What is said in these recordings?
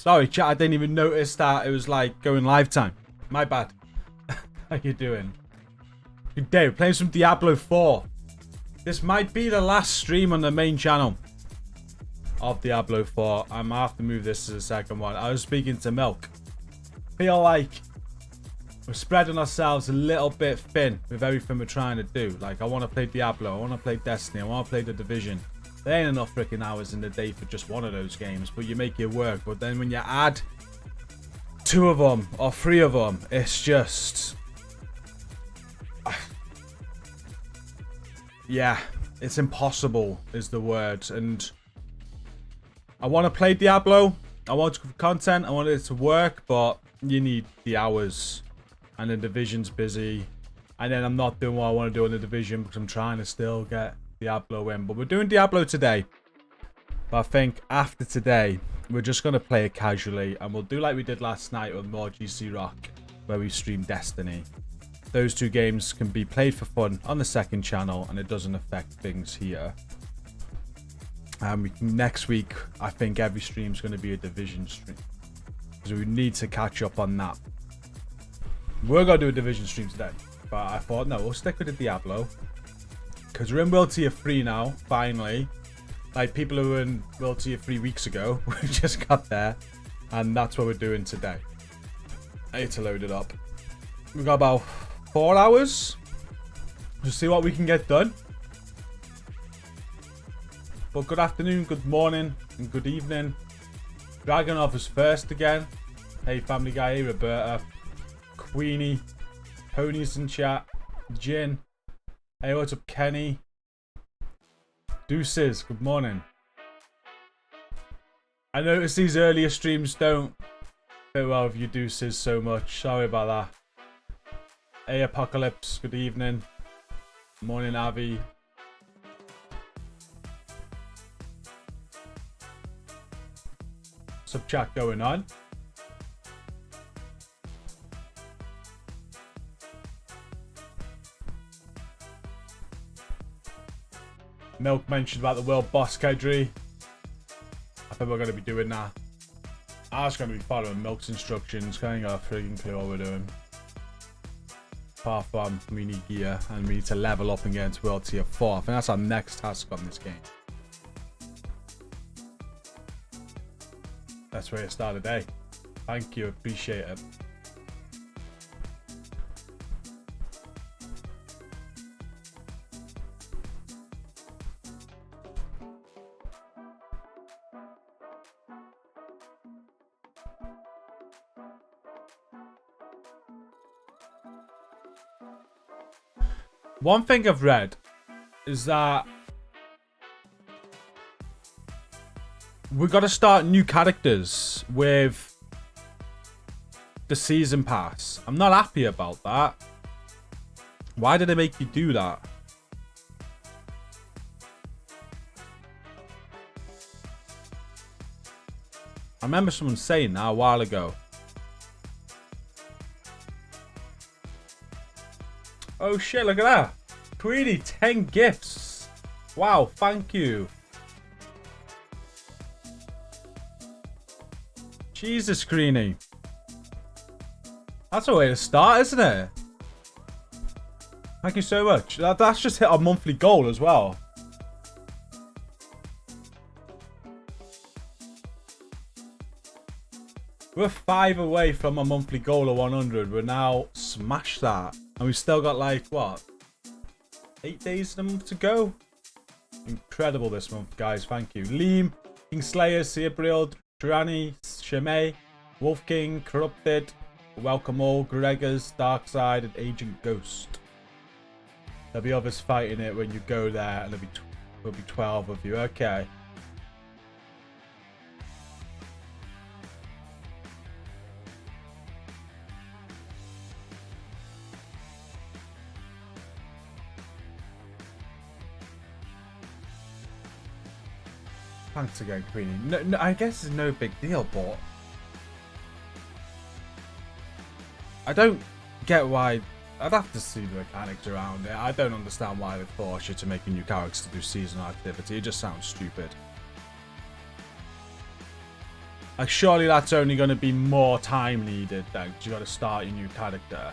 Sorry, chat. I didn't even notice that it was like going live time. My bad. How you doing? Good day. We're playing some Diablo 4. This might be the last stream on the main channel of Diablo 4. I'm gonna have to move this to the second one. I was speaking to Milk. Feel like we're spreading ourselves a little bit thin with everything we're trying to do. Like, I want to play Diablo. I want to play Destiny. I want to play The Division. There ain't enough freaking hours in the day for just one of those games, but you make it work. But then when you add 2 of them or 3 of them, it's just... yeah, it's impossible is the word. And I want to play Diablo. I want content. I want it to work, but you need the hours. And the Division's busy. And then I'm not doing what I want to do in the Division because I'm trying to still get Diablo in. But we're doing Diablo today. But I think after today, we're just going to play it casually. And we'll do like we did last night with more GCROCK, where we streamed Destiny. Those 2 games can be played for fun on the second channel, and it doesn't affect things here. Next week, I think every stream is going to be a Division stream. So we need to catch up on that. We're going to do a Division stream today. But I thought, no, we'll stick with the Diablo. Because we're in World Tier 3 now, finally. Like, people who were in World Tier 3 weeks ago, we just got there. And that's what we're doing today. I need to load it up. We've got about 4 hours. Just see what we can get done. But good afternoon, good morning, and good evening. Dragonov is first again. Hey, Family Guy. Hey, Roberta. Queenie. Ponies in chat. Jin. Hey, what's up, Kenny? Deuces, good morning. I notice these earlier streams don't fit well with you, Deuces, so much. Sorry about that. Hey, Apocalypse, good evening. Morning, Avi. What's up, chat going on? Milk mentioned about the world boss, Kedri. I think we're going to be doing that. I was going to be following Milk's instructions. I ain't got a freaking clue what we're doing. Apart from we need gear and we need to level up and get into World Tier 4. I think that's our next task on this game. That's where you start the day. Thank you, appreciate it. One thing I've read is that we got to start new characters with the season pass. I'm not happy about that. Why did they make you do that? I remember someone saying that a while ago. Oh shit, look at that. Queenie, 10 gifts. Wow, thank you. Jesus, Queenie. That's a way to start, isn't it? Thank you so much. That's just hit our monthly goal as well. We're 5 away from a monthly goal of 100. We're now smashed that. And we've still got like, what? 8 days in a month to go? Incredible this month, guys. Thank you. Liam, Kingslayer, Seabrild, Trani, Shemay, Wolf King, Corrupted. Welcome all. Gregors, Darkside, and Agent Ghost. There'll be others fighting it when you go there. And there'll be 12 of you. Okay. Thanks again, Queenie. No, I guess it's no big deal, but I don't get why. I'd have to see the mechanics around it. I don't understand why they force you to make a new character to do seasonal activity. It just sounds stupid. Like, surely that's only going to be more time needed then, because you got to start your new character.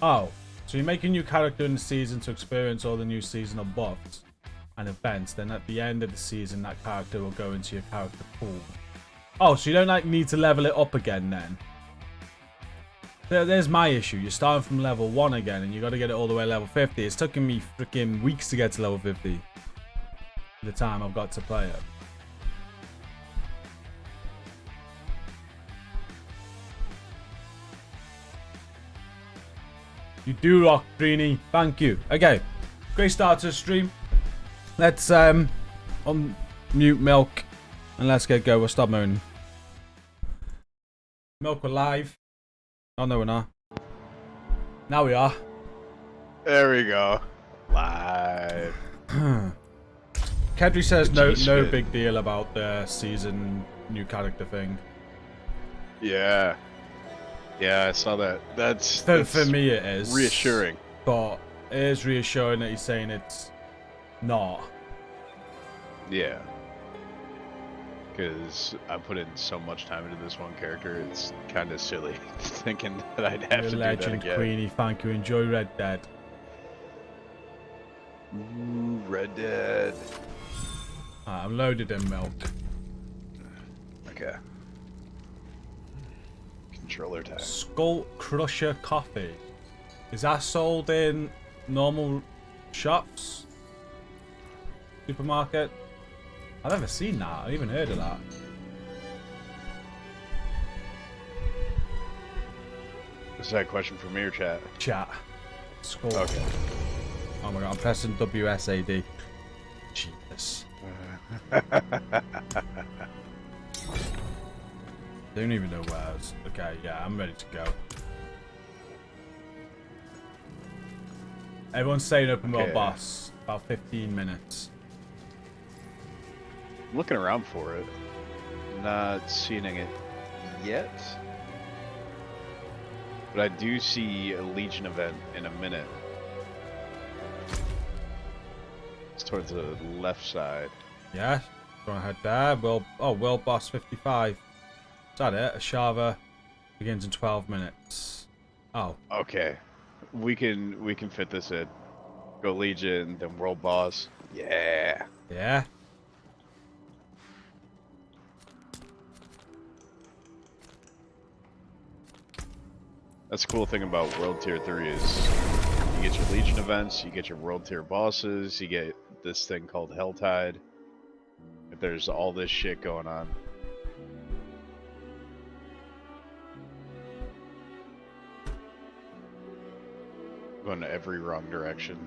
Oh, so you make a new character in the season to experience all the new seasonal buffs and events. Then at the end of the season, that character will go into your character pool. Oh, so you don't like need to level it up again then? There's my issue. You're starting from level 1 again, and you got to get it all the way to level 50. It's taken me freaking weeks to get to level 50. The time I've got to play it. You do rock, Greenie. Thank you. Okay, great start to the stream. Let's unmute Milk and let's get go. We'll stop moaning. Milk, we're live. Oh no, we're not. Now we are. There we go. Live. Kedri says no big deal about the season new character thing. Yeah. Yeah, I saw that. That's for me it is reassuring. But it is reassuring that he's saying it's not. Yeah. Because I put in so much time into this one character, it's kind of silly thinking that I'd have to do that again. Legend, Queenie, thank you. Enjoy Red Dead. Ooh, Red Dead. I'm loaded in Milk. Okay. Controller time. Skull Crusher Coffee. Is that sold in normal shops? Supermarket? I've never seen that. I've even heard of that. Is that a question for me or chat? Chat. Skull. Okay. Oh my god, I'm pressing WSAD. Jesus. Don't even know where it's... Okay, yeah, I'm ready to go. Everyone's saying open world boss. About 15 minutes. I'm looking around for it. Not seeing it yet. But I do see a Legion event in a minute. It's towards the left side. Yeah, go ahead there. World boss 55. Is that it? Ashava begins in 12 minutes. Oh. Okay. We can fit this in. Go Legion, then world boss. Yeah. Yeah. That's the cool thing about World Tier 3 is you get your Legion events, you get your World Tier bosses, you get this thing called Helltide. There's all this shit going on. Going every wrong direction.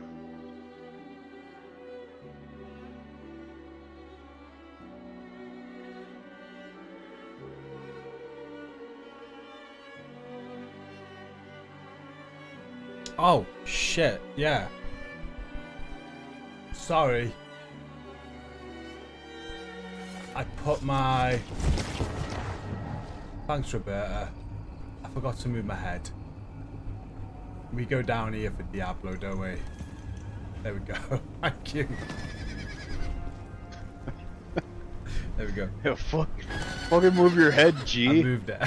Oh, shit. Yeah. Sorry. I put my... Thanks, Roberta. I forgot to move my head. We go down here for Diablo, don't we? There we go. Thank you. There we go. Yeah, fucking move your head, G. I moved it.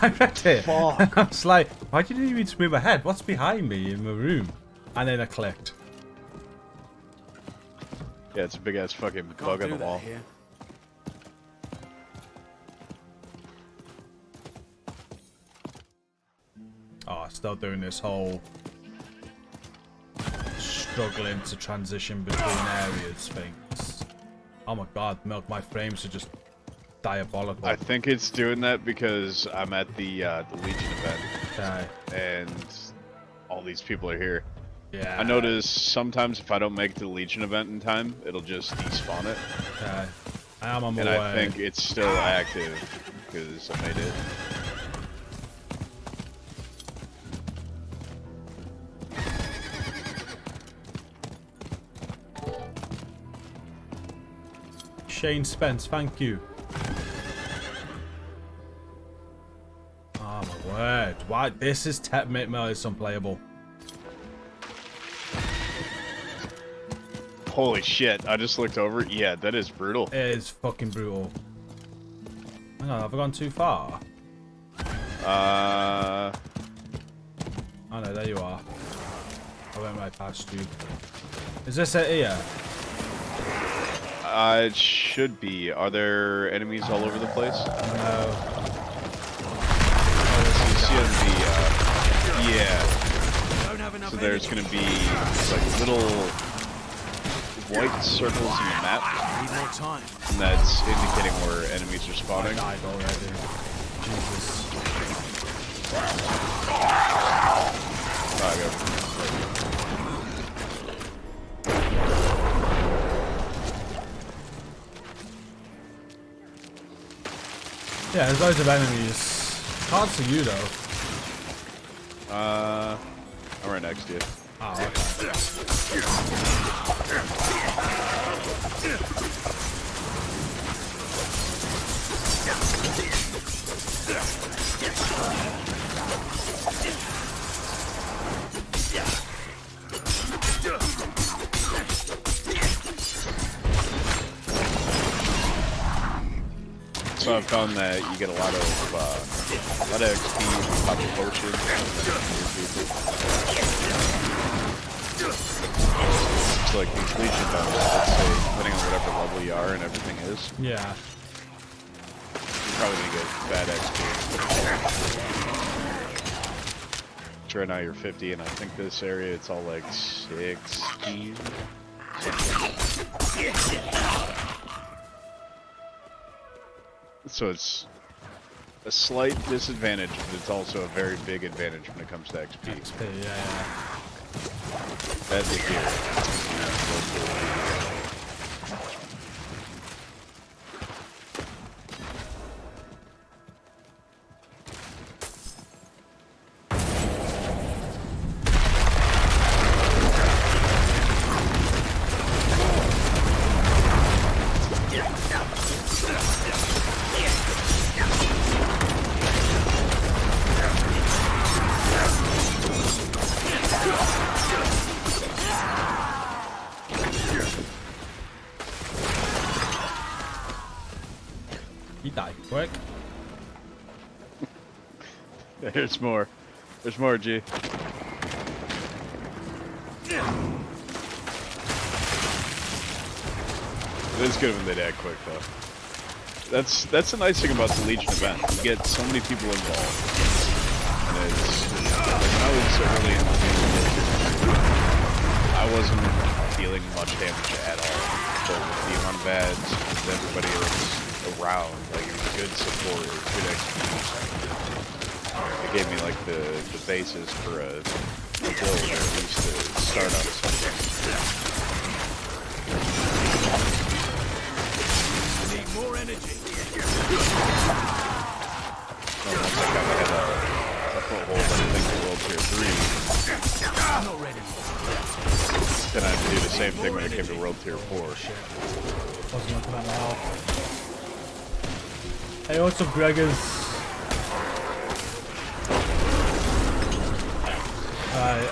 I read it. Fuck. I was like, why did you need me to move my head? What's behind me in my room? And then I clicked. Yeah, it's a big ass fucking bug on the wall. Here. Oh, still doing this whole struggling to transition between areas things. Oh my god, Milk, my frames are just diabolical. I think it's doing that because I'm at the Legion event. Okay. And all these people are here. Yeah. I notice sometimes if I don't make the Legion event in time, it'll just despawn it. Okay. I am on my and way. I think it's still active because I made it. Shane Spence, thank you. Oh my word. Why? This is 10 minute is unplayable. Holy shit! I just looked over. Yeah, that is brutal. It is fucking brutal. Hang on, have I gone too far? Oh no, there you are. I went right past you. Is this it here? It should be. Are there enemies all over the place? No. So you see on the, yeah. So there's gonna be like little white circles in the map, and that's indicating where enemies are spawning. I died already. Jesus. Yeah, there's loads of enemies. Can't see you though. I'm right next to you. Oh, okay. So I've found that you get a lot of XP, pop a potion, so like these Legion bombs, let's say, depending on whatever level you are and everything is, Yeah. you're probably gonna get bad XP. So right now you're 50, and I think this area it's all like 16. So it's a slight disadvantage, but it's also a very big advantage when it comes to XP. XP, yeah. That's it here. He died quick. There's more. There's more, G. It is good when they die quick, though. That's the nice thing about the Legion event. You get so many people involved. And it's when I was early in the game, I wasn't dealing much damage at all. But with the amount of ads, with everybody else around, like it was good support, it was good execution. It gave me like the basis for a build, or at least to start on something. Need more energy. Well, once I kind of had a foothold, I think the World Tier 3. I'm not ready. Then I had to do the same thing when it came to World Tier 4. Wasn't looking at my health. Hey, what's up, Gregors? Alright,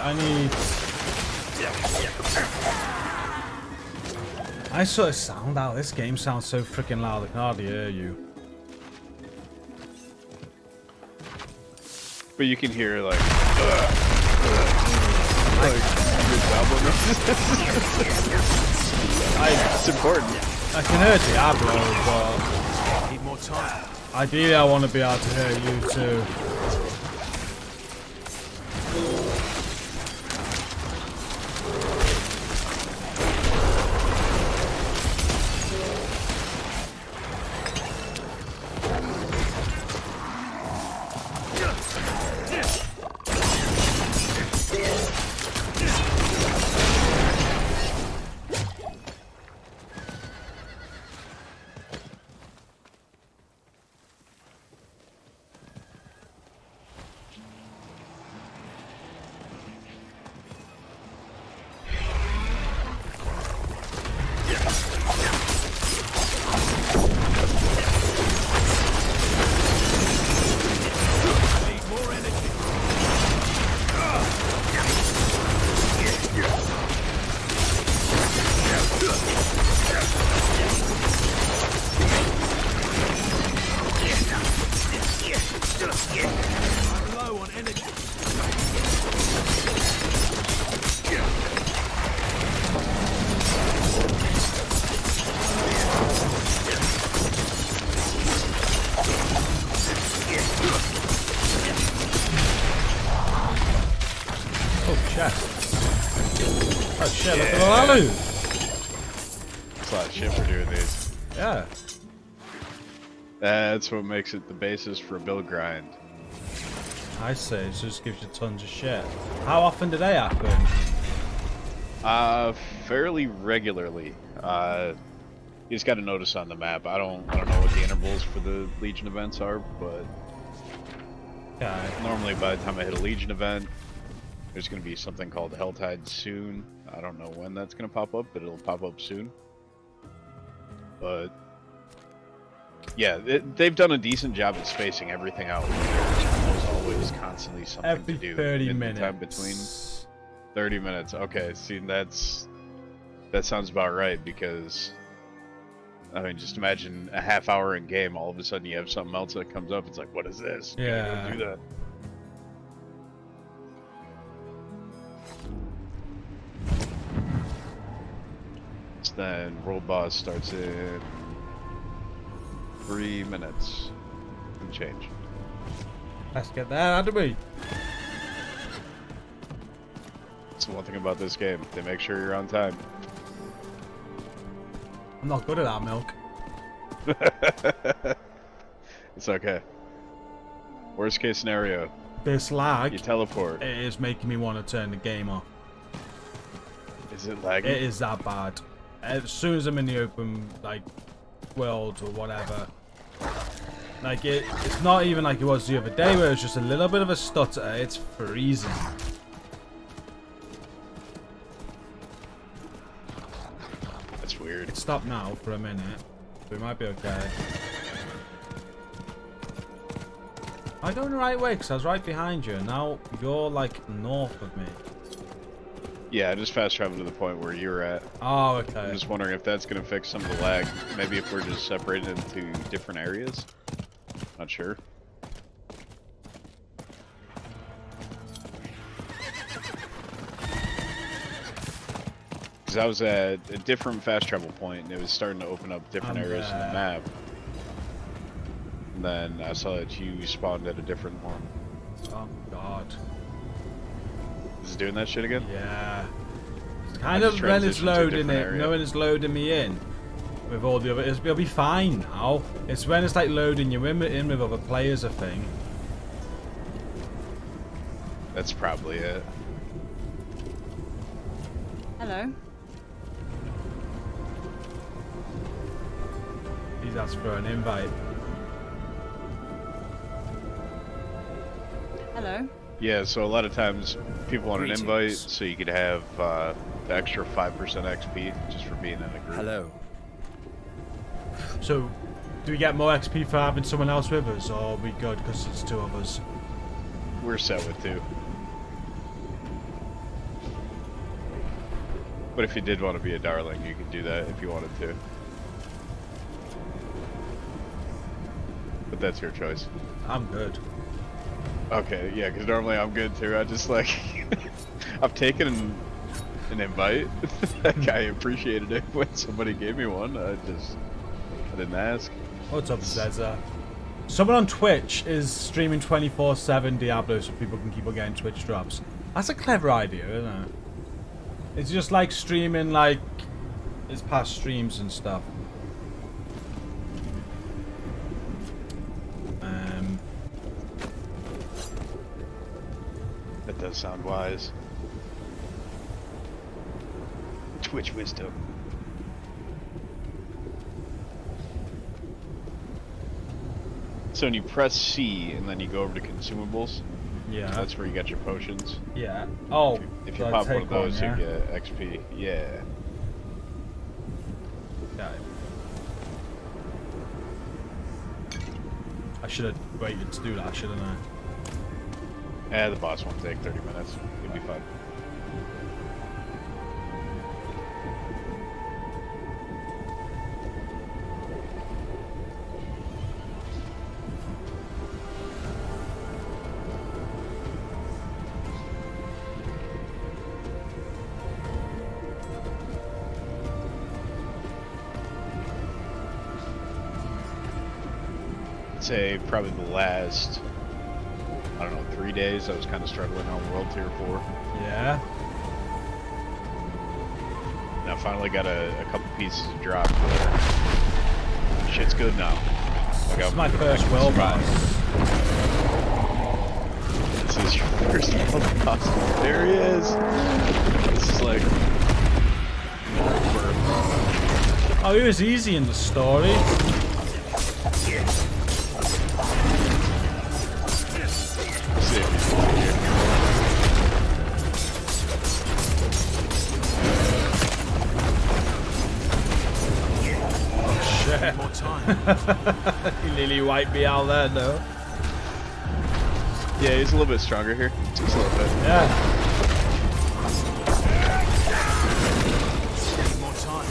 I sort of sound out. This game sounds so freaking loud, I can hardly hear you. But you can hear like it's important. I can hear Diablo, but Need more time. ideally I want to be able to hear you too. Oh shit, look at all that loot. It's a lot of shit for doing these. Yeah. That's what makes it the basis for a build grind. I say, it just gives you tons of shit. How often do they happen? Fairly regularly. You just got to notice on the map. I don't know what the intervals for the Legion events are, but normally by the time I hit a Legion event, there's going to be something called Helltide soon. I don't know when that's going to pop up, but it'll pop up soon. But yeah, they've done a decent job at spacing everything out. There's always constantly something Every to do. 30 minutes. Time between 30 minutes. Okay, see, that sounds about right, because I mean, just imagine a half hour in game, all of a sudden you have something else that comes up. It's like, what is this? Yeah. Do that. So then world boss starts in 3 minutes and change. Let's get there, how do we? That's the one thing about this game. They make sure you're on time. I'm not good at that, Milk. It's okay. Worst case scenario, This lag, you teleport. it is making me want to turn the game off. Is it lagging? It is that bad. As soon as I'm in the open, like, world or whatever, like, it's not even like it was the other day where it was just a little bit of a stutter. It's freezing. That's weird. It stopped now for a minute. We might be okay. Am I going the right way? Because I was right behind you, and now you're, like, north of me. Yeah, I just fast traveled to the point where you're at. Oh, okay. I'm just wondering if that's going to fix some of the lag. Maybe if we're just separated into different areas. Not sure. Because I was at a different fast travel point, and it was starting to open up different areas in the map. And then I saw that you spawned at a different one. Oh, God. Is it doing that shit again? Yeah. It's kind of when it's loading it, knowing it's loading me in with all the other, it'll be fine now. It's when it's like loading you in with other players, I think. That's probably it. Hello. He's asked for an invite. Hello. Yeah, so a lot of times people want an Greetings. invite so you could have the extra 5% XP just for being in a group. Hello. So, do we get more XP for having someone else with us, or are we good because it's two of us? We're set with 2. But if you did want to be a darling, you could do that if you wanted to. But that's your choice. I'm good. Okay, yeah, because normally I'm good too. I just like... I've taken an invite. Like, I appreciated it when somebody gave me one. I didn't ask. What's up, Zezza? Someone on Twitch is streaming 24/7 Diablo so people can keep on getting Twitch drops. That's a clever idea, isn't it? It's just like streaming, like, his past streams and stuff. That does sound wise. Twitch wisdom. So when you press C and then you go over to consumables, Yeah. that's where you get your potions. Yeah. Oh, If so you I pop one take of those, yeah? you get XP. Yeah. Okay. I should have waited to do that, shouldn't I? Yeah, the boss won't take 30 minutes. You'll be fine. I'd say probably the last, I don't know, 3 days I was kind of struggling on World Tier 4. Yeah. finally got a couple pieces of drop where shit's good now. This is my first world boss. This is your first world boss. There he is. This is like... Oh, he was easy in the story. More time. He nearly wiped me out there, no? Yeah, he's a little bit stronger here. Just a little bit. Yeah. More time.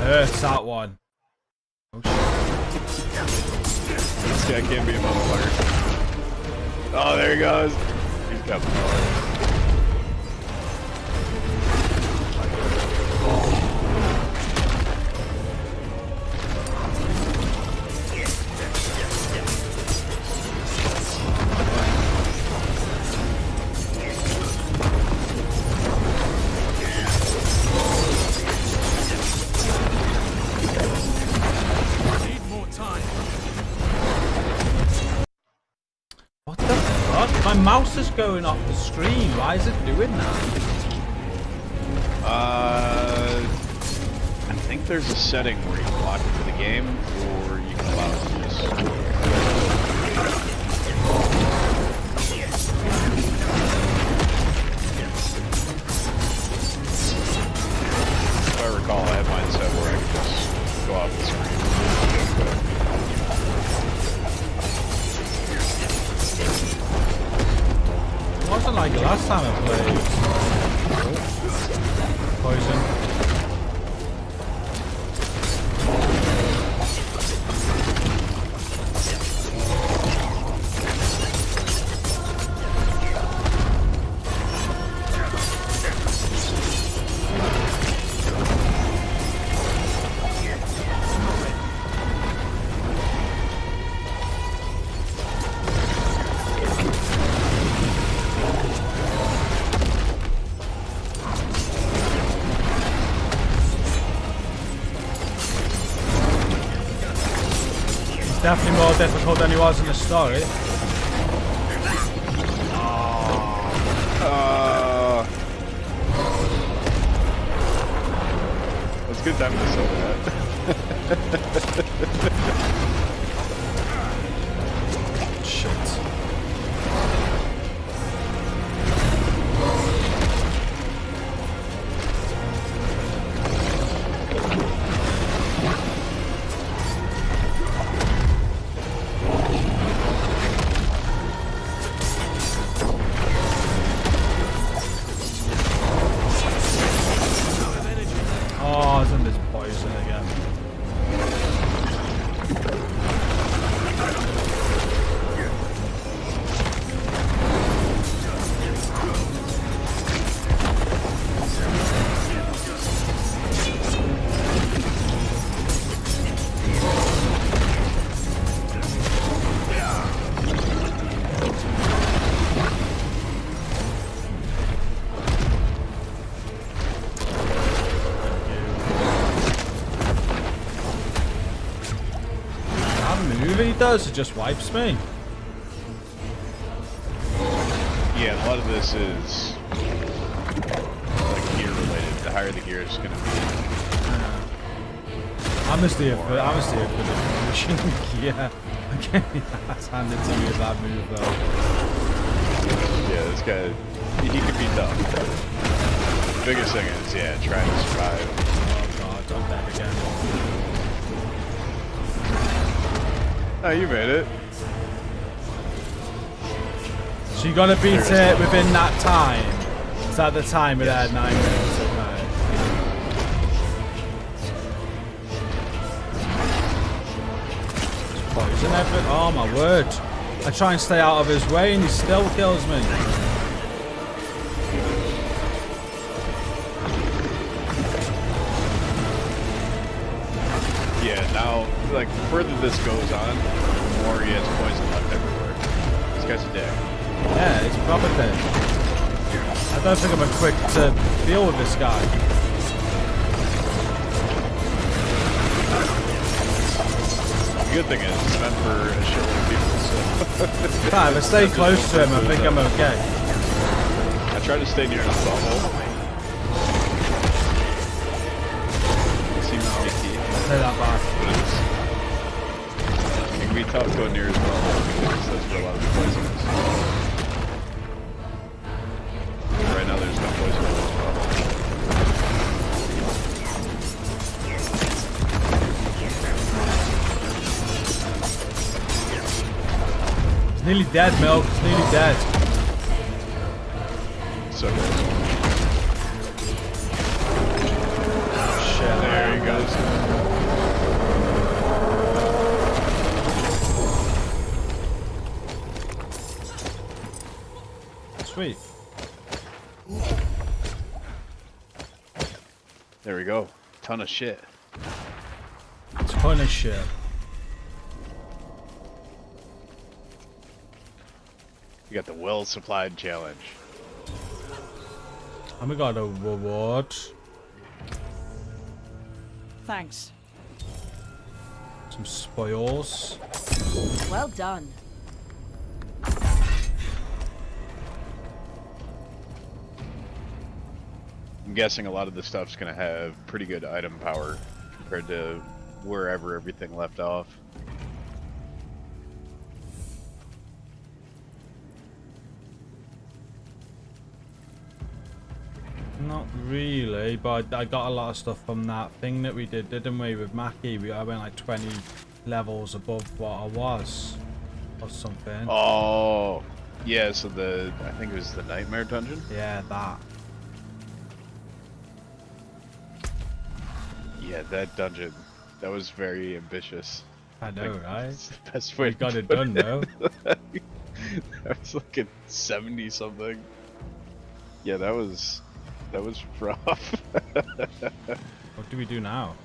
Hurts that one. Oh shit. This guy can't be a motherfucker. Oh, there he goes. He's got power. What the fuck? My mouse is going off the screen. Why is it doing that? I think there's a setting where you can lock it to the game, or you can allow it to just... If I recall, I have mine set where I can just go off the screen. It wasn't like the last time I played. Poison. Definitely more difficult than he was in the story. It's good time to sell that. Shit. Oh, isn't this poison again? He does, it just wipes me. Yeah, a lot of this is like gear related. The higher the gear is going to be. I'm just here for the machine gear. Okay, that's handed to me with that move though. Yeah, this guy, he can be tough. The biggest thing is, yeah, trying to survive. Oh god, I'm back again. Oh, you made it. So you gotta beat it within that time. Is that the time it had 9 minutes? Okay. Poison everything. Oh my word. I try and stay out of his way and he still kills me. Yeah, now, like, the further this goes on, the more he has poison left everywhere. This guy's a dick. Yeah, it's a proper thing. I don't think I'm equipped to deal with this guy. The good thing is, it's meant for a shitload of people, so... If I stay close to him, I think I'm okay. I try to stay near his bubble. It seems to be key. Say that back. But it can be tough going near his bubble because that's where a lot of the poison is. Right now there's no poison in his bubble. It's nearly dead, Milk. It's nearly dead. So close. Shit. There he goes. Sweet. There we go. Ton of shit. Ton of shit. You got the well-supplied challenge. And we got a reward. Thanks. Some spoils. Well done. I'm guessing a lot of the stuff's gonna have pretty good item power compared to wherever everything left off. Not really, but I got a lot of stuff from that thing that we did, didn't we, with Mackie? I went like 20 levels above what I was, or something. Oh, yeah. So I think it was the Nightmare Dungeon. Yeah, that. Yeah, that dungeon. That was very ambitious. I know, right? It's the best way. We got it done, though. I was looking 70 something. Yeah, that was rough. What do we do now?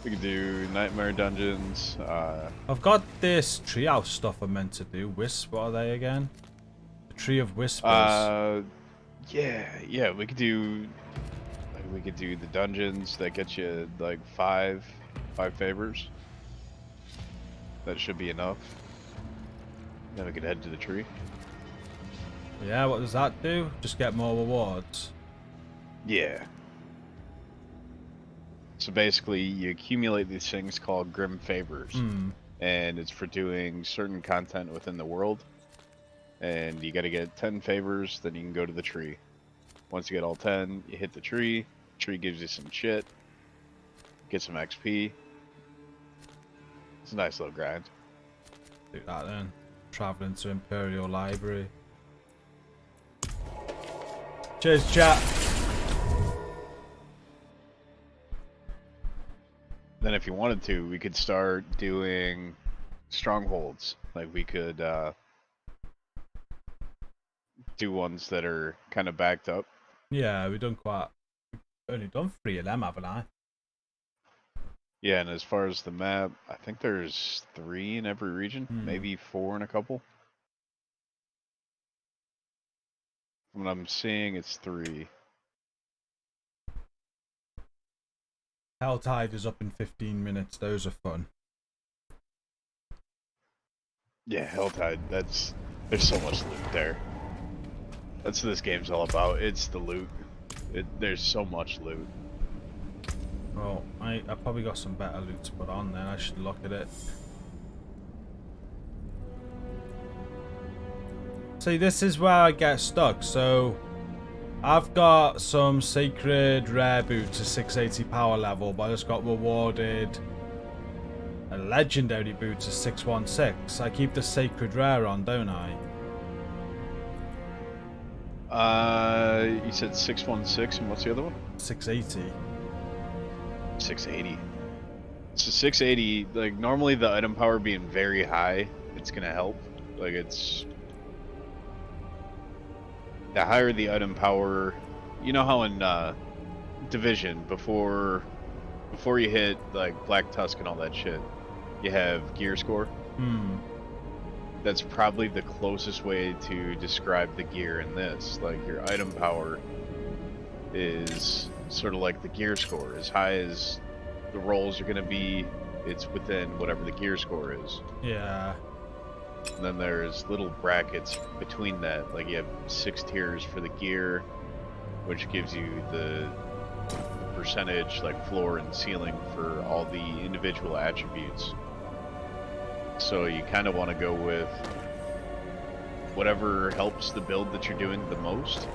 We could do Nightmare Dungeons. I've got this treehouse stuff I'm meant to do. Wisp, what are they again? The Tree of Whispers. Yeah, we could do the dungeons that get you like five favors. That should be enough. Then we could head to the tree. Yeah, what does that do? Just get more rewards. Yeah. So basically, you accumulate these things called Grim Favors, and it's for doing certain content within the world. And you got to get 10 favors, then you can go to the tree. Once you get all 10, you hit the tree. Tree gives you some shit. Get some XP. It's a nice little grind. Do that then. Traveling to Imperial Library. Cheers, chat. Then if you wanted to, we could start doing strongholds. Like we could do ones that are kind of backed up. Yeah, we've only done 3 of them, haven't I? Yeah, and as far as the map, I think there's 3 in every region, maybe 4 in a couple. When I'm seeing, it's 3. Helltide is up in 15 minutes. Those are fun. Yeah, Helltide. There's so much loot there. That's what this game's all about. It's the loot. There's so much loot. Well, I probably got some better loot to put on then. I should look at it. See, this is where I get stuck. So, I've got some sacred rare boots to 680 power level, but I just got rewarded A legendary boots is 616. I keep the sacred rare on, don't I? You said 616, and what's the other one? 680. 680. So 680, like normally the item power being very high, it's gonna help. Like it's the higher the item power. You know how in Division before you hit like Black Tusk and all that shit, you have gear score. That's probably the closest way to describe the gear in this. Like your item power is sort of like the gear score. As high as the rolls are going to be, it's within whatever the gear score is. Yeah. And then there's little brackets between that. Like you have 6 tiers for the gear, which gives you the percentage, like floor and ceiling, for all the individual attributes. So you kind of want to go with whatever helps the build that you're doing the most.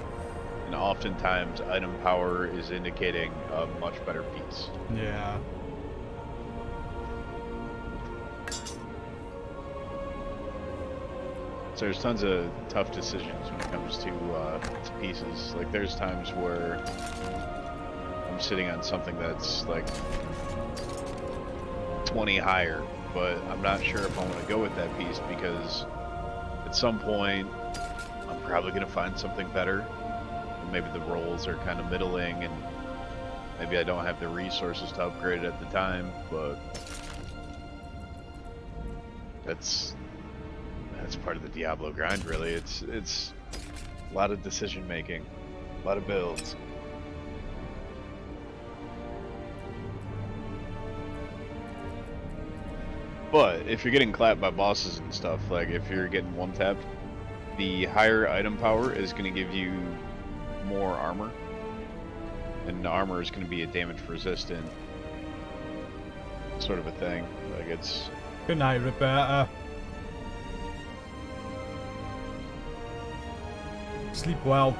And oftentimes item power is indicating a much better piece. Yeah. So there's tons of tough decisions when it comes to pieces. Like there's times where I'm sitting on something that's like 20 higher, but I'm not sure if I want to go with that piece because at some point I'm probably going to find something better. Maybe the rolls are kind of middling and maybe I don't have the resources to upgrade it at the time, but that's part of the Diablo grind, really. It's a lot of decision making, a lot of builds. But if you're getting clapped by bosses and stuff, like if you're getting one tapped, the higher item power is going to give you more armor, and the armor is going to be a damage resistant sort of a thing. Like it's. Good night, Roberta. Sleep well.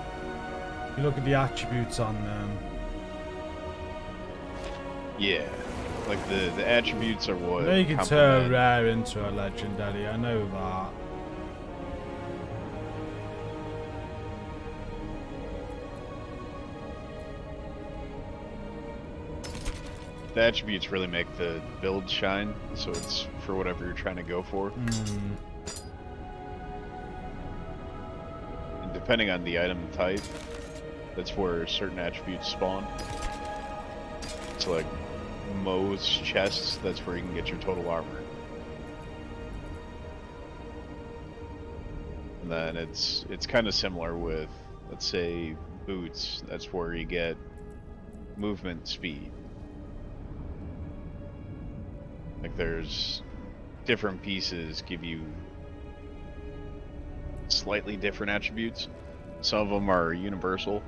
You look at the attributes on them. Yeah, like the attributes are what. I know you can turn rare into a legendary. I know that. The attributes really make the build shine, so it's for whatever you're trying to go for. And depending on the item type, that's where certain attributes spawn. So like most chests, that's where you can get your total armor. And then it's kind of similar with, let's say, boots. That's where you get movement speed. Like there's different pieces give you slightly different attributes. Some of them are universal.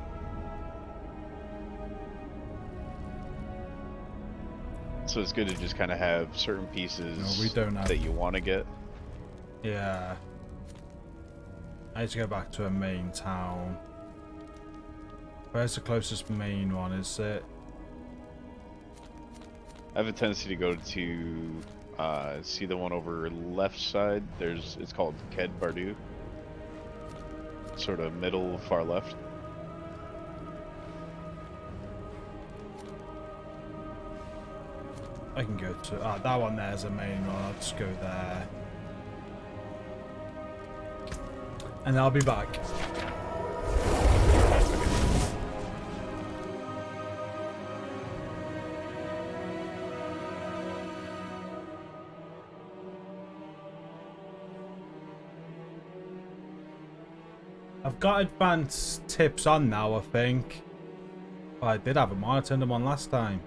So it's good to just kind of have certain pieces that you want to get. Yeah. I need to go back to a main town. Where's the closest main one? Is it? I have a tendency to go to see the one over left side. It's called Ked Bardu. Sort of middle, far left. I can go to that one. There's a main one. I'll just go there, and I'll be back. I've got advanced tips on now, I think. Well, I did have them on. I turned them on last time.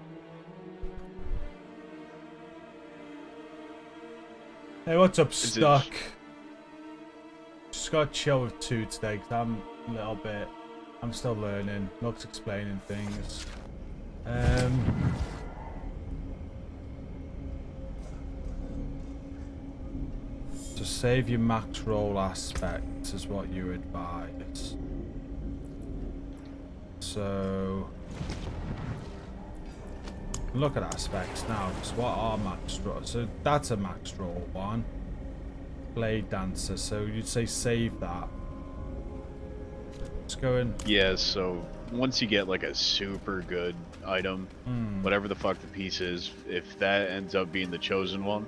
Hey, what's up, Stuck? Just got to chill with 2 today because I'm still learning. Looks explaining things. To save your max roll aspect is what you advise. So Look at our specs now. So what are max roll? So that's a max roll one. Blade Dancer. So you'd say save that. Let's go in. Yeah, so once you get like a super good item, whatever the fuck the piece is, if that ends up being the chosen one,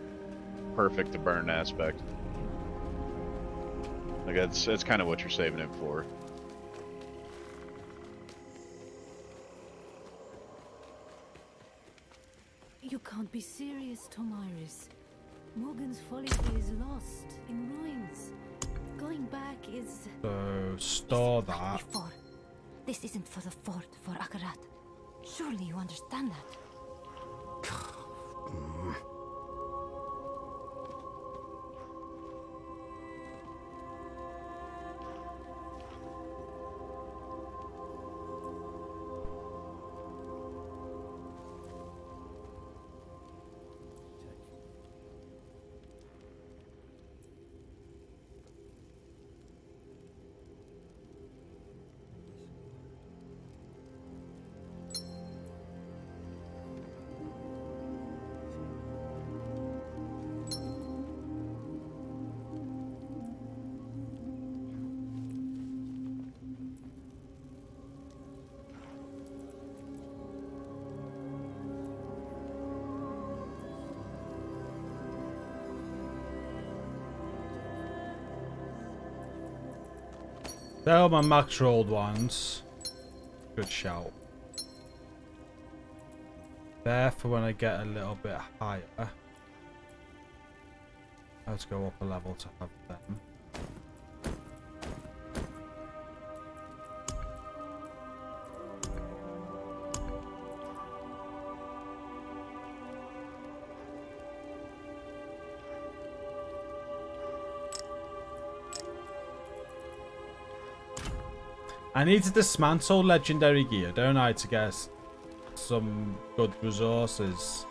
perfect to burn aspect. Like that's kind of what you're saving it for. You can't be serious, Tomiris. Morgan's Folly is lost, in ruins. Going back is... So store that. Before. This isn't for the fort, for Akarat. Surely you understand that. They're all my max rolled ones. Good shout. There for when I get a little bit higher. Let's go up a level to have them. I need to dismantle legendary gear, don't I, to get some good resources?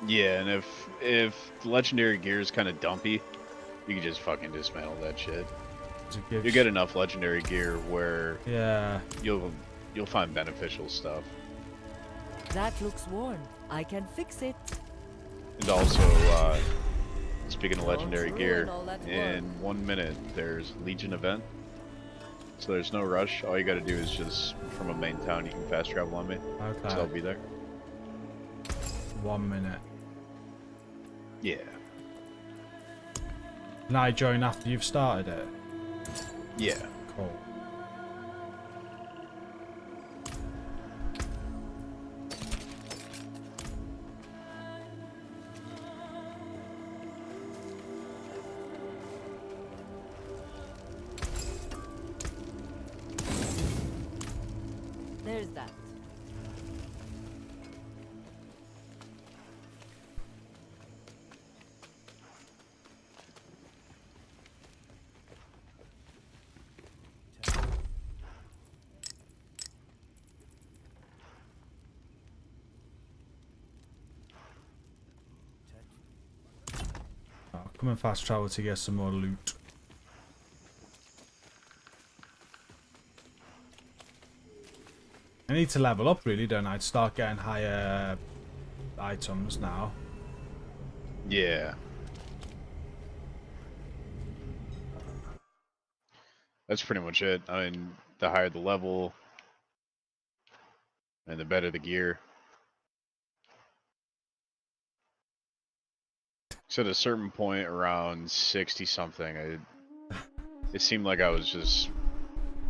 Yeah, and if the legendary gear is kind of dumpy, you can just fucking dismantle that shit. You get enough legendary gear where you'll find beneficial stuff. That looks worn. I can fix it. And also, speaking of legendary gear, in 1 minute there's Legion event. So there's no rush. All you gotta do is just, from a main town, you can fast travel on me. Okay. So I'll be there. 1 minute. Yeah. Can I join after you've started it? Yeah. Cool. There's that. Come and fast travel to get some more loot. I need to level up, really, don't I? To start getting higher items now. Yeah. That's pretty much it. I mean, the higher the level, and the better the gear. So at a certain point, around 60 something, it seemed like I was just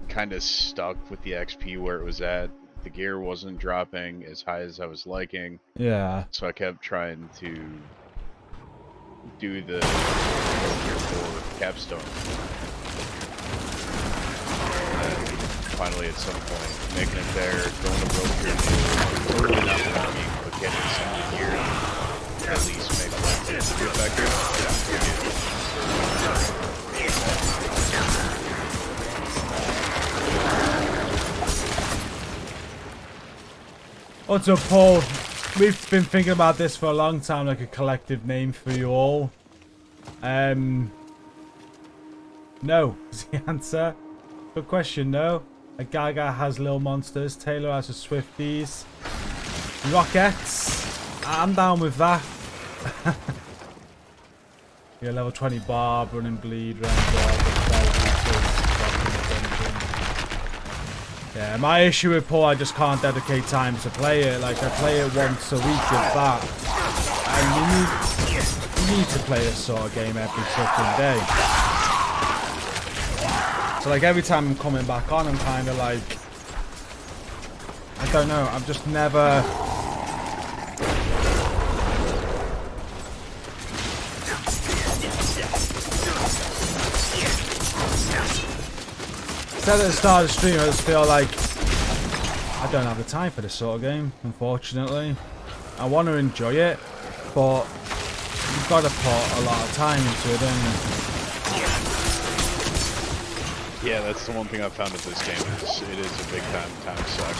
kind of stuck with the XP where it was at. The gear wasn't dropping as high as I was liking. Yeah. So I kept trying to do the Gear 4 capstone. And then finally at some point, making it there, going to World Tier 2, totally not belonging, but getting some of the gear to at least make it to the factor. What's up, Paul? We've been thinking about this for a long time, like a collective name for you all. No is the answer. Good question, no. A Gaga has little monsters. Taylor has a Swifties. Rockets. I'm down with that. Yeah, level 20 Barb, running bleed, yeah, my issue with Paul, I just can't dedicate time to play it. Like, I play it once a week if that. And you need to play this sort of game every fucking day. So like every time I'm coming back on, I'm kind of like, I don't know, I've just never... Said at the start of the stream, I just feel like I don't have the time for this sort of game, unfortunately. I want to enjoy it, but you've got to put a lot of time into it, don't you? Yeah, that's the one thing I've found with this game is it is a big time suck.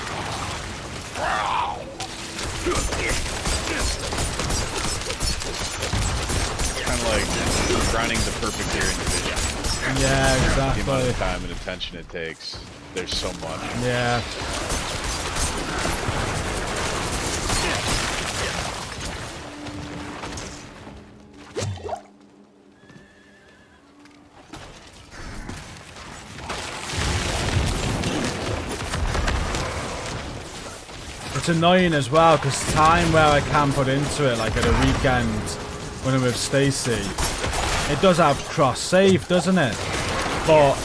It's kind of like grinding the perfect gear in Division. Yeah, exactly. The amount of time and attention it takes, there's so much. Yeah. It's annoying as well because time where I can put into it, like at a weekend when I'm with Stacy, it does have cross save, doesn't it? But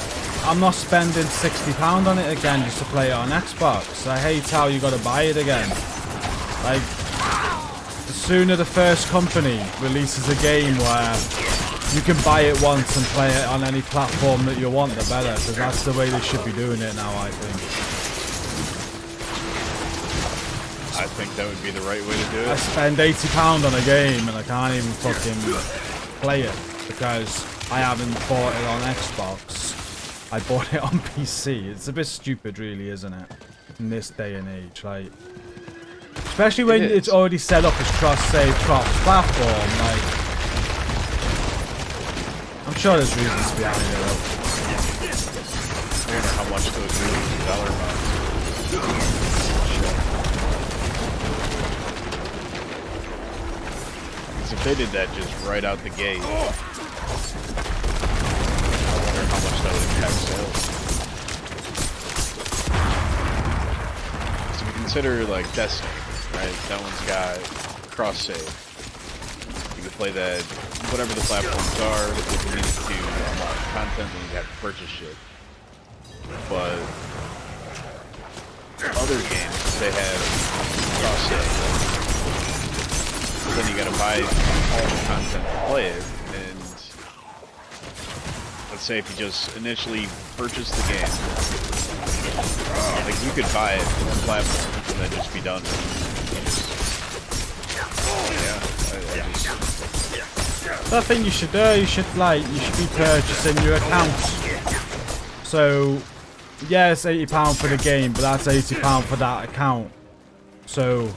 I'm not spending £60 on it again just to play it on Xbox. I hate how you got to buy it again. Like, the sooner the first company releases a game where you can buy it once and play it on any platform that you want, the better, because that's the way they should be doing it now, I think. I think that would be the right way to do it. I spend £80 on a game and I can't even fucking play it because I haven't bought it on Xbox. I bought it on PC. It's a bit stupid, really, isn't it? In this day and age, like, especially when it's already set up as cross-save, cross-platform. Like, I'm sure there's reasons behind it, though. I wonder how much those really dollar amounts. If they did that just right out the gate, I wonder how much that would impact sales. So we consider like Destiny, right? That one's got cross save. You can play that, whatever the platforms are. If you need to unlock content, then you have to purchase shit. But other games, they have cross save. Then you gotta buy all the content to play it, and let's say if you just initially purchase the game, like you could buy it on one platform and then just be done. The thing you should do, you should be purchasing your account. So, yeah, it's £80 for the game, but that's £80 for that account. So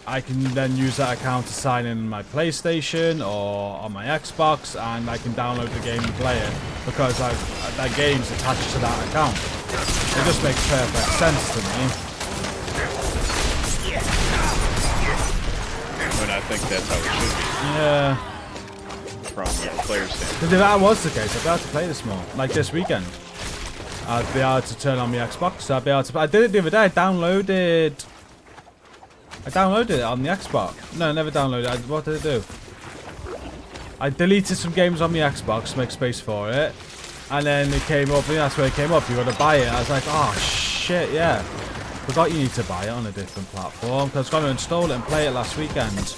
I can then use that account to sign in on my PlayStation or on my Xbox, and I can download the game and play it because that game's attached to that account. It just makes perfect sense to me. And I think that's how it should be. Yeah. From a player's standpoint. Because if that was the case, I'd be able to play this more. Like this weekend, I'd be able to turn on my Xbox. I'd be able to. I did it the other day. I downloaded it on the Xbox. No, I never downloaded it. What did I do? I deleted some games on my Xbox to make space for it. And then it came up, and that's where it came up. You got to buy it. I was like, oh shit, yeah. Forgot you need to buy it on a different platform. Because I was going to install it and play it last weekend.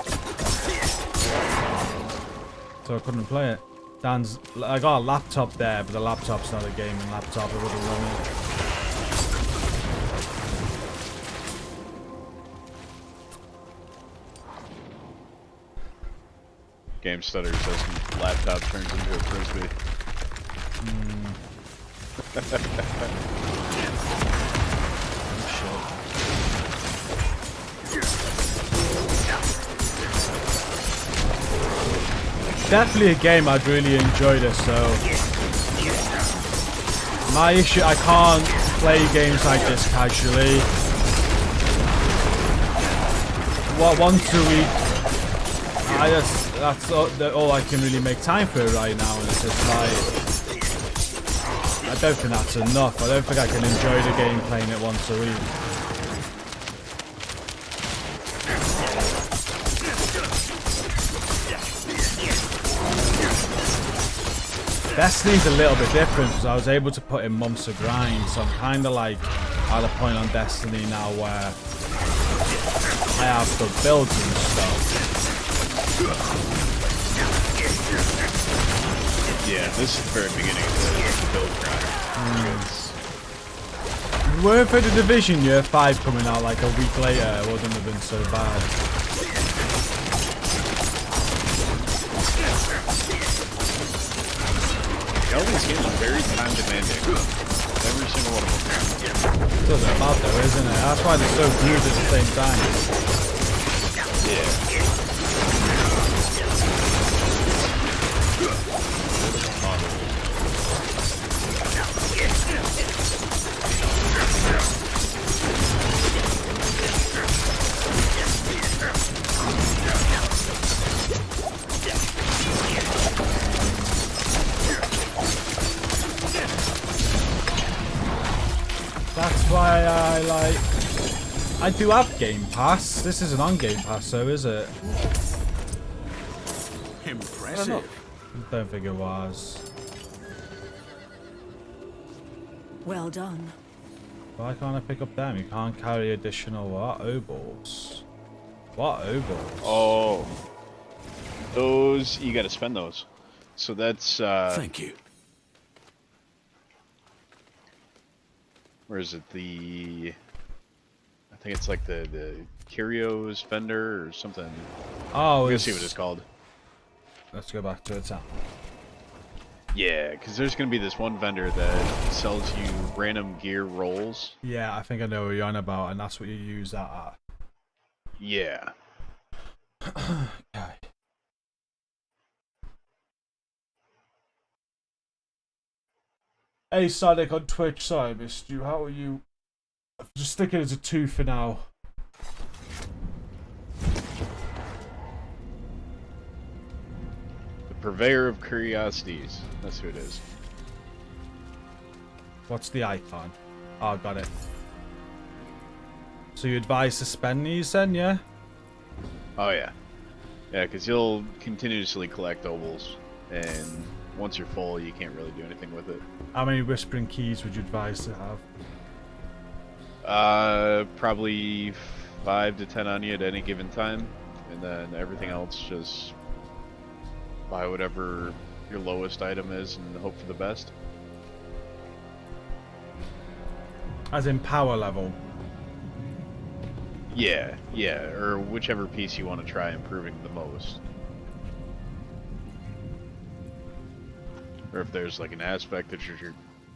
So I couldn't play it. I got a laptop there, but the laptop's not a gaming laptop. It wouldn't run it. Game Stutter says laptop turns into a frisbee. Definitely a game I'd really enjoy this, so my issue, I can't play games like this casually. what once a week. That's all I can really make time for right now, and it's just like I don't think that's enough. I don't think I can enjoy the game playing it once a week. Destiny's a little bit different because I was able to put in months of grind, so I'm kind of like at a point on Destiny now where I have good builds and stuff. Yeah, this is the very beginning of the build grind. Were for the Division Year 5 coming out like a week later, it wouldn't have been so bad. All these games are very time demanding. Every single one of them. It doesn't matter though, isn't it? That's why they're so good at the same time. Yeah. That's why I do have Game Pass. This isn't on Game Pass, so is it? Impressive. I don't think it was. Well done. Why can't I pick up them? You can't carry additional what? Obols. What obols? Oh. Those, you gotta spend those. So that's, Thank you. where is it? I think it's like the Curios vendor or something. Oh, I'm gonna see what it's called. Let's go back to the town. Yeah, because there's gonna be this one vendor that sells you random gear rolls. Yeah, I think I know what you're on about, and that's what you use that at. Yeah. Okay. Hey Sonic on Twitch, sorry I missed you. How are you? Just stick it as a 2 for now. The purveyor of curiosities. That's who it is. What's the icon? Oh, got it. So you advise to spend these then, yeah? Oh yeah. Yeah, because you'll continuously collect obols, and once you're full, you can't really do anything with it. How many Whispering Keys would you advise to have? Probably 5 to 10 on you at any given time, and then everything else just buy whatever your lowest item is and hope for the best. As in power level. Yeah, or whichever piece you want to try improving the most. Or if there's like an aspect that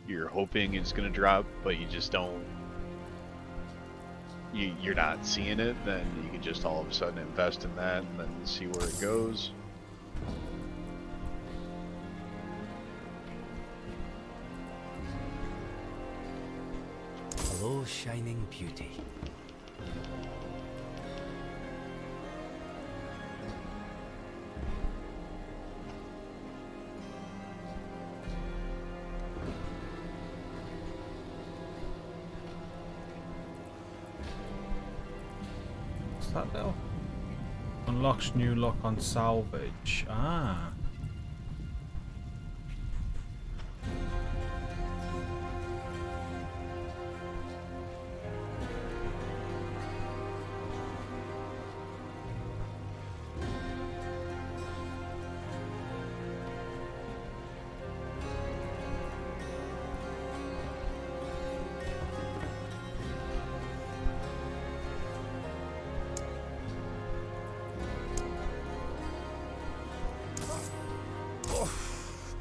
you're hoping is going to drop, but you just don't, you're not seeing it, then you can just all of a sudden invest in that and then see where it goes. Hello, shining beauty. What's that now? Unlocks new lock on salvage. Ah.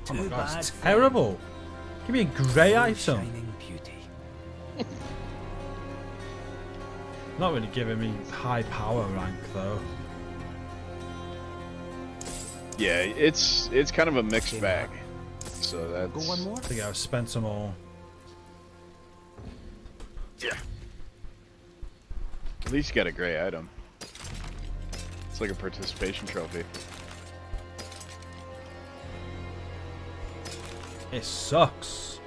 Oh my god, it's terrible. Give me a grey item. Shining beauty. Not really giving me high power rank though. Yeah, it's kind of a mixed bag. So that's... Go one more? I think I've spent some more. At least you got a gray item. It's like a participation trophy. It sucks.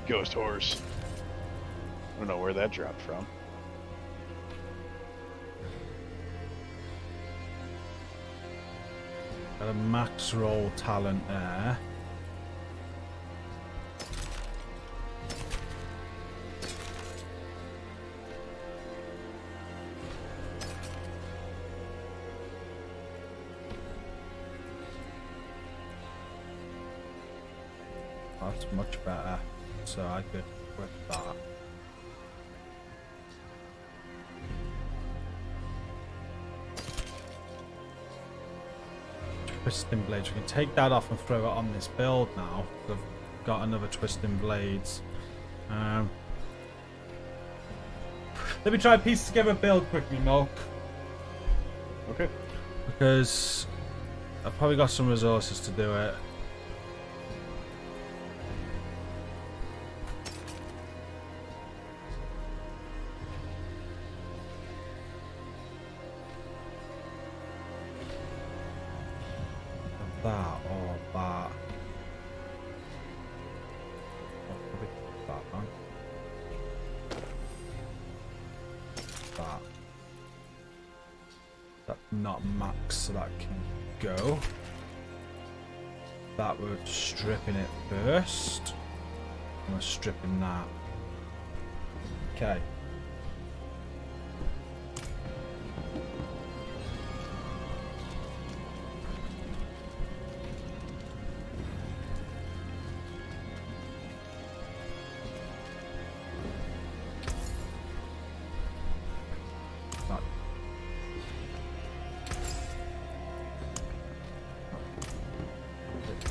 Ghost horse. I don't know where that dropped from. Got a max roll talent there. That's much better. So I could whip that. Twisting blades. We can take that off and throw it on this build now. I've got another twisting blades. Let me try and piece together a build quickly, Milk. Okay. Because I've probably got some resources to do it. That or that. Oh, probably that one. That. That's not max, so that can go. That we're stripping it first. And we're stripping that. Okay.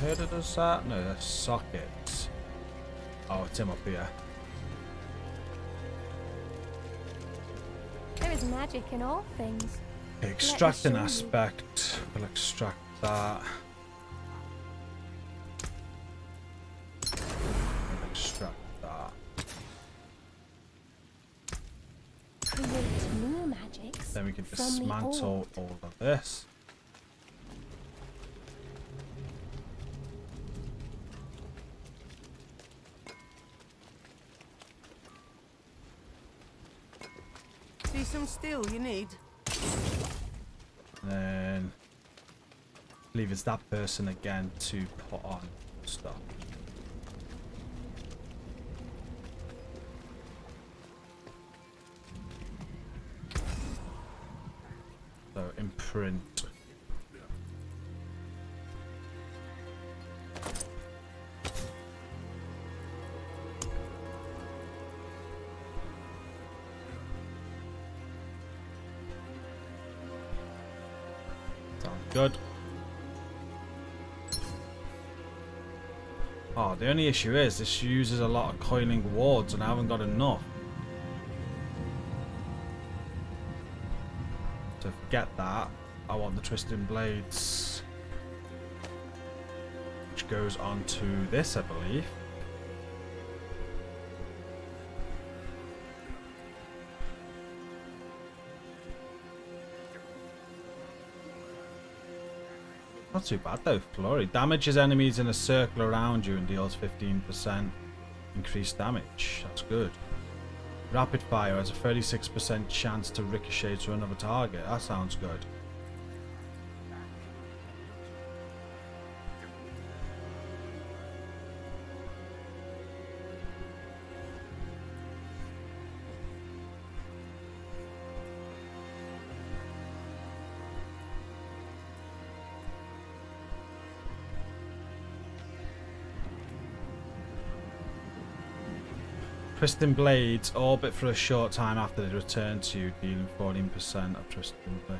Who does that? No, that's sockets. Oh, it's him up here. There is magic in all things. Extract an show you. aspect. We'll extract that. We'll extract that. Create new magics. Then we can from the dismantle old. all of this. See some steel you need? And then leave it's that person again to put on stuff. So imprint. Good. Oh, the only issue is this uses a lot of coiling wards and I haven't got enough. So forget that. I want the twisting blades. Which goes onto this, I believe. Not too bad though, Glory. Damages enemies in a circle around you and deals 15% increased damage. That's good. Rapid fire has a 36% chance to ricochet to another target. That sounds good. Twisting blades orbit for a short time after they return to you, dealing 14% of twisting blade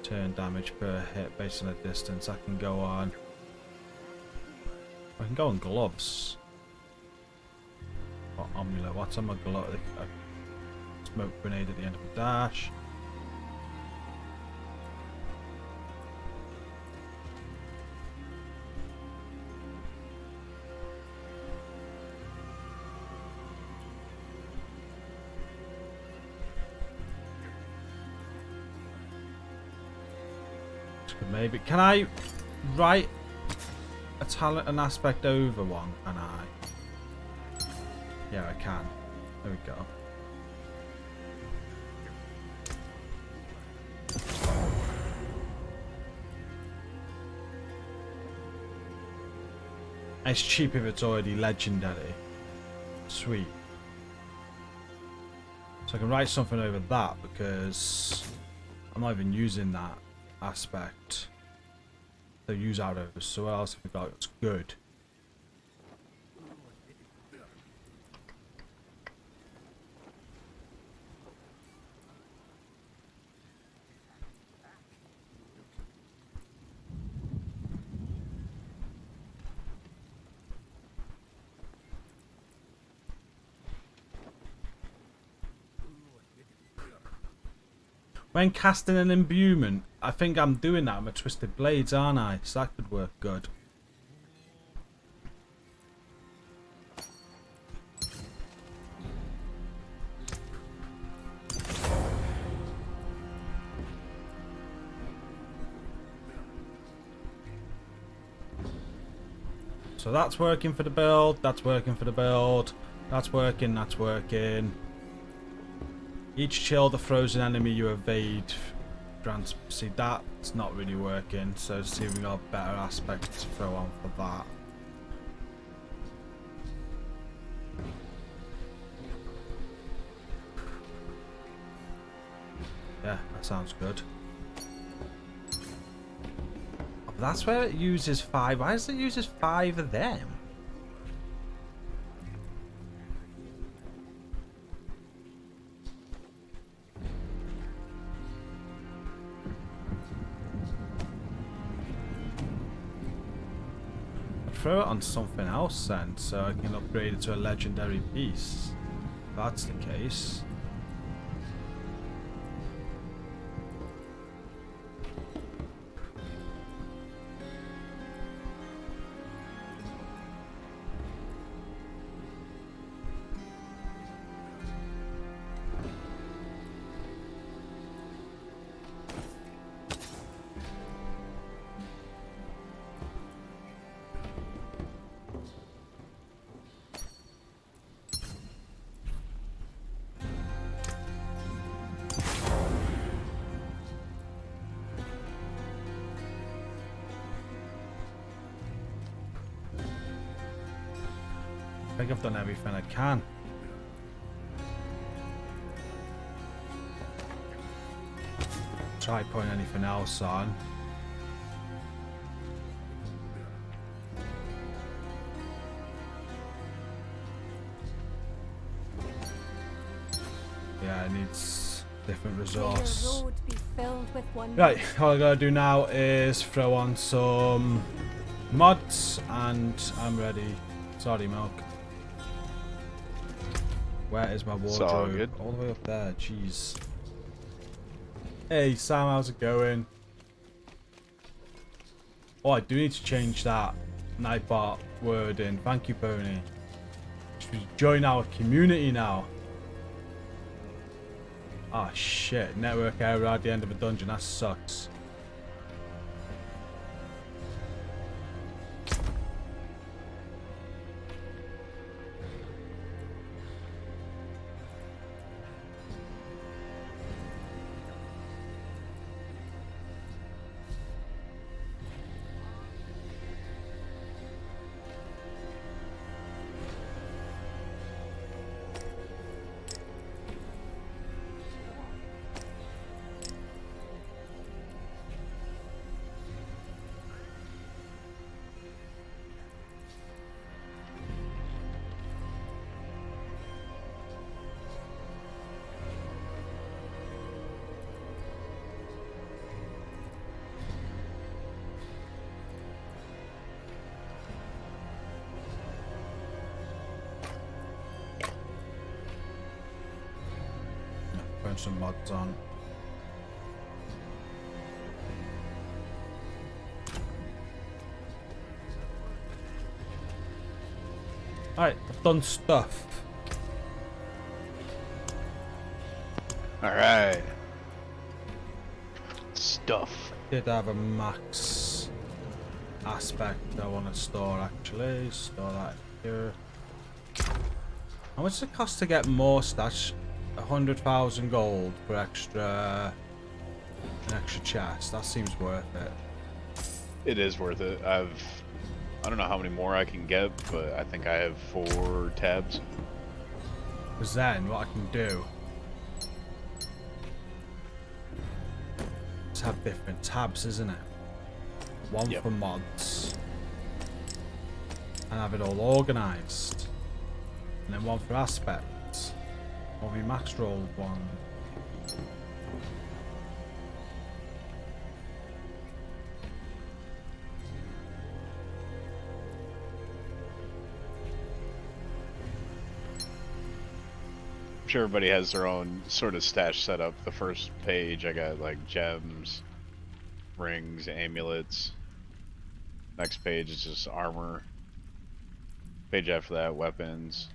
turn damage per hit based on a distance. I can go on. I can go on gloves. Or amulet. What's on my glove? A smoke grenade at the end of a dash. could maybe. Can I write a talent and aspect over one? Can I? Yeah, I can. There we go. It's cheap if it's already legendary. Sweet. So I can write something over that because I'm not even using that aspect. So use out over. So what else have we got that's good? When casting an imbuement, I think I'm doing that with my Twisted Blades, aren't I? So that could work good. So that's working for the build, that's working for the build, that's working, that's working. Each chill the frozen enemy you evade grants. See, that's not really working, so see if we got a better aspect to throw on for that. Yeah, that sounds good. Oh, that's where it uses 5. Why does it uses 5 of them? Throw it on something else then, so I can upgrade it to a legendary piece. If that's the case. I think I've done everything I can. Try putting anything else on. Yeah, it needs different resource. May your road be filled with wonder. Right, all I gotta do now is throw on some mods and I'm ready. Sorry, Milk. Where is my wardrobe? all good. All the way up there, jeez. Hey Sam, how's it going? Oh, I do need to change that Nightbot word in. Thank you, Pony. Should join our community now. Ah, shit. Network error at the end of a dungeon. That sucks. Putting some mods on. Alright, I've done stuff. Alright. Stuff. Did have a max aspect I want to store actually. Store that here. How much does it cost to get more stats? 100,000 gold for an extra chest. That seems worth it. It is worth it. I don't know how many more I can get, but I think I have 4 tabs. Because then what I can do is have different tabs, isn't it? One Yep. for mods. And have it all organised. And then one for aspects. Or we max roll one. I'm sure everybody has their own sort of stash setup. The first page, I got like gems, rings, amulets. Next page is just armor. Page after that, weapons.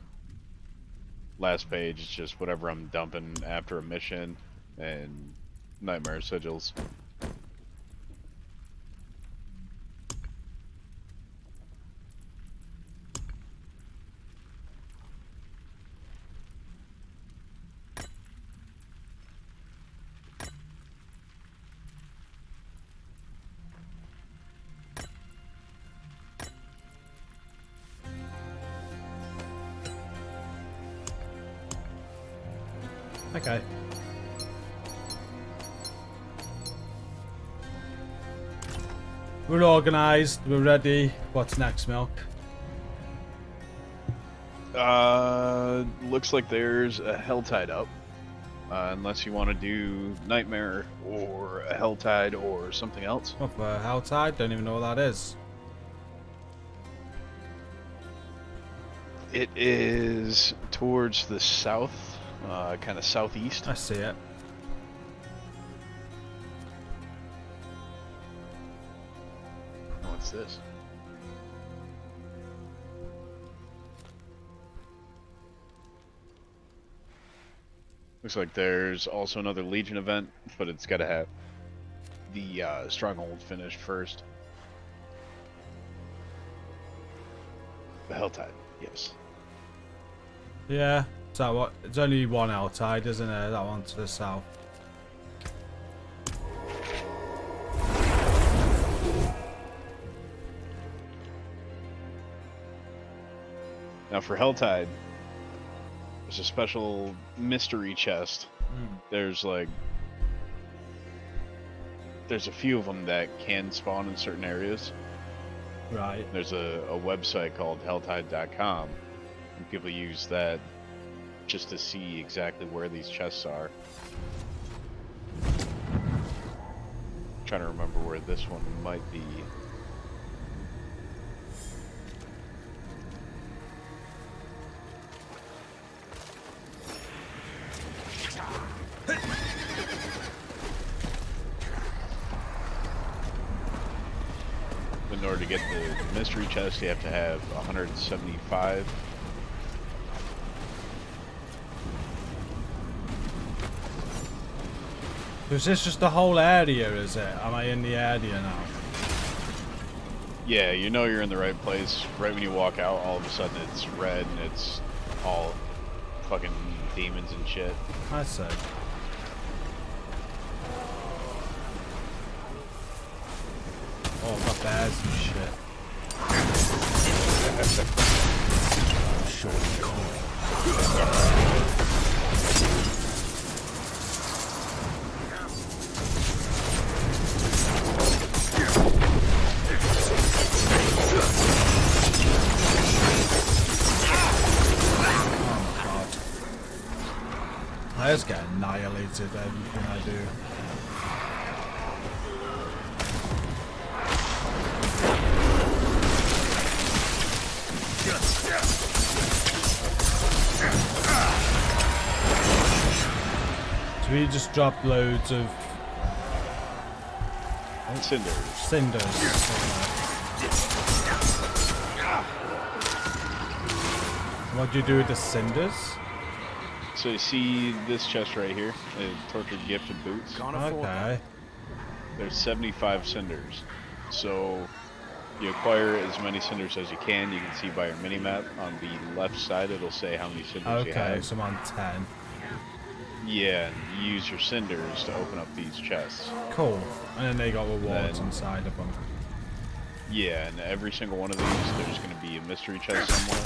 Last page is just whatever I'm dumping after a mission, and nightmare sigils. Okay. We're organised, we're ready. What's next, Milk? Looks like there's a Helltide up. Unless you want to do Nightmare or a Helltide or something else. What for Helltide? Don't even know what that is. It is towards the south, kind of southeast. I see it. What's this? Looks like there's also another Legion event, but it's got to have the Stronghold finished first. The Helltide, yes. Yeah, is that what? It's only one Helltide, isn't it? That one to the south. Now for Helltide, there's a special mystery chest. There's a few of them that can spawn in certain areas. Right. There's a website called Helltide.com, and people use that just to see exactly where these chests are. I'm trying to remember where this one might be. In order to get the mystery chest, you have to have 175. Is this just the whole area, is it? Am I in the area now? Yeah, you know you're in the right place. Right when you walk out, all of a sudden it's red and it's all fucking demons and shit. I see. Oh, I've got bears and shit. Short coin. I just get annihilated everything I do. So we just dropped loads of Cinders. cinders. What do you do with the cinders? So you see this chest right here, the tortured gift of boots. Can't afford that. Okay. There's 75 cinders. So you acquire as many cinders as you can. You can see by your mini-map on the left side, it'll say how many cinders you have. Okay, so I'm on 10. Yeah, and you use your cinders to open up these chests. Cool. And then they got rewards Then- inside of them. Yeah, and every single one of these, there's going to be a mystery chest somewhere.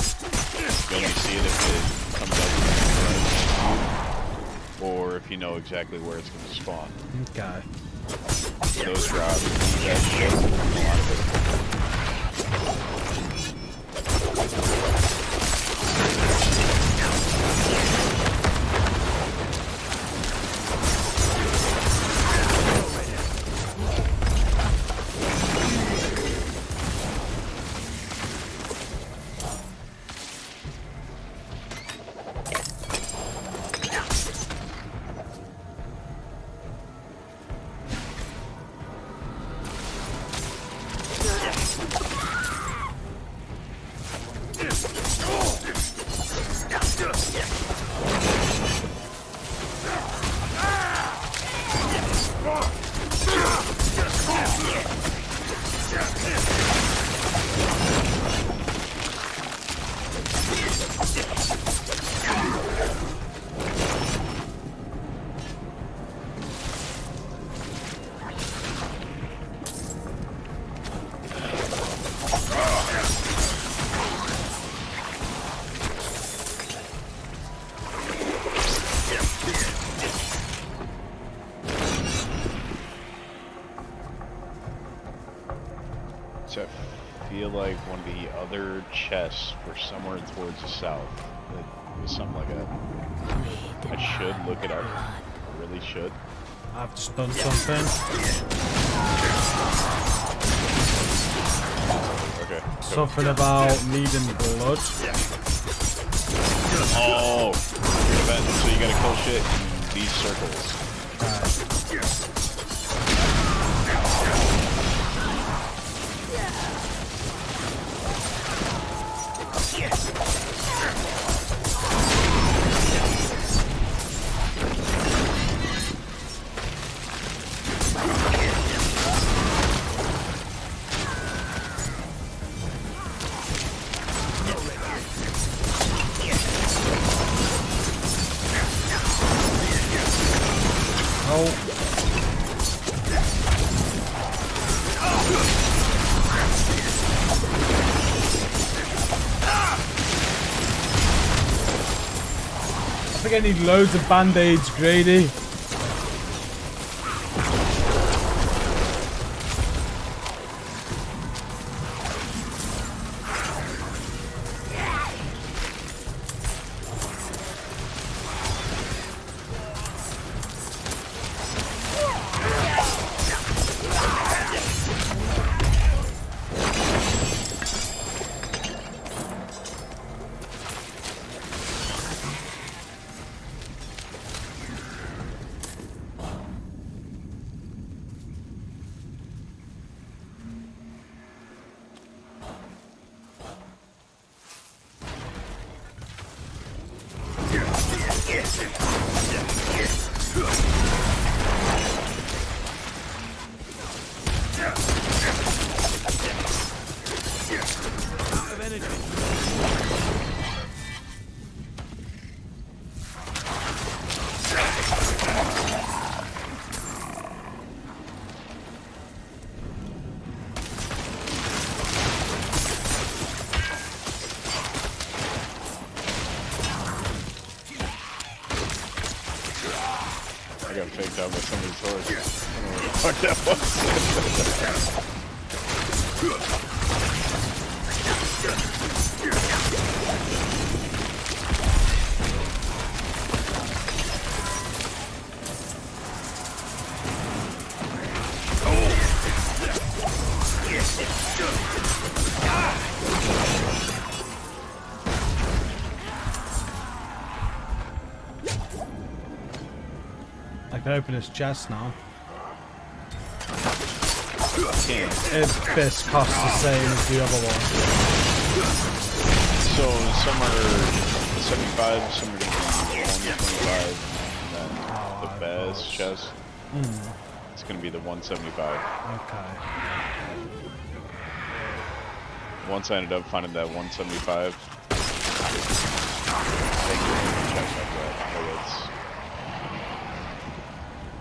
You only see it if it comes up or if you know exactly where it's going to spawn. Okay. Those drop that shit, a lot of it. So I feel like one of the other chests were somewhere towards the south. It was something like that. I should look it up. I really should. I've just done something. Okay. Go. Something about needing blood. Oh! So you gotta kill shit in these circles. I think I need loads of band-aids, Grady. I got faked out by somebody's horse. I don't know what the fuck that was. I can open his chest now. Can't. This costs the same as the other one. So some are 75, some are going to be 125, and then the best chest. It's going to be the 175. Okay. Once I ended up finding that 175.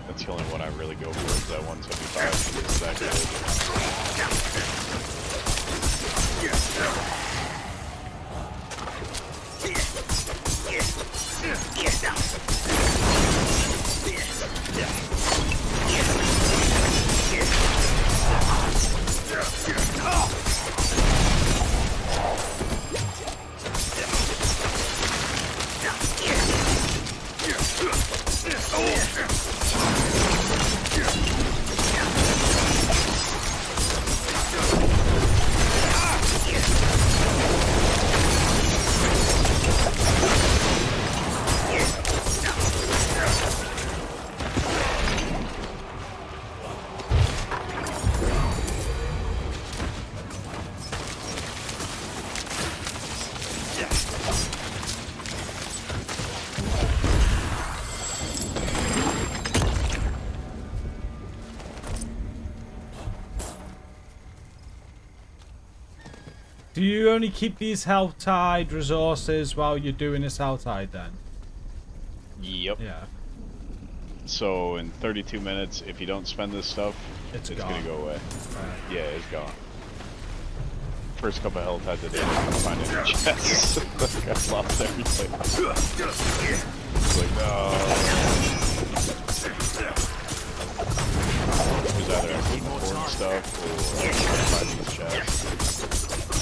That's the only one I really go for is that 175. It's that Do you only keep these Helltide resources while you're doing this Helltide then? Yep. Yeah. So in 32 minutes, if you don't spend this stuff, it's gonna go away. Right. Yeah, it's gone. First couple of Helltide today, I couldn't find any chests. Like, I lost everything. It's like, no. Because either I keep important stuff or I find these chests.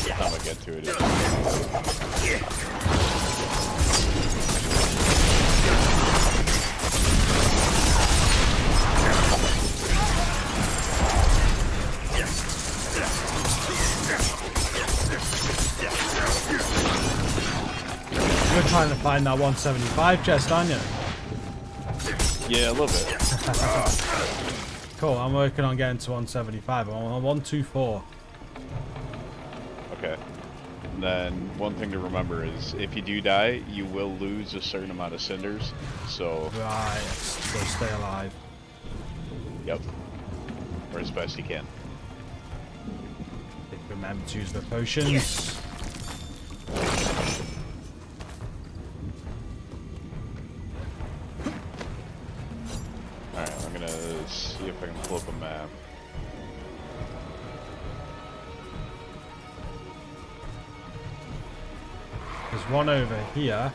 By the time I get to it, You're trying to find that 175 chest, aren't you? yeah, a little bit. Cool, I'm working on getting to 175. I'm on 124. Okay. And then one thing to remember is if you do die, you will lose a certain amount of cinders. So, Right, so stay alive. yep. Or as best you can. Remember to use the potions. Alright, I'm gonna see if I can pull up a map. There's one over here.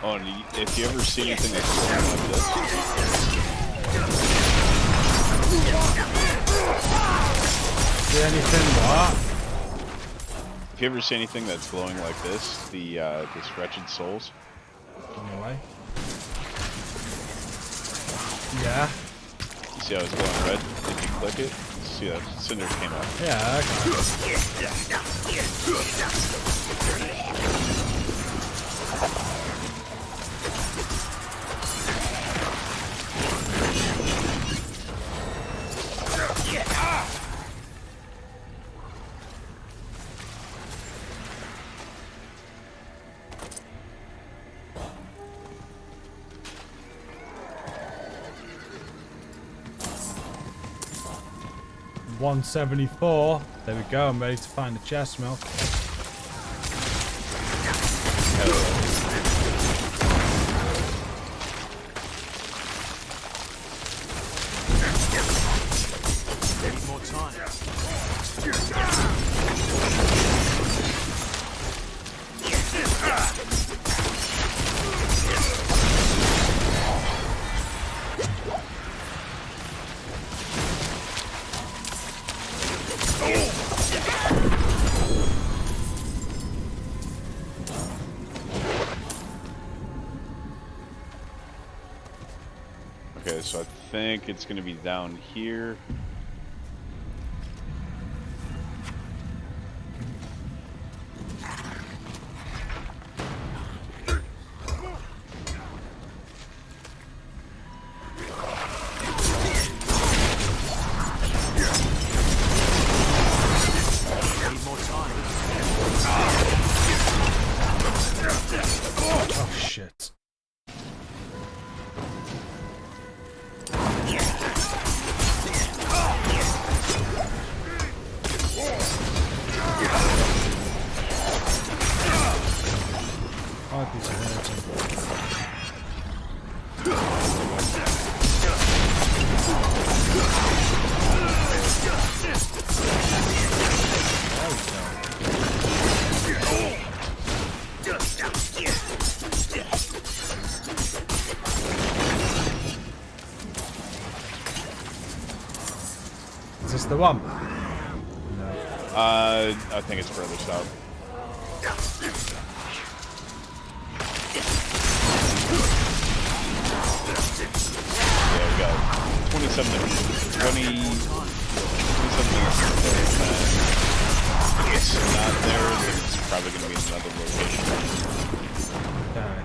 Oh, and if you ever see anything that's glowing like this, See anything? What? if you ever see anything that's glowing like this, this wretched souls. On your way. Yeah. You see how it's glowing red? If you click it, see that cinders came out. Yeah, 174. There we go. I'm ready to find the chest milk. Need more time. Okay, so I think it's gonna be down here. Need more time. Oh shit. Oh, these are hurting. Is this the one? I think it's further south. Yeah, we got 27 minutes. 27 minutes. If it's not there, then it's probably going to be in another location. Okay.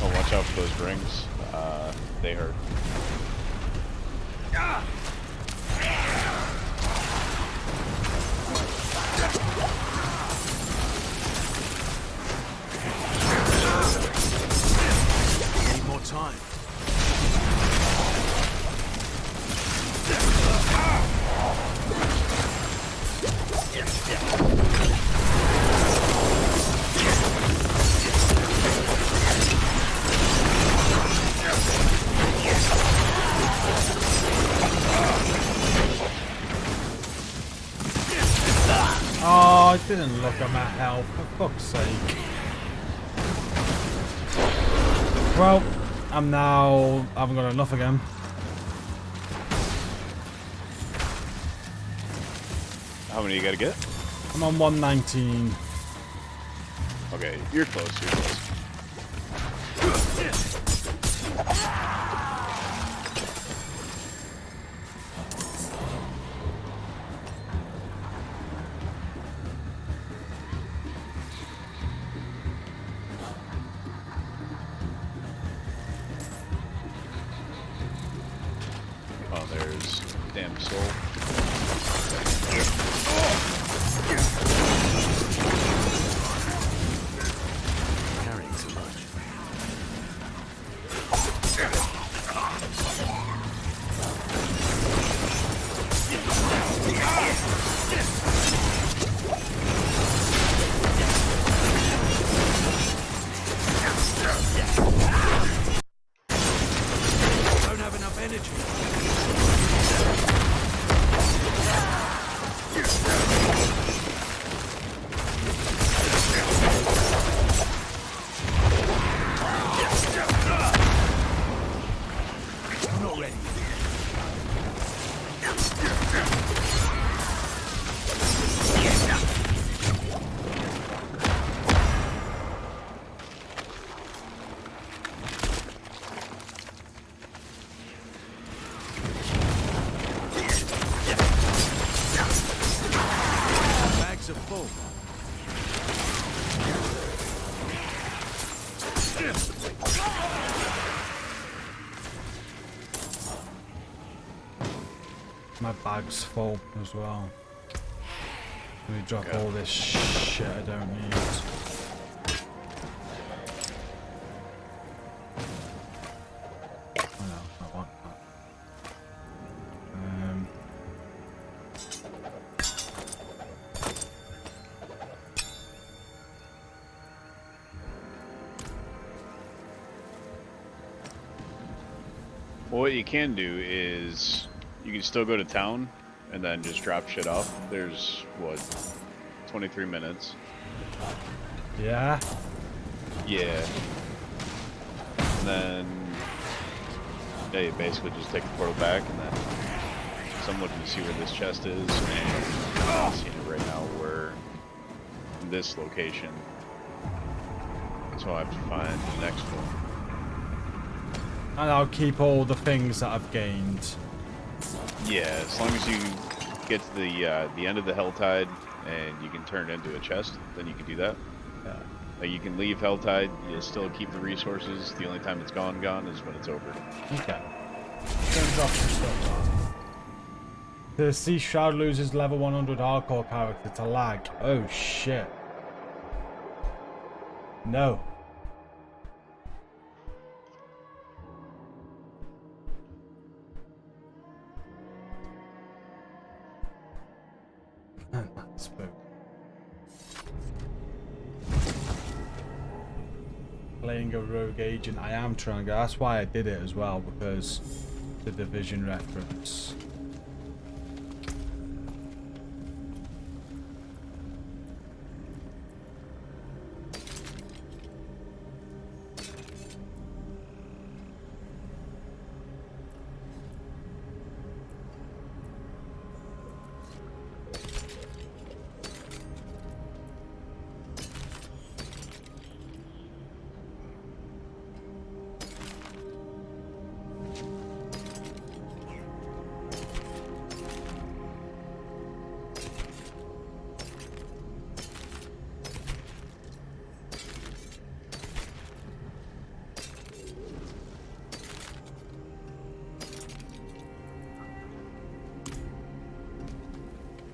Oh, watch out for those rings. They hurt. Need more time. Oh, I didn't look at my health, for fuck's sake. Well, I haven't got enough again. How many you gotta get? I'm on 119. Okay, you're close, you're close. Oh, there's damn soul. Carrying too much. Don't have enough energy. go. My bag's full as well. Let me drop all this shit I don't need. Oh no, I want that. Well, what you can do is you can still go to town and then just drop shit off. There's what, 23 minutes. Yeah. Yeah. And then yeah, you basically just take the portal back and then so I'm looking to see where this chest is, and I'm seeing it right now. We're in this location. So I have to find the next one. And I'll keep all the things that I've gained. Yeah, as long as you get to the end of the Helltide and you can turn it into a chest, then you can do that. Yeah. Like you can leave Helltide, you'll still keep the resources. The only time it's gone is when it's over. Okay. Turns off some stuff. The Sea Shroud loses level 100 hardcore character to lag. Oh shit. No. Spook. Playing a rogue agent. I am trying to go. That's why I did it as well, because the Division reference.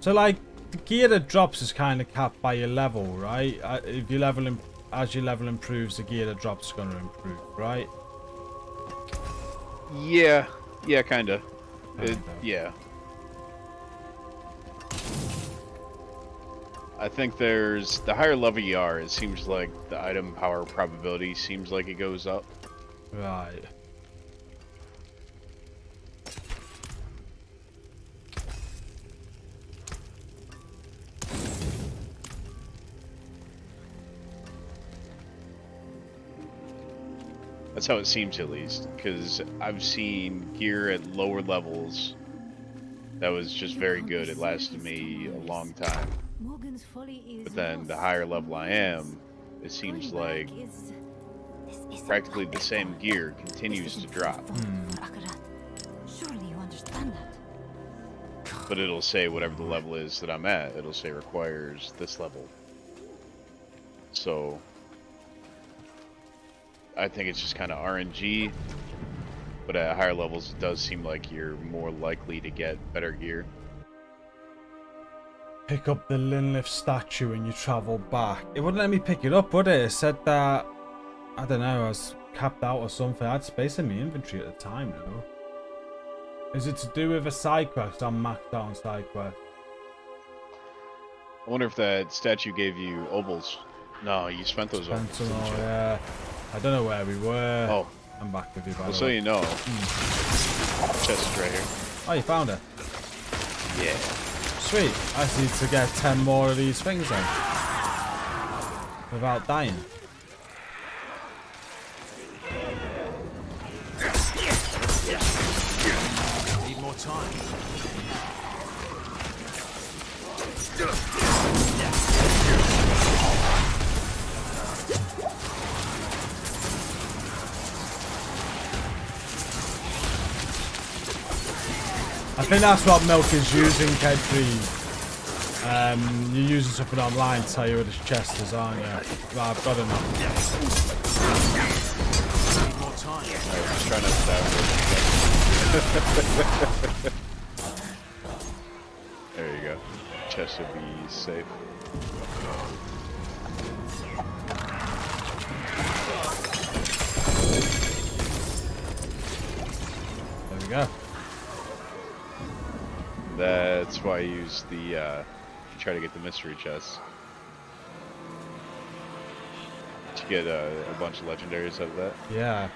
So like the gear that drops is kind of capped by your level, right? If you level as your level improves, the gear that drops is going to improve, right? Yeah, yeah, kinda. Yeah. I think there's the higher level you are, it seems like the item power probability seems like it goes up. Right. That's how it seems, at least, because I've seen gear at lower levels that was just very good. It lasted me a long time. But then the higher level I am, it seems like practically the same gear continues to drop. Surely you understand that. But it'll say whatever the level is that I'm at, it'll say requires this level. So I think it's just kind of RNG, but at higher levels it does seem like you're more likely to get better gear. Pick up the Lilith statue when you travel back. It wouldn't let me pick it up, would it? It said that, I don't know, I was capped out or something. I had space in my inventory at the time, though. Is it to do with a side quest? I'm maxed out on side quest. I wonder if that statue gave you obols. No, you spent those obols. Yeah. I don't know where we were. Oh. I'm back with you, by the way. So you know. Chest is right here. Oh, you found it? Yeah. Sweet. I just need to get 10 more of these things then. Without dying. Need more time. I think that's what Milk is using, Kedri. You're using something online to tell you where this chest is, aren't you? Well, I've got enough. Need more time. Alright, just trying not to die. There you go. Chest should be safe. There we go. That's why I use the, try to get the mystery chest. To get a bunch of legendaries out of that. Yeah.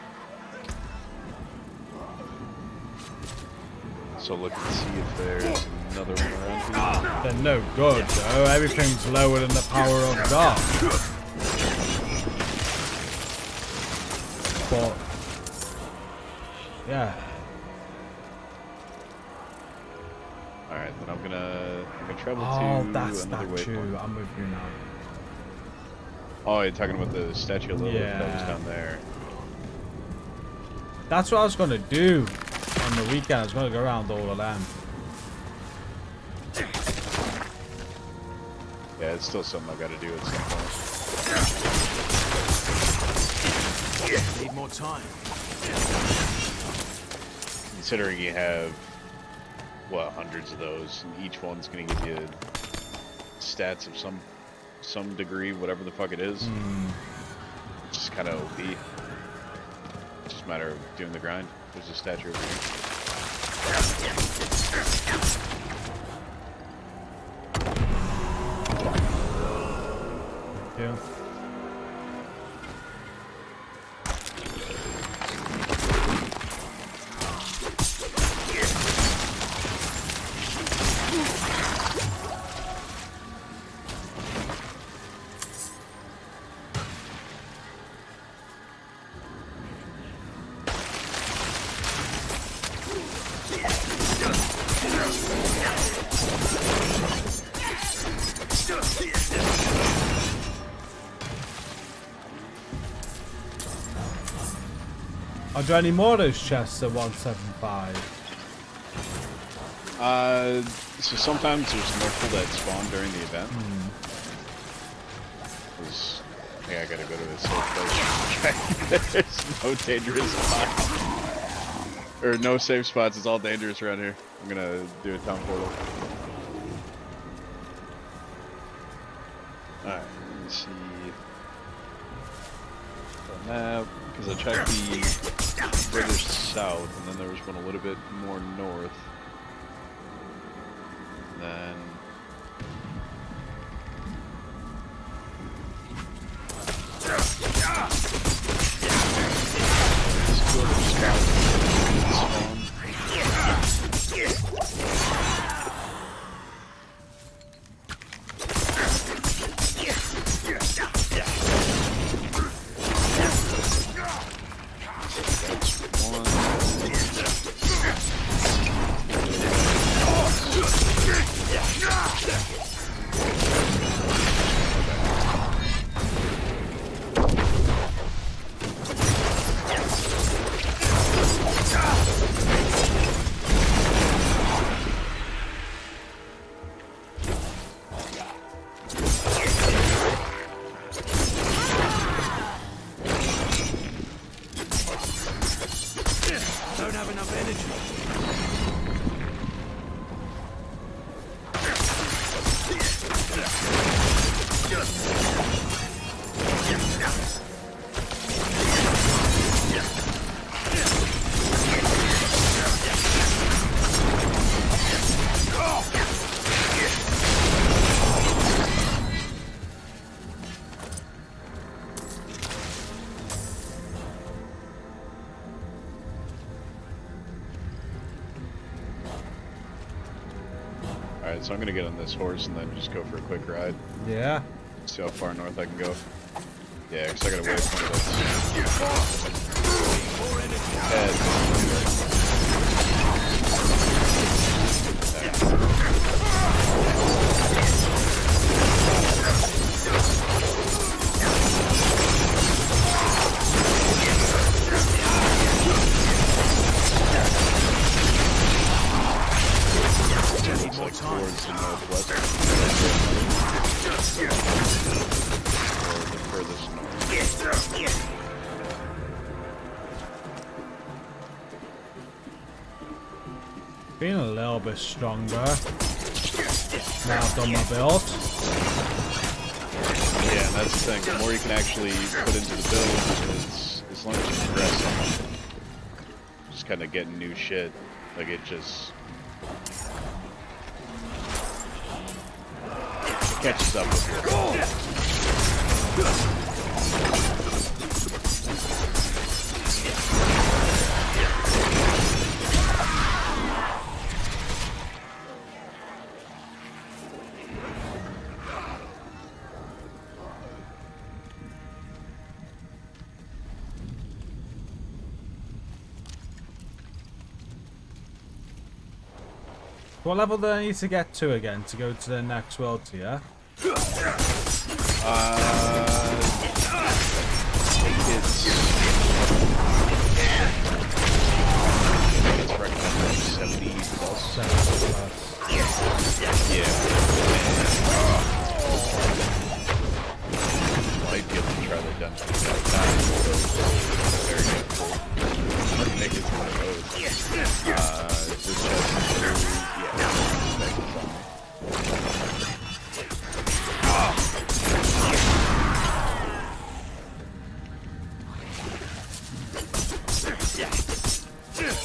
So look and see if there's another one around here. They're no good, though. Everything's lower than the power of God. But, yeah. Alright, then I'm gonna travel Oh, to that's another that too. waypoint. I'm with you now. Oh, you're talking about the statue of Lilith that was Yeah. down there. That's what I was going to do on the weekend. I was going to go around all of them. Yeah, it's still something I gotta do at some point. Need more time. Considering you have, what, hundreds of those, and each one's gonna give you stats of some degree, whatever the fuck it is. Just kind of OP. Just a matter of doing the grind. There's a statue over here. Yeah. Are there any more of those chests at 175? So sometimes there's multiple that spawn during the event. 'Cause I think I gotta go to a safe place. There's no dangerous spot. Or no safe spots, it's all dangerous around here. I'm gonna do a town portal. Alright, let me see. The map, because I checked the British south, and then there was one a little bit more north. And then Don't have enough energy. alright, so I'm gonna get on this horse and then just go for a quick ride. Yeah. See how far north I can go. Yeah, because I gotta wait for Need more time. towards the northwest. Feeling a little bit stronger. Now I've done my build. Yeah, and that's the thing. The more you can actually put into the build, is as long as you progress, just kind of getting new shit. Like it just catches up with you. What level do I need to get to again to go to the next world tier? I think it's recommended 70 plus. 70 plus. Yeah. Might be able to try the dungeon time. Very good. I think it's one of those. This chest is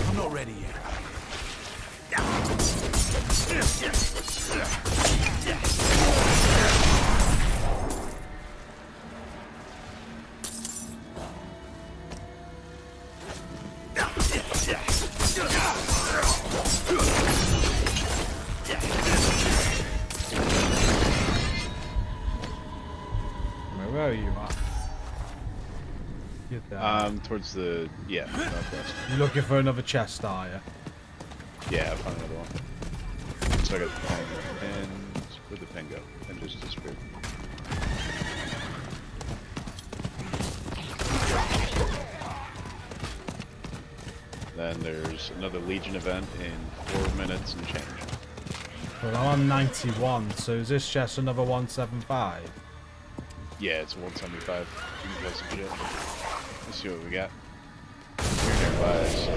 I'm not ready yet. Where are you at? Get there. Towards the northwest. You looking for another chest, are you? Yeah, I found another one. So I got the pen, and where'd the pen go? Pen just disappeared. Then there's another Legion event in 4 minutes and change. Well, I'm on 91, so is this chest another 175? Yeah, it's 175. You can get some shit. Let's see what we got. You're nearby, so...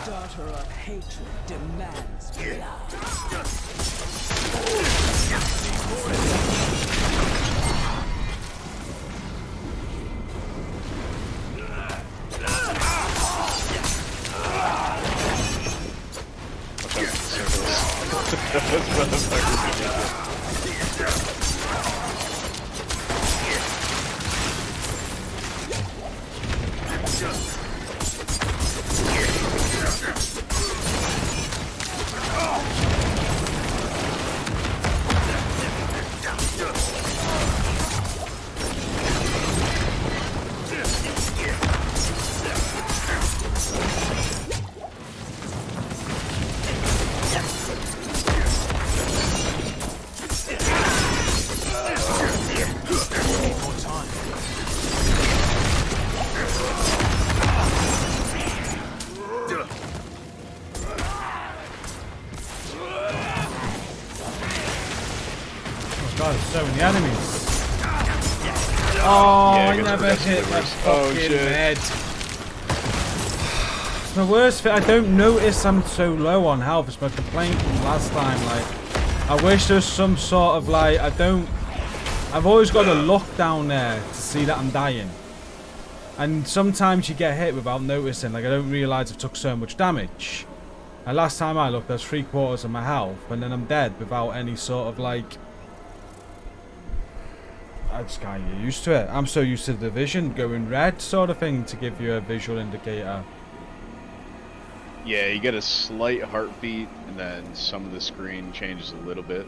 Daughter of hatred demands blood. God, there's so many enemies. Oh, Yeah, I never hit my fucking head. It's the worst thing. I don't notice I'm so low on health. It's my complaint from last time. Like, I wish there was some sort of like, I don't I've always got to look down there to see that I'm dying. And sometimes you get hit without noticing. Like, I don't realise I've took so much damage. And last time I looked, I was 3/4 of my health. And then I'm dead without any sort of, like... I just can't get used to it. I'm so used to the vision going red sort of thing to give you a visual indicator. Yeah, you get a slight heartbeat, and then some of the screen changes a little bit.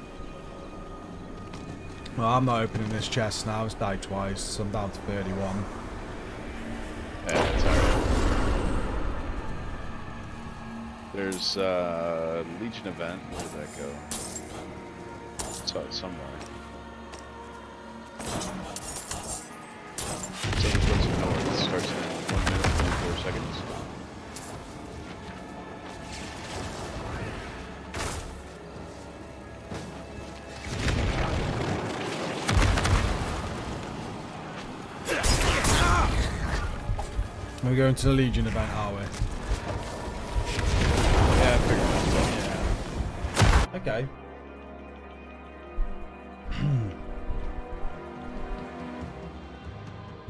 Well, I'm not opening this chest now. It's died twice, so I'm down to 31. Yeah, that's alright. There's a Legion event. Where did that go? I saw it somewhere. So it goes north. It starts in 1 minute and 24 seconds. We're going to the Legion event, are we? Yeah, I figured that. Yeah. Okay.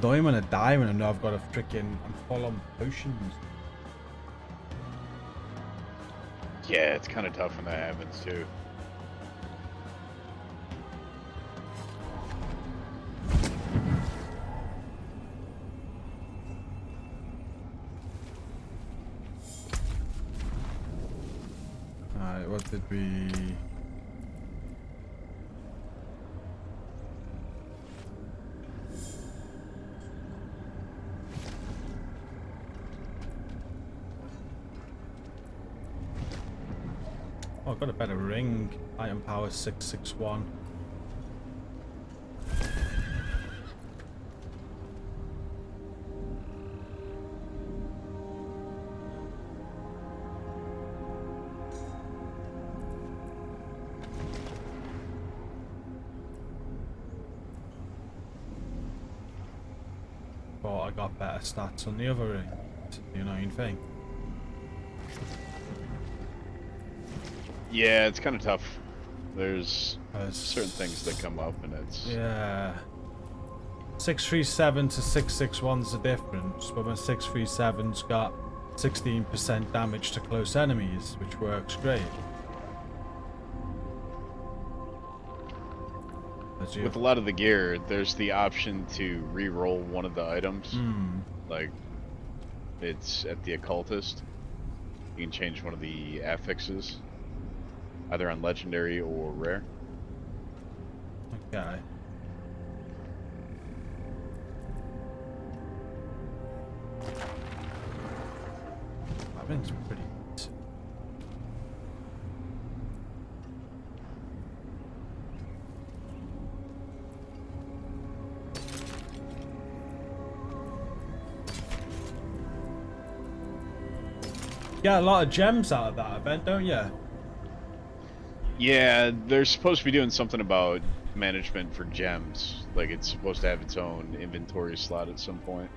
Don't even want to die when I know I've got a freaking... I'm full on potions. Yeah, it's kind of tough when that happens too. Alright, what did we... Oh, I've got a better ring. Item power 661. But I got better stats on the other ring. It's the annoying thing. Yeah, it's kind of tough. There's certain things that come up, and it's... Yeah. 637 to 661's the difference, but my 637's got 16% damage to close enemies, which works great. With a lot of the gear, there's the option to re-roll one of the items. Like, it's at the occultist. You can change one of the affixes, either on legendary or rare. Okay. That ring's pretty good. You get a lot of gems out of that event, don't you? Yeah, they're supposed to be doing something about management for gems. Like, it's supposed to have its own inventory slot at some point.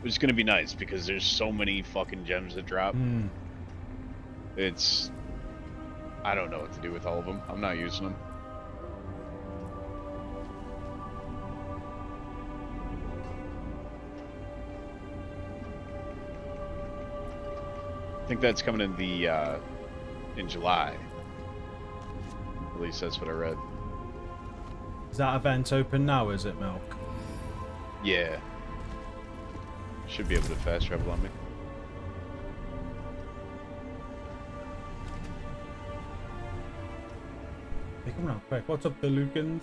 Which is going to be nice, because there's so many fucking gems that drop. It's... I don't know what to do with all of them. I'm not using them. I think that's coming in the, in July. At least that's what I read. Is that event open now, is it, Milk? Yeah. Should be able to fast travel on me. They come around quick. What's up, the Lucans?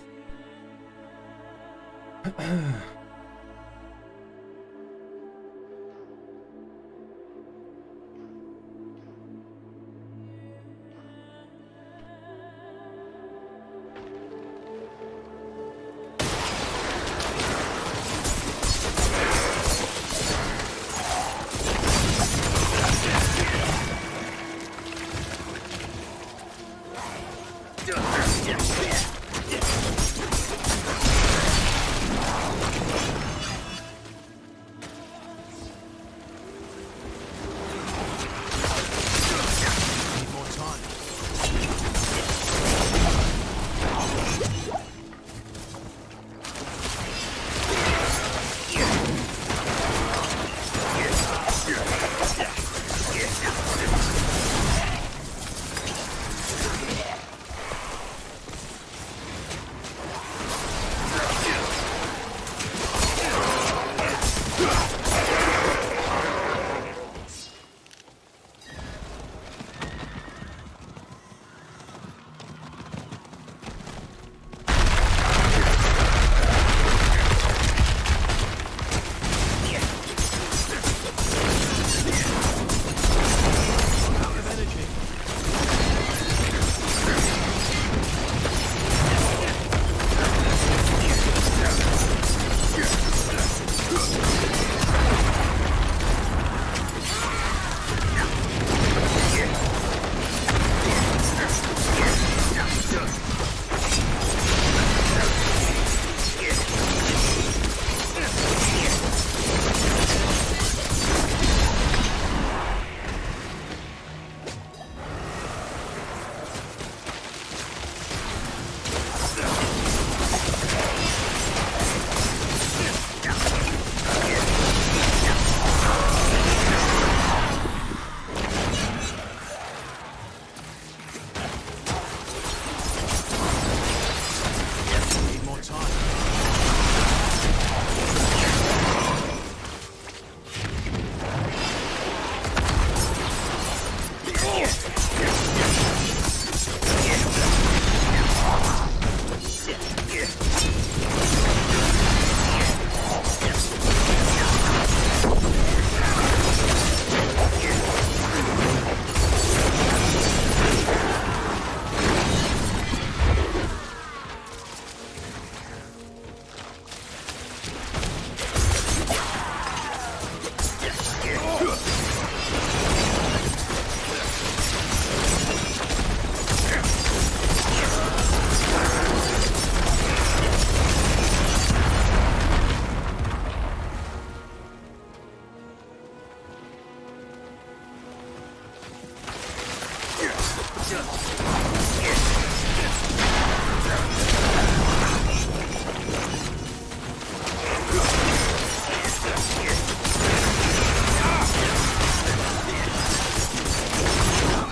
Out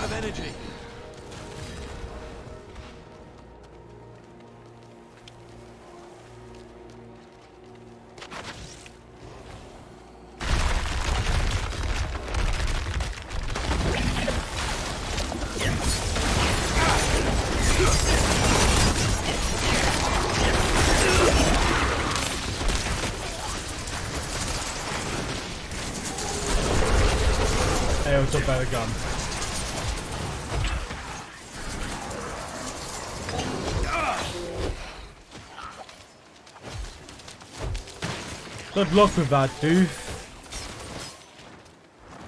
of energy. Hey, what's up, Paragon? Good luck with that, dude.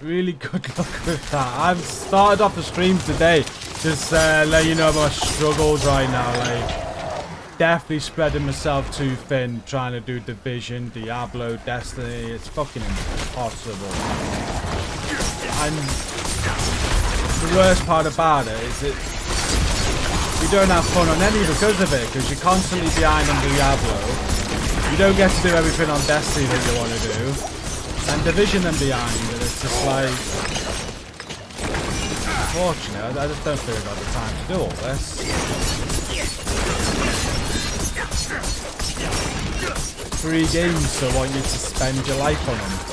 Really good luck with that. I've started off the stream today. Just let you know my struggles right now. Like, definitely spreading myself too thin, trying to do Division, Diablo, Destiny. It's fucking impossible. And the worst part about it is that you don't have fun on any because of it, because you're constantly behind on Diablo. You don't get to do everything on Destiny that you want to do, and Division and behind, and it's just like, unfortunately, I just don't feel I've got the time to do all this. 3 games, so I want you to spend your life on them.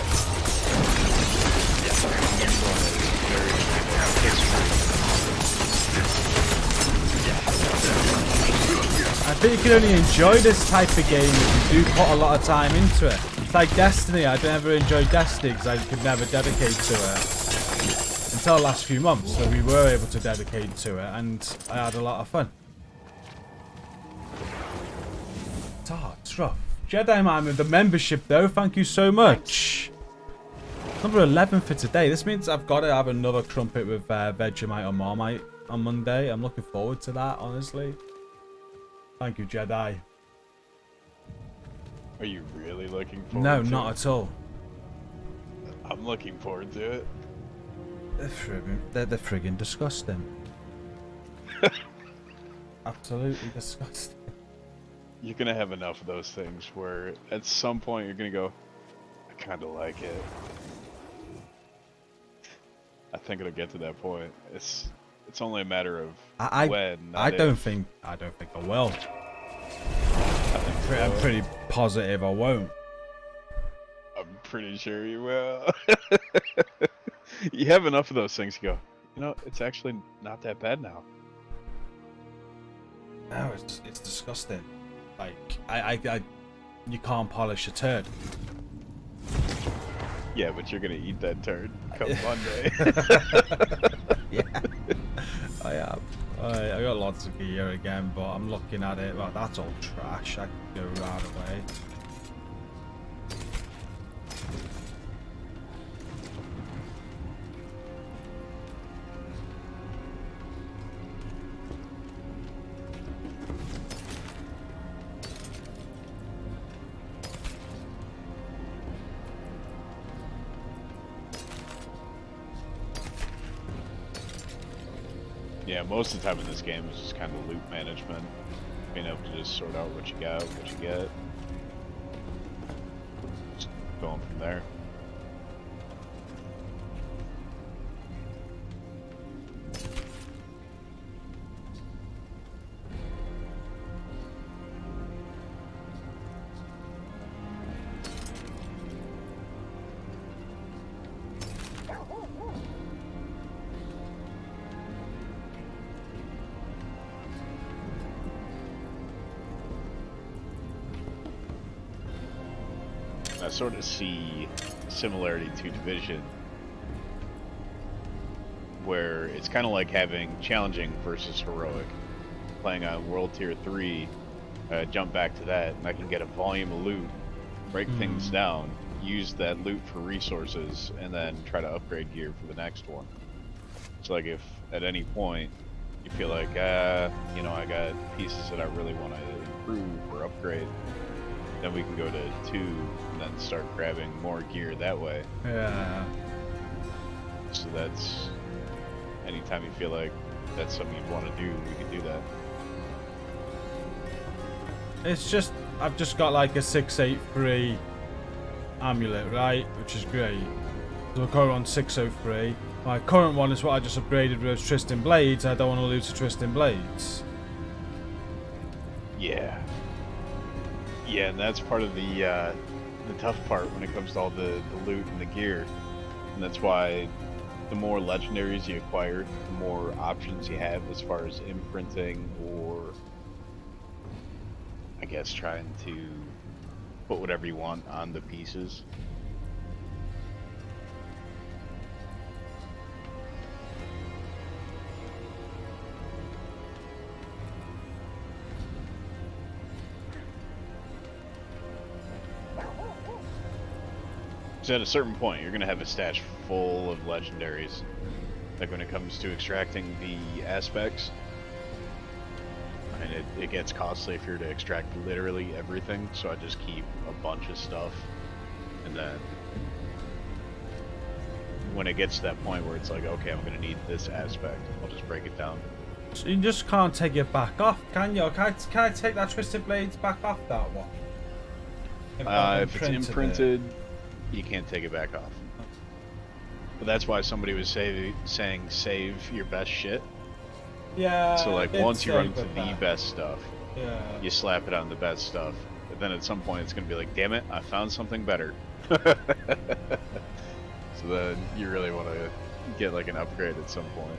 I think you can only enjoy this type of game if you do put a lot of time into it. It's like Destiny. I never enjoyed Destiny because I could never dedicate to it until the last few months where we were able to dedicate to it, and I had a lot of fun. It's rough. Jedi Man with the membership though, thank you so much. Number 11 for today. This means I've got to have another crumpet with Vegemite or Marmite on Monday. I'm looking forward to that, honestly. Thank you, Jedi. Are you really looking forward No, to it? not at all. I'm looking forward to it. They're friggin' disgusting. Absolutely disgusting. You're gonna have enough of those things where at some point you're gonna go, I kinda like it. I think it'll get to that point. It's only a matter of when. I don't think I will. I'm pretty positive I won't. I'm pretty sure you will. You have enough of those things to go, you know, it's actually not that bad now. No, it's disgusting. Like I you can't polish a turd. Yeah, but you're gonna eat that turd come Monday. Yeah, I am. I got lots of gear again, but I'm looking at it. Well, that's all trash. I can go right away. Yeah, most of the time in this game is just kind of loot management. Being able to just sort out what you got, what you get. Just going from there. I sort of see similarity to Division, where it's kind of like having challenging versus heroic. Playing on World Tier 3, jump back to that, and I can get a volume of loot, break things down, use that loot for resources, and then try to upgrade gear for the next one. So like if at any point you feel like, you know, I got pieces that I really want to improve or upgrade, then we can go to 2 and then start grabbing more gear that way. Yeah. So that's anytime you feel like that's something you'd want to do, we could do that. It's just, I've just got like a 683 amulet, right? Which is great. So we're currently on 603. My current one is what I just upgraded with Twisting Blades. I don't want to lose to Twisting Blades. Yeah. Yeah, and that's part of the tough part when it comes to all the loot and the gear. And that's why the more legendaries you acquire, the more options you have as far as imprinting or, I guess, trying to put whatever you want on the pieces. So at a certain point, you're going to have a stash full of legendaries. Like when it comes to extracting the aspects, and it gets costly if you're to extract literally everything, so I just keep a bunch of stuff, and then when it gets to that point where it's like, okay, I'm going to need this aspect, I'll just break it down. So you just can't take it back off, can you? Or can I take that Twisted Blades back off that one? If it's imprinted, you can't take it back off. But that's why somebody was saying save your best shit. Yeah. So like once you run into the that. best stuff, Yeah. you slap it on the best stuff. But then at some point it's gonna be like, damn it, I found something better. So then you really want to get like an upgrade at some point.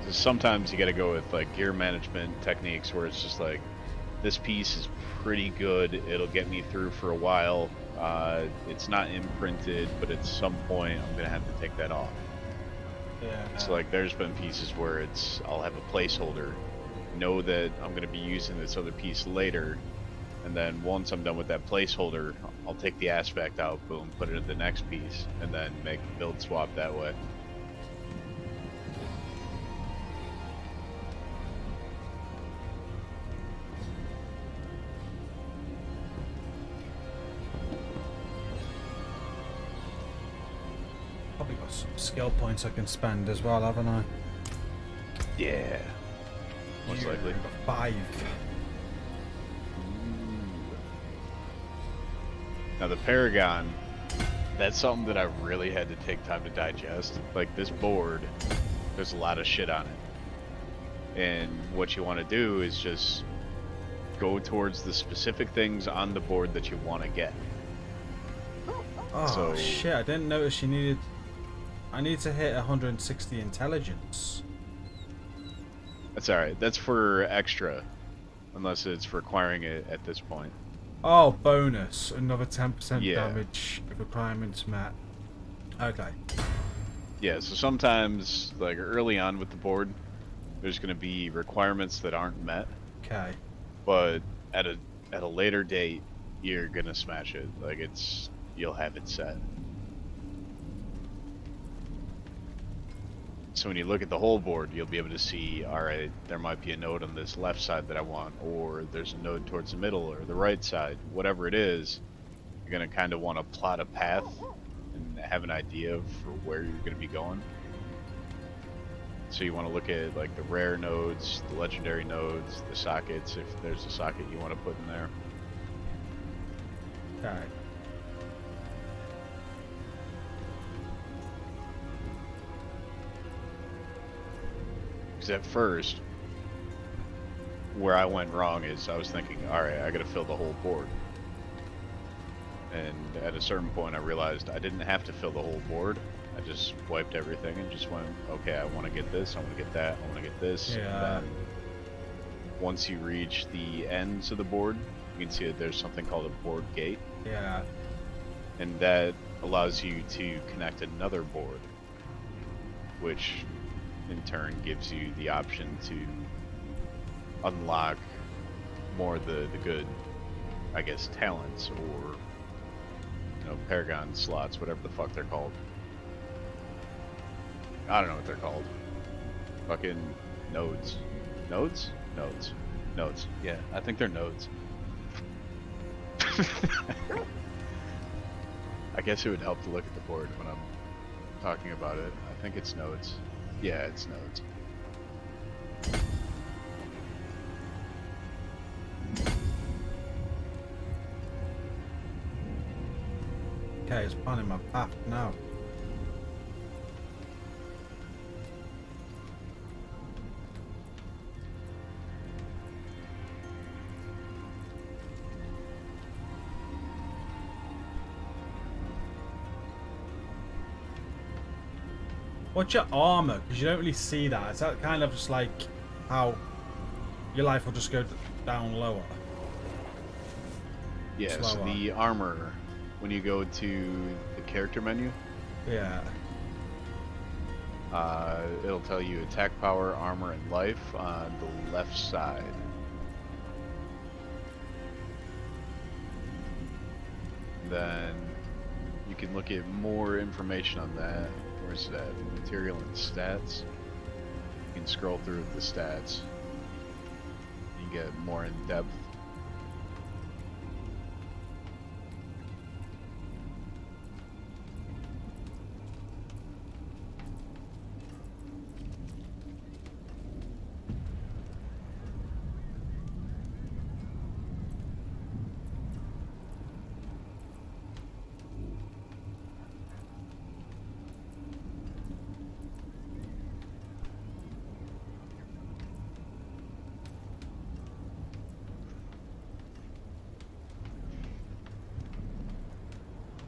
So sometimes you got to go with like gear management techniques where it's just like, this piece is pretty good, it'll get me through for a while. It's not imprinted, but at some point I'm gonna have to take that off. Yeah. So like there's been pieces where it's, I'll have a placeholder, know that I'm gonna be using this other piece later, and then once I'm done with that placeholder, I'll take the aspect out, boom, put it in the next piece, and then make the build swap that way. Probably got some skill points I can spend as well, haven't I? Yeah. Most likely. I've got 5. Now the Paragon, that's something that I really had to take time to digest. Like this board, there's a lot of shit on it. And what you want to do is just go towards the specific things on the board that you want to get. Oh So- shit, I didn't notice you needed... I need to hit 160 intelligence. That's alright. That's for extra. Unless it's requiring it at this point. Oh, bonus. Another 10% Yeah. damage if requirements met. Okay. Yeah, so sometimes, like early on with the board, there's going to be requirements that aren't met. Okay. But at a later date, you're going to smash it. Like you'll have it set. So when you look at the whole board, you'll be able to see, alright, there might be a node on this left side that I want, or there's a node towards the middle or the right side. Whatever it is, you're going to kind of want to plot a path and have an idea for where you're going to be going. So you want to look at like the rare nodes, the legendary nodes, the sockets, if there's a socket you want to put in there. Okay. Because at first, where I went wrong is I was thinking, alright, I gotta fill the whole board. And at a certain point I realized I didn't have to fill the whole board. I just wiped everything and just went, okay, I want to get this, I want to get that, I want to get this. Yeah. And then once you reach the ends of the board, you can see that there's something called a board gate. Yeah. And that allows you to connect another board, which in turn gives you the option to unlock more of the good, I guess, talents or, you know, Paragon slots, whatever the fuck they're called. I don't know what they're called. Fucking nodes. Nodes? Nodes. Nodes. Yeah, I think they're nodes. I guess it would help to look at the board when I'm talking about it. I think it's nodes. Yeah, it's nodes. Okay, it's planning my path now. What's your armor? Because you don't really see that. Is that kind of just like how your life will just go down lower? Yeah, so Slower. the armor, when you go to the character menu, Yeah. it'll tell you attack power, armor, and life on the left side. Then you can look at more information on that. Where's that? Material and stats. You can scroll through the stats. You get more in depth.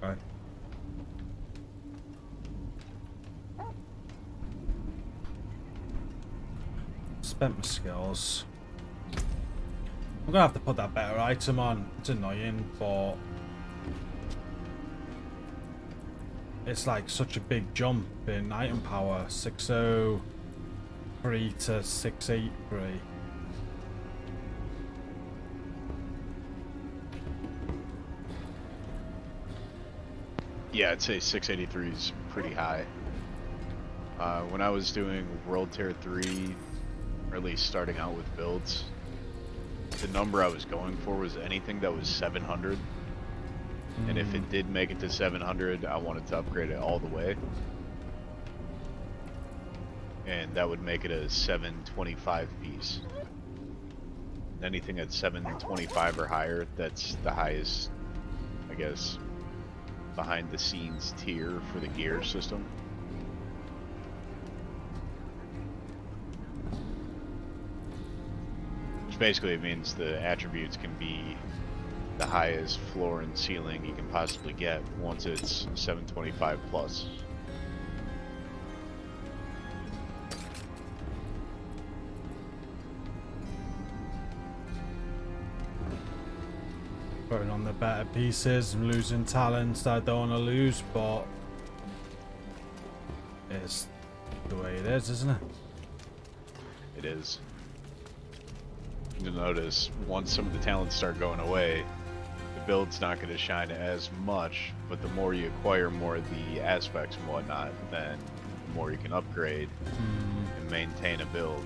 Right. Spent my skills. I'm gonna have to put that better item on. It's annoying, but it's like such a big jump in item power. 603 to 683. Yeah, I'd say 683 is pretty high. When I was doing World Tier 3, or at least starting out with builds, the number I was going for was anything that was 700. And if it did make it to 700, I wanted to upgrade it all the way. And that would make it a 725 piece. Anything at 725 or higher, that's the highest, I guess, behind the scenes tier for the gear system. Which basically means the attributes can be the highest floor and ceiling you can possibly get once it's 725 plus. Putting on the better pieces, I'm losing talents that I don't want to lose, but it's the way it is, isn't it? It is. You'll notice once some of the talents start going away, the build's not going to shine as much, but the more you acquire more of the aspects and whatnot, then the more you can upgrade and maintain a build.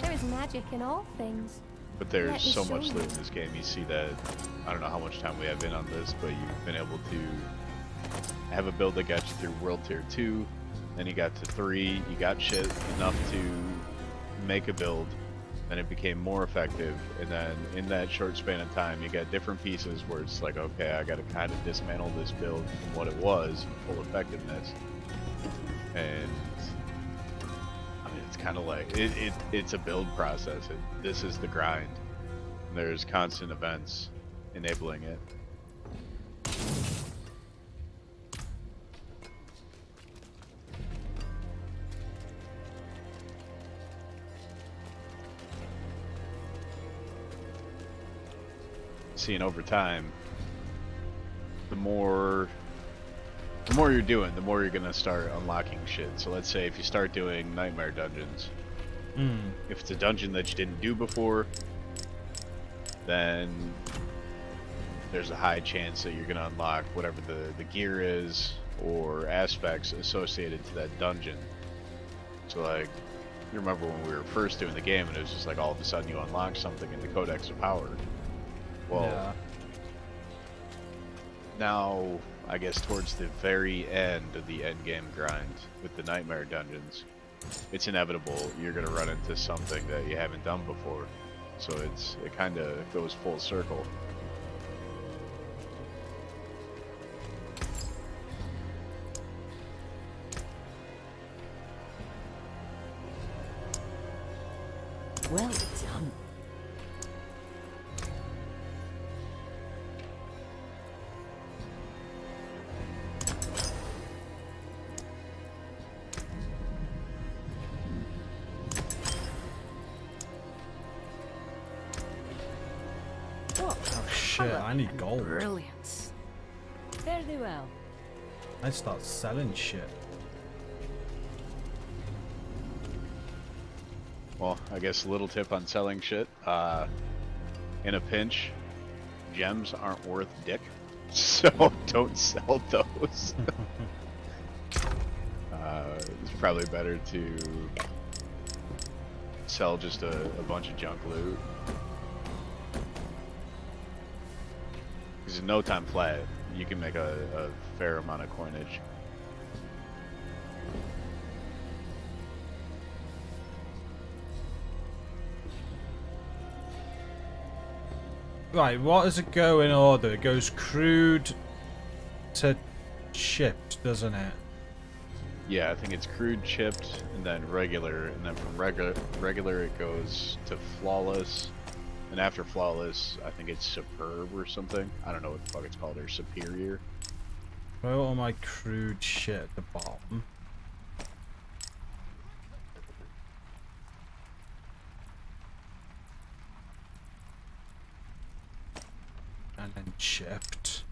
There is magic in all things. But there's Let me so show much you. loot in this game. You see that, I don't know how much time we have in on this, but you've been able to have a build that got you through World Tier 2, then you got to 3, you got shit enough to make a build, then it became more effective, and then in that short span of time you got different pieces where it's like, okay, I gotta kind of dismantle this build from what it was, full effectiveness. And I mean, it's kind of like it's a build process. This is the grind. And there's constant events enabling it. Seeing over time, the more you're doing, the more you're gonna start unlocking shit. So let's say if you start doing nightmare dungeons, if it's a dungeon that you didn't do before, then there's a high chance that you're gonna unlock whatever the gear is or aspects associated to that dungeon. So like, you remember when we were first doing the game and it was just like all of a sudden you unlock something in the Codex of Power. Well, Yeah. Now, I guess towards the very end of the end game grind with the nightmare dungeons, it's inevitable you're gonna run into something that you haven't done before. So it kind of goes full circle. Well done. Oh shit, I need gold. Brilliance. Fare thee well. I start selling shit. Well, I guess a little tip on selling shit. In a pinch, gems aren't worth dick, so don't sell those. It's probably better to sell just a bunch of junk loot. Because in no time flat, you can make a fair amount of coinage. Right, what does it go in order? It goes crude to chipped, doesn't it? Yeah, I think it's crude, chipped, and then regular, and then from regular it goes to flawless, and after flawless, I think it's superb or something. I don't know what the fuck it's called, or superior. Throw all my crude shit at the bottom. And then chipped.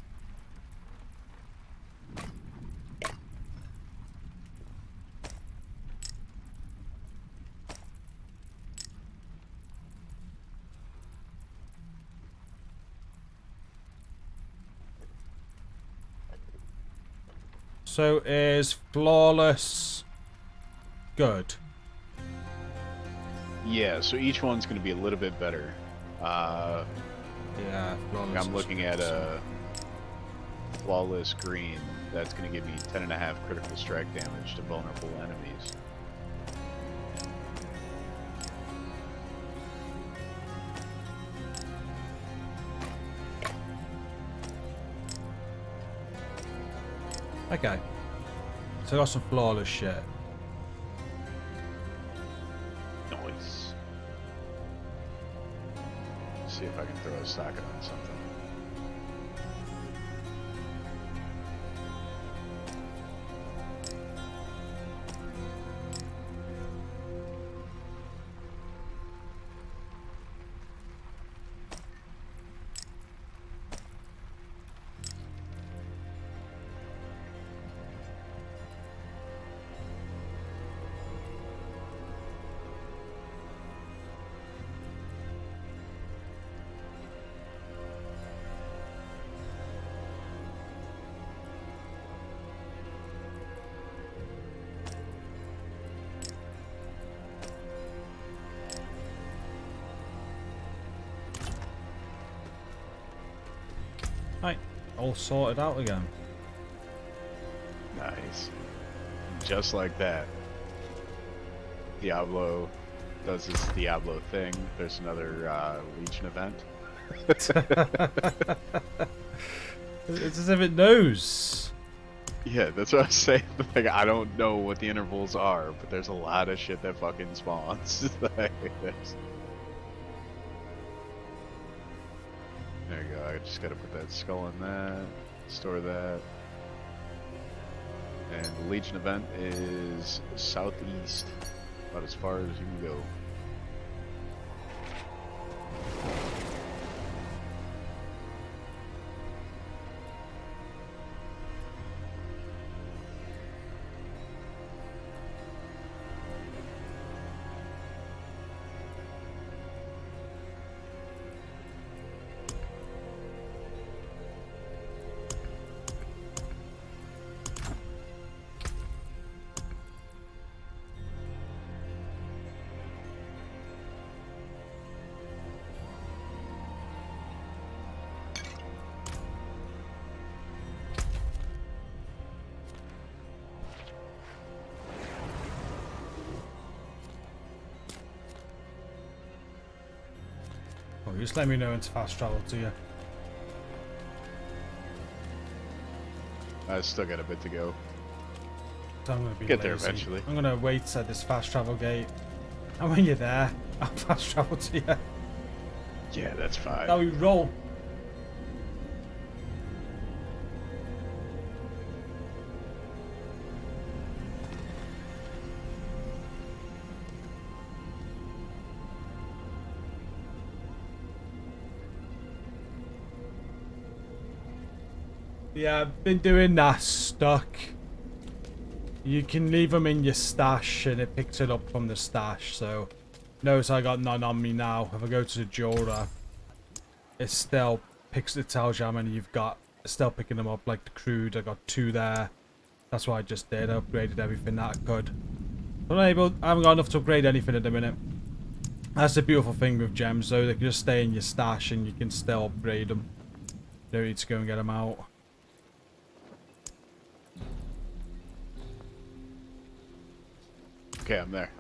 So is flawless good? Yeah, so each one's going to be a little bit better. Yeah, flawless. I'm looking at a flawless green. That's going to give me 10.5 critical strike damage to vulnerable enemies. Okay. So I got some flawless shit. Nice. See if I can throw a socket on something. Right, all sorted out again. Nice. Just like that. Diablo does this Diablo thing. There's another Legion event. It's as if it knows. Yeah, that's what I was saying. Like, I don't know what the intervals are, but there's a lot of shit that fucking spawns. Like, there you go. I just gotta put that skull in that, store that. And the Legion event is southeast, about as far as you can go. Just let me know when to fast travel to you. I still got a bit to go. So I'm gonna be Get there lazy. eventually. I'm gonna wait at this fast travel gate. And when you're there, I'll fast travel to you. Yeah, that's fine. Now we roll. Yeah, I've been doing that stuck. You can leave them in your stash and it picks it up from the stash. So notice I got none on me now. If I go to the Jorah, it still it tells you how many you've got. It's still picking them up like the crude. I got 2 there. That's what I just did. I upgraded everything that I could. But I haven't got enough to upgrade anything at the minute. That's the beautiful thing with gems though. They can just stay in your stash and you can still upgrade them. You don't need to go and get them out. Okay, I'm there.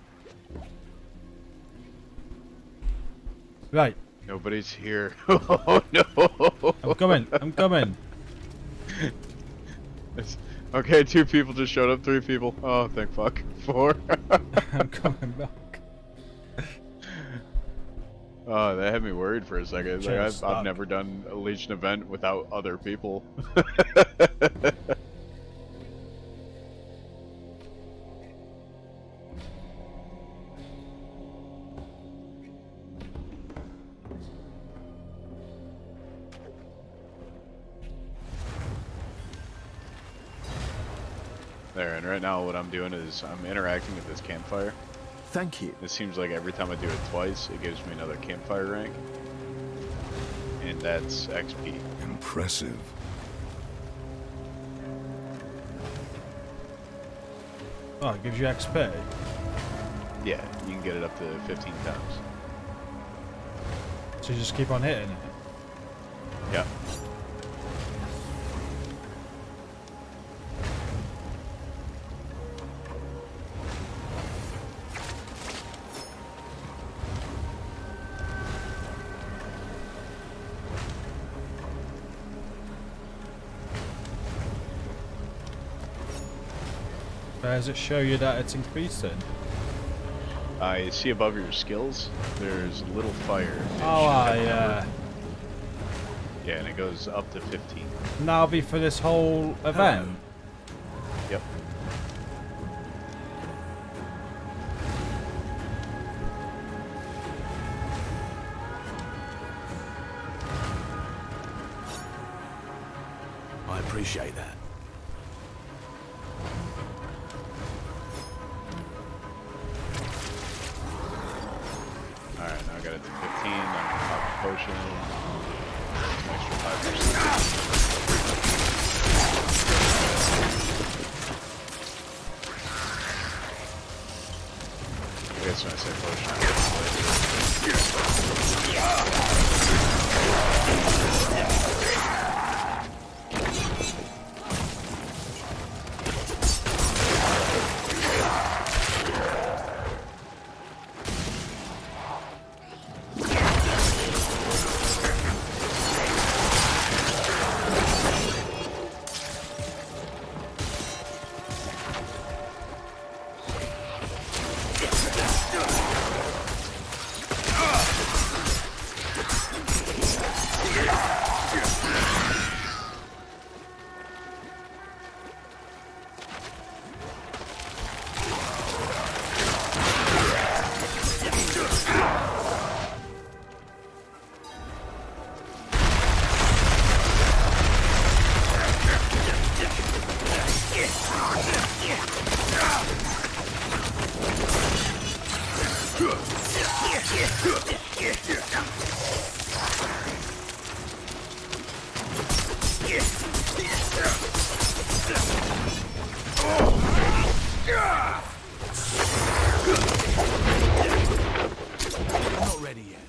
Right. Nobody's here. Oh no! I'm coming. I'm coming. Okay, 2 people just showed up. 3 people. Oh, thank fuck. 4. I'm coming back. Oh, that had me worried for a second. Like, Just I've stop. never done a Legion event without other people. There, and right now what I'm doing is I'm interacting with this campfire. Thank you. It seems like every time I do it twice, it gives me another campfire rank. And that's XP. Impressive. Oh, it gives you XP. Yeah, you can get it up to 15 times. So you just keep on hitting it. Yeah. Where does it show you that it's increasing? I see above your skills, there's a little fire. Oh, yeah. Yeah, and it goes up to 15. And that'll be for this whole event. Yep. I appreciate that. Alright, now I got it to 15, I'm gonna pop a potion. An extra 5%. I guess when I say potion, I I'm not ready yet.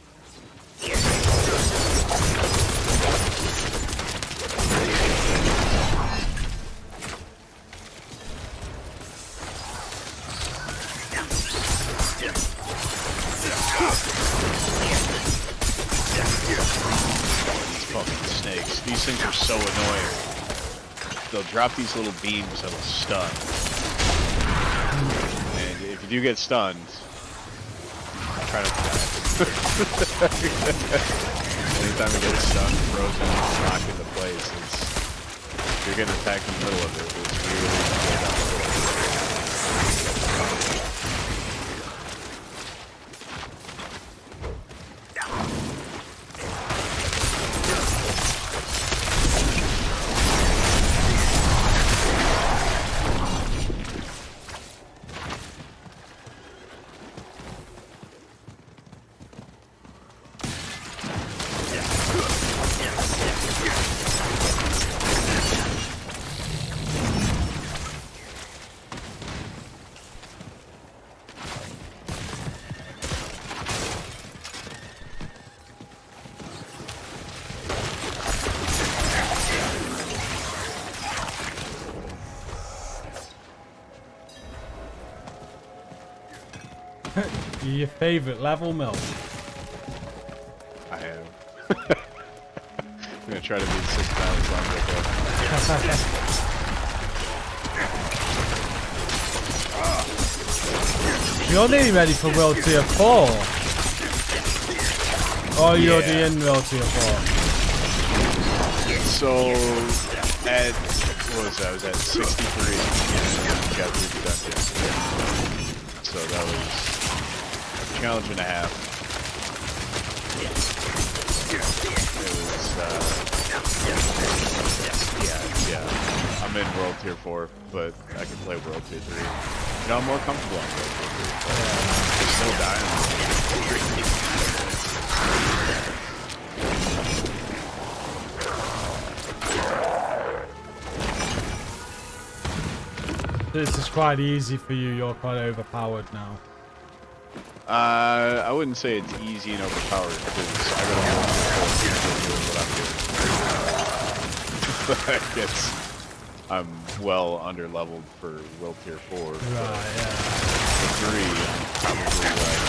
These things are so annoying. They'll drop these little beams that'll stun. And if you do get stunned, try not to die. Anytime it gets stunned, frozen, knocked into place, if you're getting attacked in the middle of it, it's really Your favorite level, Mill? I am. I'm gonna try to beat 6 battles on with it. You're nearly ready for World Tier 4. Oh, you're already in World Tier 4. So, at, what was that? I was at 63 and got through the dungeon. So that was a challenge and a half. It was, yeah. I'm in World Tier 4, but I can play World Tier 3. You know, I'm more comfortable on World Tier 3. I'm still dying. This is quite easy for you. You're quite overpowered now. I wouldn't say it's easy and overpowered because I got doing what I'm doing. But I guess I'm well under leveled for World Tier 4. Right, yeah. 3, I'm probably like.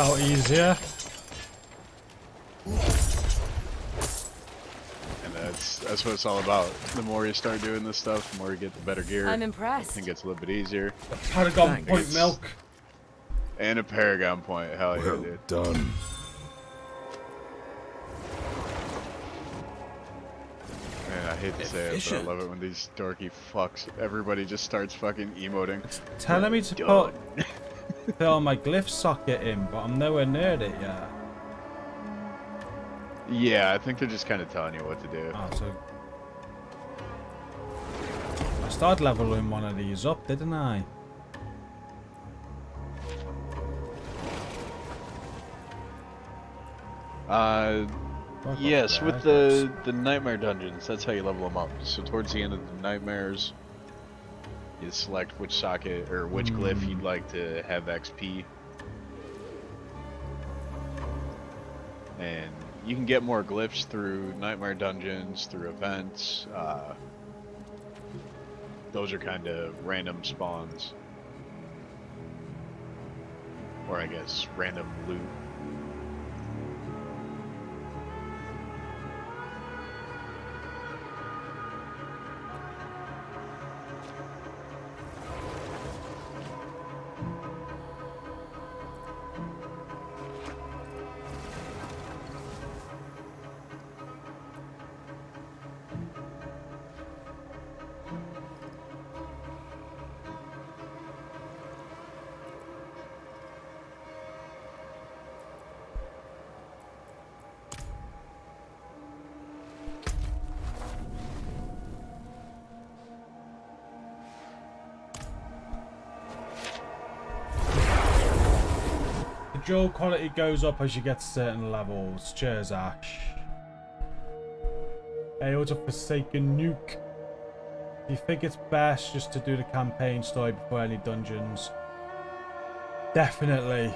Out easier. And that's That's what it's all about. The more you start doing this stuff, the more you get the better gear. I'm impressed. It gets a little bit easier. Paragon Thanks. point milk. And a Paragon point. Hell yeah, Well dude. done. Man, I hate to say it, but I love it when these dorky fucks, everybody just starts fucking emoting. Telling me to Done. put on my glyph socket in, but I'm nowhere near it yet. Yeah, I think they're just kind of telling you what to do. Oh, so I started leveling one of these up, didn't I? Yes, with the nightmare dungeons, that's how you level them up. So towards the end of the nightmares, you select which socket or which glyph you'd like to have XP. And you can get more glyphs through nightmare dungeons, through events. Those are kind of random spawns. Or I guess random loot. Dual quality goes up as you get to certain levels. Cheers, Ash. Hey, what's a Forsaken Nuke? Do you think it's best just to do the campaign story before any dungeons? Definitely.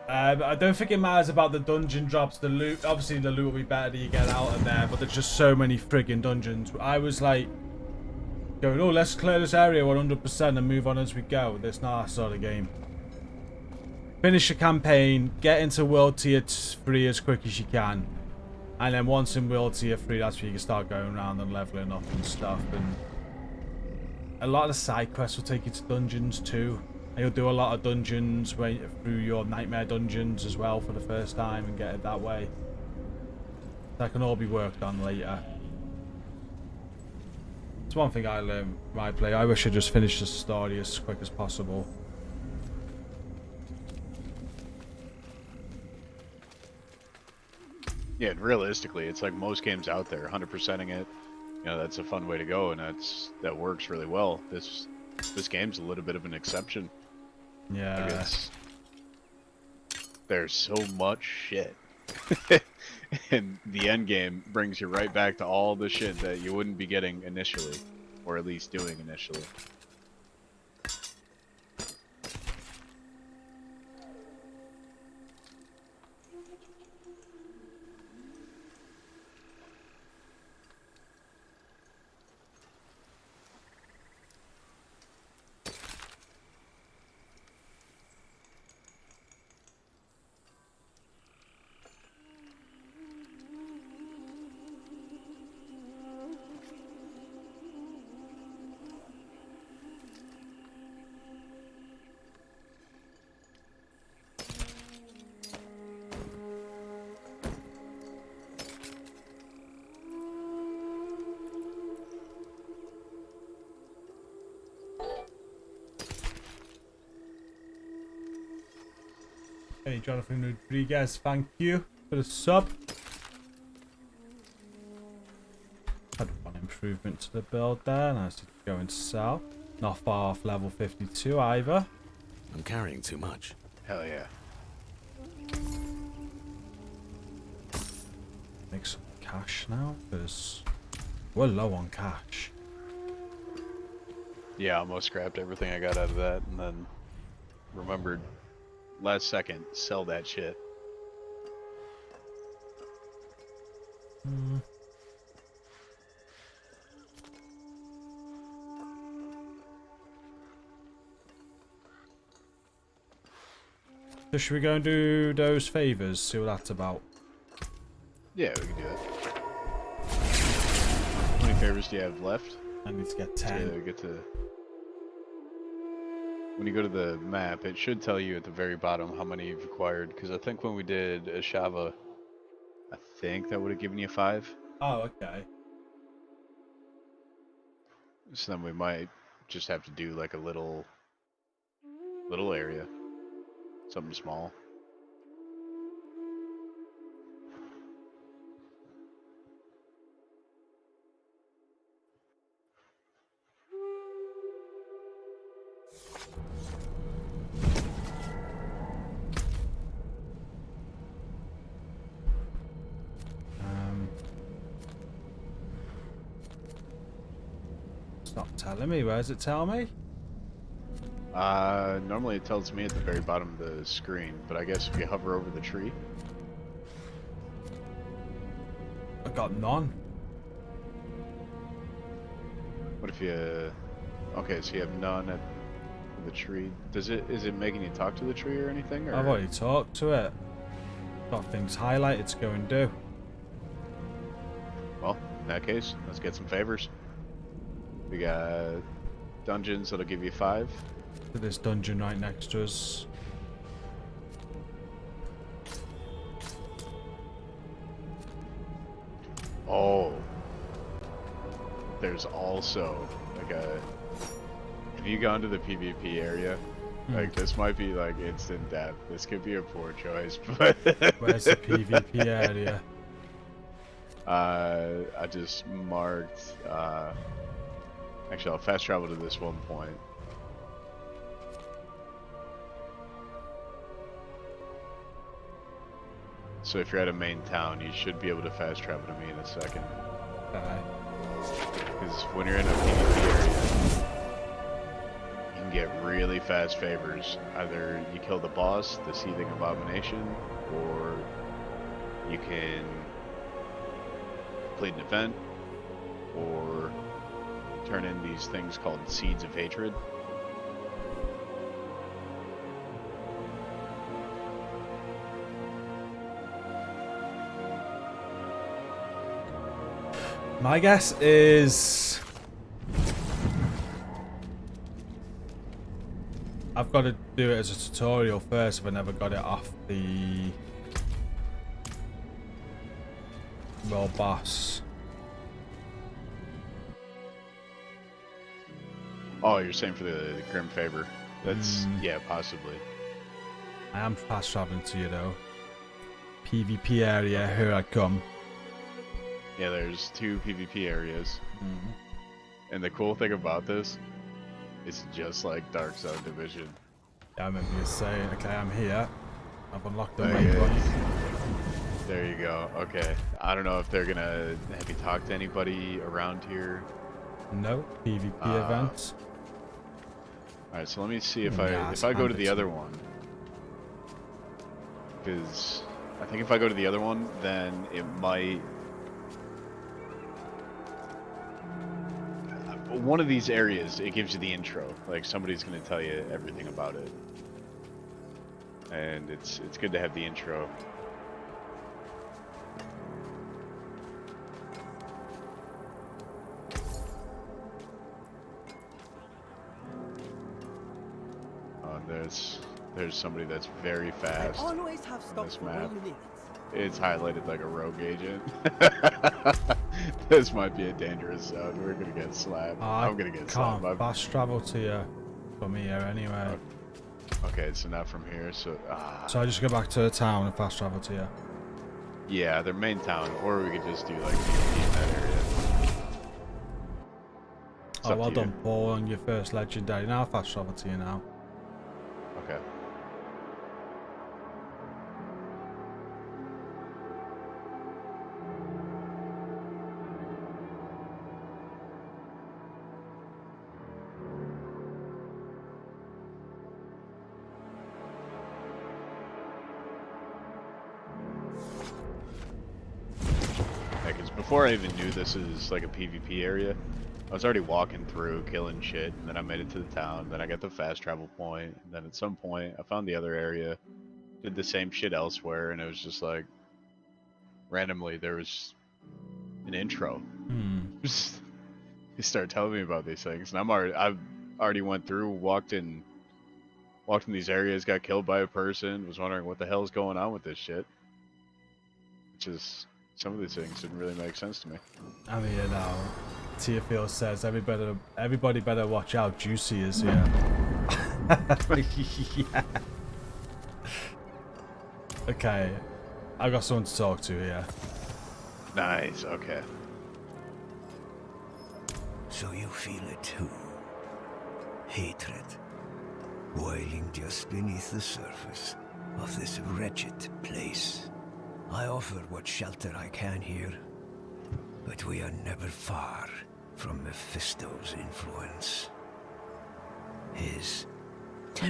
I don't think it matters about the dungeon drops, the loot. Obviously, the loot will be better that you get out of there, but there's just so many friggin' dungeons. I was like, going, oh, let's clear this area 100% and move on as we go. That's not that sort of game. Finish the campaign, get into World Tier 3 as quick as you can. And then once in World Tier 3, that's where you can start going around and leveling up and stuff. And a lot of the side quests will take you to dungeons too. And you'll do a lot of dungeons through your nightmare dungeons as well for the first time and get it that way. That can all be worked on later. It's one thing I learned from my play. I wish I just finished the story as quick as possible. Yeah, and realistically, it's like most games out there, 100%ing it. You know, that's a fun way to go, and that works really well. This game's a little bit of an exception. Yeah. Like there's so much shit. And the end game brings you right back to all the shit that you wouldn't be getting initially, or at least doing initially. Hey, Jonathan Rodriguez, thank you for the sub. Had one improvement to the build there. Nice to going south. Not far off level 52 either. I'm carrying too much. Hell yeah. Make some cash now, because we're low on cash. Yeah, I almost scrapped everything I got out of that, and then remembered last second, sell that shit. So should we go and do those favors? See what that's about. Yeah, we can do that. favors do you have left? I need to get 10. To get to... When you go to the map, it should tell you at the very bottom how many you've acquired. Because I think when we did Ashava, I think that would have given you 5. Oh, okay. So then we might just have to do like a little area, something small. It's not telling me. Where does it tell me? Normally it tells me at the very bottom of the screen, but I guess if you hover over the tree. I got none. What if you... Okay, so you have none at the tree. Is it making you talk to the tree or anything? Or? I've already talked to it. Got things highlighted to go and do. Well, in that case, let's get some favors. We got dungeons that'll give you 5. To this dungeon right next to us. Oh. There's also like a... Have you gone to the PvP area? Like, this might be like instant death. This could be a poor choice, but... Where's the PvP area? I just marked... Actually, I'll fast travel to this one point. So if you're at a main town, you should be able to fast travel to me in a second. Because when you're in a PvP area, you can get really fast favors. Either you kill the boss, the Seething Abomination, or you can complete an event, or turn in these things called Seeds of Hatred. My guess is I've got to do it as a tutorial first if I never got it off the world boss. Oh, you're saying for the Grim Favor. That's, yeah, possibly. I am fast traveling to you though. PvP area, here I come. Yeah, there's 2 PvP areas. And the cool thing about this, it's just like Dark Zone Division. Yeah, I remember you saying, okay, I'm here. I've unlocked the Okay. waypoint. There you go. Okay. I don't know if they're gonna have you talk to anybody around here. No, PvP events. Alright, so let me see if Yes, I go to the ambits. other one. Because I think if I go to the other one, then it might... One of these areas, it gives you the intro. Like, somebody's going to tell you everything about it. And it's good to have the intro. Oh, there's somebody that's very fast Always have on stock this for map. when you need it. It's highlighted like a rogue agent. This might be a dangerous zone. We're gonna get slapped. I'm gonna get slapped. Can't fast travel to you from here anyway. Okay, so not from here. So So I just go back to the town and fast travel to you. yeah, their main town, or we could just do like PvP in that area. It's Oh, up well to done, Paul, on your first legendary. Now I'll fast travel to you now. You. Okay. Because before I even knew this is like a PvP area, I was already walking through, killing shit, and then I made it to the town, then I got the fast travel point, and then at some point I found the other area, did the same shit elsewhere, and it was just like, randomly there was an intro. he started telling me about these things, and I've already went through, walked in these areas, got killed by a person, was wondering what the hell's going on with this shit. Which is, some of these things didn't really make sense to me. I mean, you know, Tearfield says everybody better watch out. Juicy is here. Yeah. Okay, I got someone to talk to here. Nice. Okay. So you feel it too. Hatred. Boiling just beneath the surface of this wretched place. I offer what shelter I can here, but we are never far from Mephisto's influence. His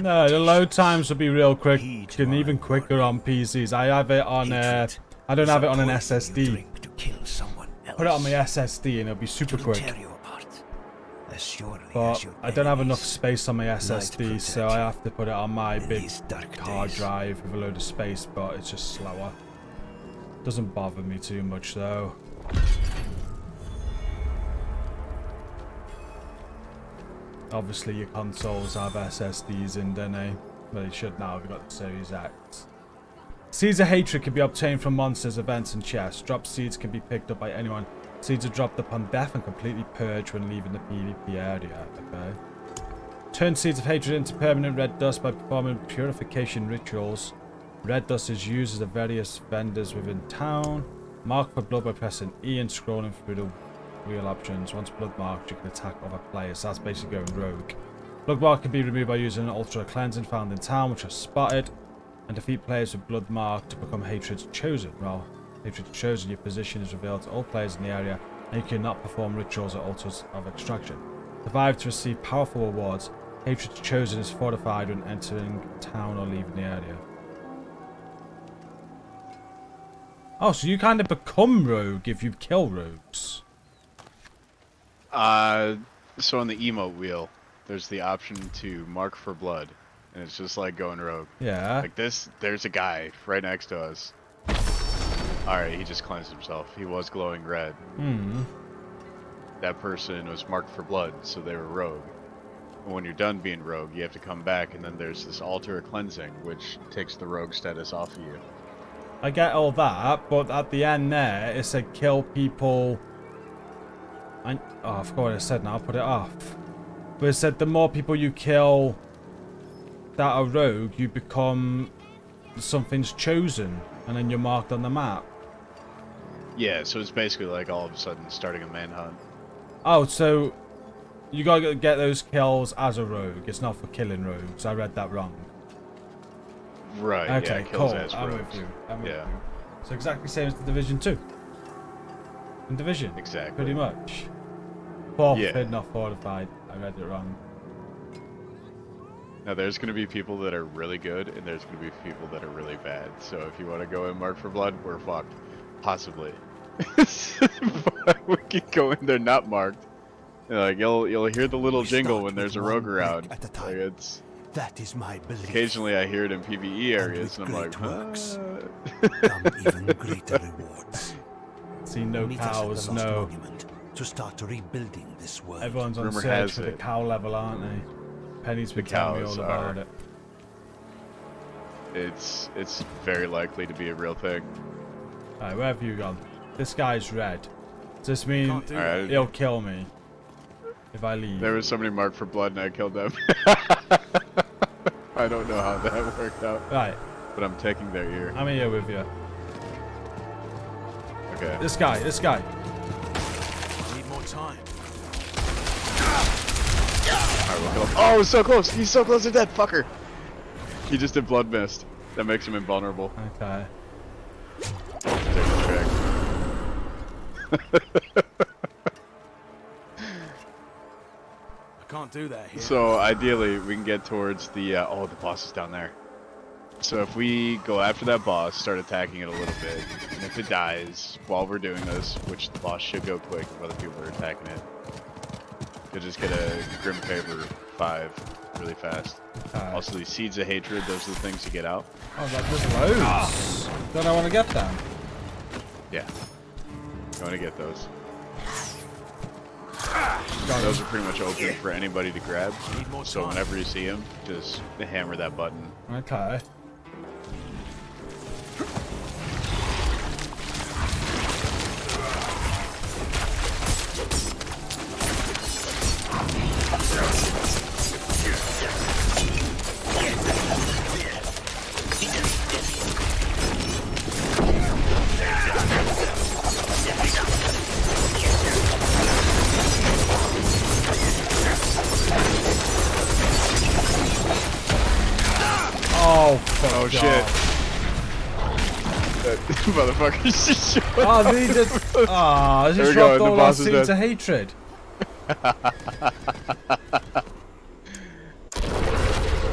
No, the load times will be real quick Heed and my even quicker on PCs. I have it on I don't have it on an SSD. to kill someone else. Put it on my SSD and it'll be super to quick. tear you apart, as surely as But your I don't have enough enemies. space on my SSD, so I have to put it on my in big these dark hard days. drive with a load of space, but it's just slower. Doesn't bother me too much though. Obviously your consoles have SSDs in, don't they? Well, they should now, we've got the Series X. Seeds of Hatred can be obtained from monsters, events, and chests. Drop seeds can be picked up by anyone. Seeds are dropped upon death and completely purged when leaving the PvP area. Okay. Turn Seeds of Hatred into permanent red dust by performing purification rituals. Red dust is used as the various vendors within town. Mark for blood by pressing E and scrolling through the wheel options. Once blood marked, you can attack other players. So that's basically going rogue. Blood mark can be removed by using an ultra cleansing found in town, which are spotted, and defeat players with blood mark to become Hatred's Chosen. Well, Hatred's Chosen, your position is revealed to all players in the area, and you cannot perform rituals or altars of extraction. Survive to receive powerful rewards. Hatred's Chosen is fortified when entering town or leaving the area. Oh, so you kind of become rogue if you kill rogues. So on the emote wheel, there's the option to mark for blood, and it's just like going rogue. Yeah. Like this, there's a guy right next to us. Alright, he just cleansed himself. He was glowing red. Hmm. That person was marked for blood, so they were rogue. And when you're done being rogue, you have to come back, and then there's this altar of cleansing, which takes the rogue status off of you. I get all that, but at the end there, it said kill people. Oh, I forgot what it said now. I'll put it off. But it said the more people you kill that are rogue, you become something's chosen, and then you're marked on the map. Yeah, so it's basically like all of a sudden starting a manhunt. Oh, so you gotta get those kills as a rogue. It's not for killing rogues. I read that wrong. Right, Okay, yeah, kills cool. as I'm rogues. with you. I'm with Yeah. you. So exactly the same as the Division 2. In Division. Exactly. Pretty much. Yeah. Fortified, not fortified. I read it wrong. Now there's going to be people that are really good, and there's going to be people that are really bad. So if you want to go and mark for blood, we're fucked. Possibly. But we can go in there not marked. And like you'll hear the little We jingle start when there's a with rogue one around. brick at a Like time. it's That is my belief. occasionally I hear it in PvE areas, with and I'm like, great works, "What?" come even greater rewards. See no Meet us at the cows, Lost no. Monument to start rebuilding this world. Everyone's on Rumor search has for the it. cow level, aren't they? Penny's been telling me cows all about are- it. It's very likely to be a real thing. Alright, where have you gone? This guy's red. Does this mean Can't do Alright. he'll kill me if I leave? There was somebody marked for blood, and I killed them. I don't know how that worked out, Right, but I'm taking their ear. I'm here with you. Okay. This guy. Need more time. Alright, we'll kill him. Oh, so close! He's so close to dead, fucker! He just did blood mist. That makes him invulnerable. Okay. Take the track. I can't do that here. So ideally, we can get towards the oh, the boss is down there. So if we go after that boss, start attacking it a little bit, and if it dies while we're doing this, which the boss should go quick if other people are attacking it, you'll just get a Grim Favor 5 really fast. Alright. Also, these Seeds of Hatred, those are the things to get out. Oh, there's loads. Don't I want to get them? Yeah. You want to get those. those are pretty much open for anybody to grab. So whenever you see him, just hammer that button. Okay. Oh shit. That motherfucker's just showing Oh, they just... Oh, I just dropped all our seeds of hatred.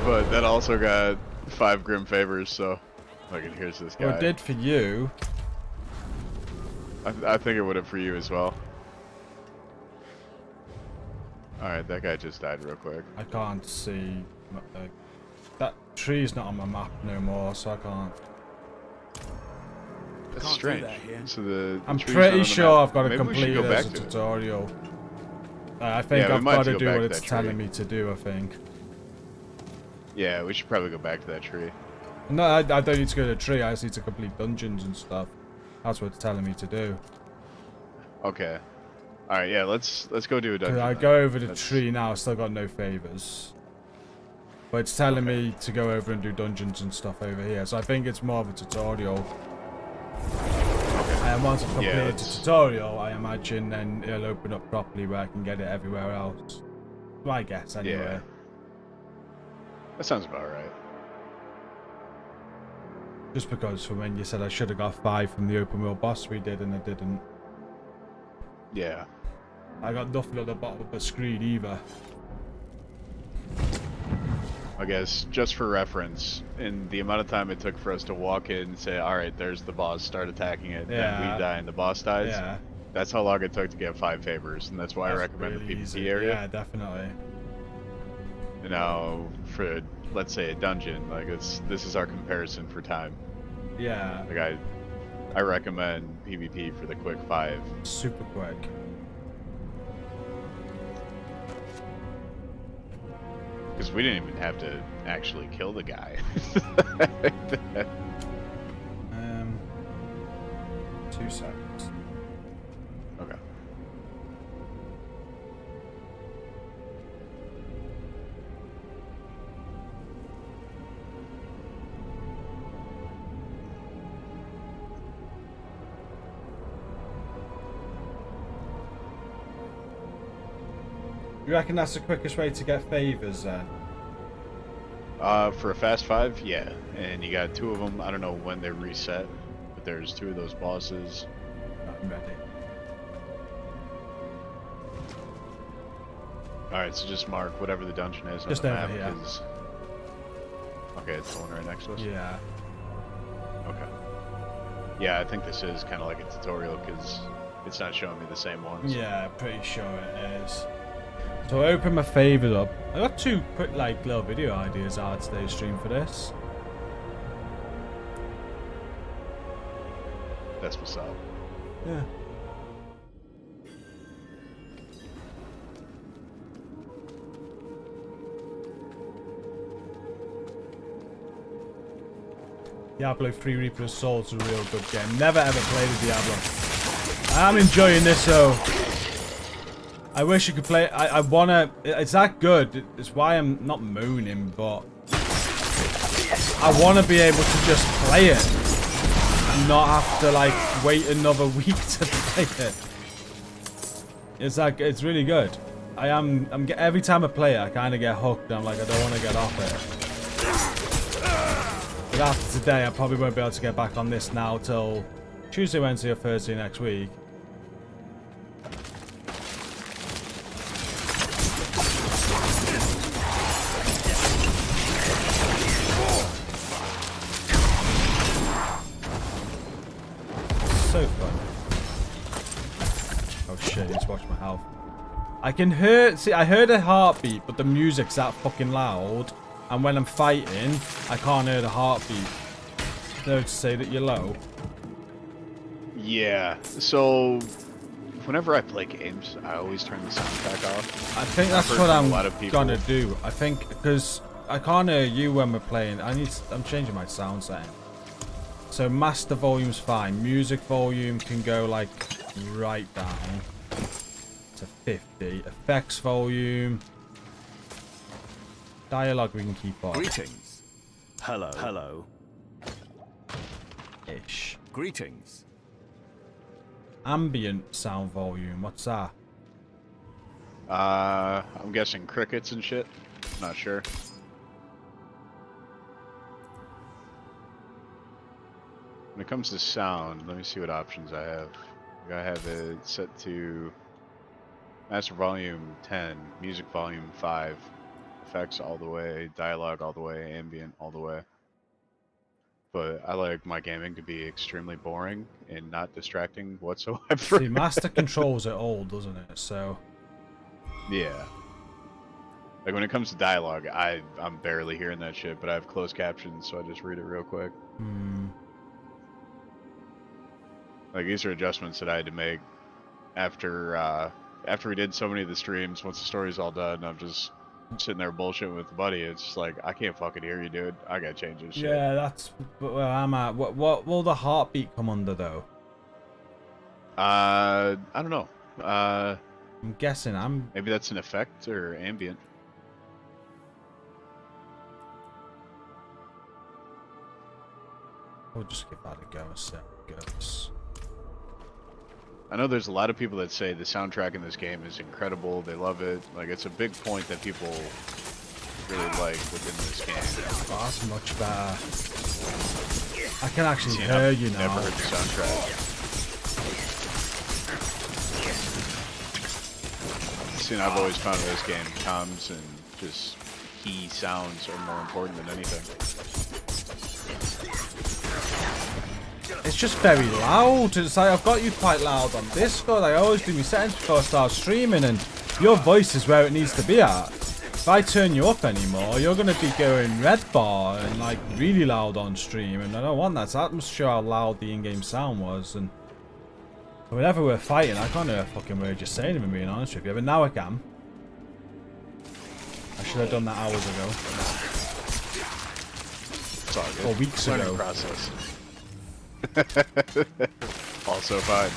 But that also got 5 grim favors, so... Fucking here's this guy. Well, it did for you. I think it would have for you as well. Alright, that guy just died real quick. I can't see... that tree's not on my map no more, so I can't... That's strange. So I'm pretty sure I've got to Maybe complete it as a tutorial. I think I've got to do what it's telling me to do, I think. Yeah, we should probably go back to that tree. No, I don't need to go to the tree, I just need to complete dungeons and stuff. That's what it's telling me to do. Okay. Alright, yeah, let's go do a dungeon. I go over the tree now, I still got no favors. But it's telling me to go over and do dungeons and stuff over here, so I think it's more of a tutorial. And once I've completed the tutorial, I imagine then it'll open up properly where I can get it everywhere else. My guess, anyway. Yeah. That sounds about right. Just because from when you said I should have got 5 from the open world boss we did and I didn't. Yeah. I got nothing at the bottom of the screen either. I guess, just for reference, in the amount of time it took for us to walk in and say, alright, there's the boss, start attacking it, then we die and the boss dies, that's how long it took to get 5 favors, and that's why I recommend the PvP area. Yeah, definitely. You know, for, let's say, a dungeon, like, this is our comparison for time. Yeah. Like, I recommend PvP for the quick 5. Super quick. Because we didn't even have to actually kill the guy. 2 seconds. Okay. You reckon that's the quickest way to get favors then? For a fast 5, yeah. And you got 2 of them. I don't know when they're reset, but there's 2 of those bosses. I'm ready. Alright, so just mark whatever the dungeon is on Just the over map. here. Okay, it's the one right next to us? Yeah. Okay. Yeah, I think this is kind of like a tutorial because it's not showing me the same ones. Yeah, pretty sure it is. So I open my favors up. I got 2 quick like little video ideas out today's stream for this. That's what's up. Yeah. Diablo 3 Reaper of Souls is a real good game. Never ever played a Diablo. I'm enjoying this though. I wish you could play. I wanna. It's that good. It's why I'm not moaning, but I wanna be able to just play it and not have to like wait another week to play it. It's like it's really good. Every time I play it, I kind of get hooked. I'm like I don't want to get off it. But after today, I probably won't be able to get back on this now till Tuesday, Wednesday, or Thursday next week. So fun. Oh shit, let's watch my health. I can hear, see, I heard a heartbeat, but the music's that fucking loud. And when I'm fighting, I can't hear the heartbeat. So to say that you're low. Yeah, so whenever I play games, I always turn the soundtrack off. I think that's I've heard what from I'm a lot of people- gonna do. I think because I can't hear you when we're playing. I'm changing my sound setting. So master volume's fine. Music volume can go like right down to 50. Effects volume. Dialogue we can keep on. Greetings. Hello. Hello. Ish. Greetings. Ambient sound volume. What's that? I'm guessing crickets and shit. Not sure. When it comes to sound, let me see what options I have. I have it set to master volume 10, music volume 5, effects all the way, dialogue all the way, ambient all the way. But I like my gaming to be extremely boring and not distracting whatsoever. See, master controls it all, doesn't it? So Yeah. Like when it comes to dialogue, I'm barely hearing that shit, but I have closed captions, so I just read it real quick. Like these are adjustments that I had to make after we did so many of the streams. Once the story's all done, I'm just sitting there bullshitting with the buddy. It's just like I can't fucking hear you, dude. I gotta change this shit. yeah, that's where I'm at. What will the heartbeat come under though? I don't know. I'm guessing Maybe that's an effect or ambient. We'll just give that a go. So it goes. I know there's a lot of people that say the soundtrack in this game is incredible. They love it. Like it's a big point that people really like within this game. Oh, that's much better. I can actually See, hear I've you now. Never heard the soundtrack. See, and I've always found this game comms and just key sounds are more important than anything. It's just very loud. It's like I've got you quite loud on Discord. I always do my settings before I start streaming, and your voice is where it needs to be at. If I turn you up anymore, you're going to be going red bar and like really loud on stream, and I don't want that. So that must show how loud the in-game sound was. And whenever we're fighting, I can't hear a fucking word you're saying, if I'm being honest with you. But now I can. I should have done that hours ago. It's all good. Or weeks Learning ago. process. Also fine.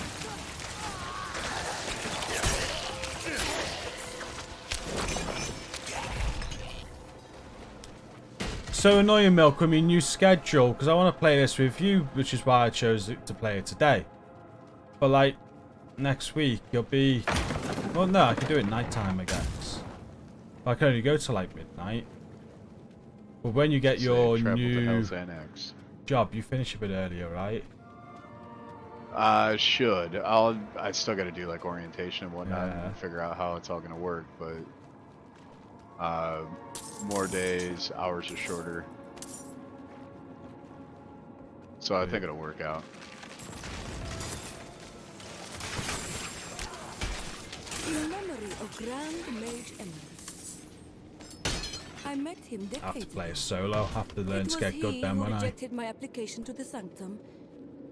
So annoying, Milk, with my new schedule, because I want to play this with you, which is why I chose to play it today. But like, next week, you'll be... Well, no, I can do it nighttime, I guess. I can only go to like midnight. But when you get your new job, you finish a bit earlier, right? Should. I still got to do like orientation and whatnot and figure out how it's all gonna work, but more days, hours are shorter. So I think it'll work out. In memory of Grand Mage Emerus. I met him decades I have to play a solo. I have to learn to get good then, won't I? rejected my application to the Sanctum.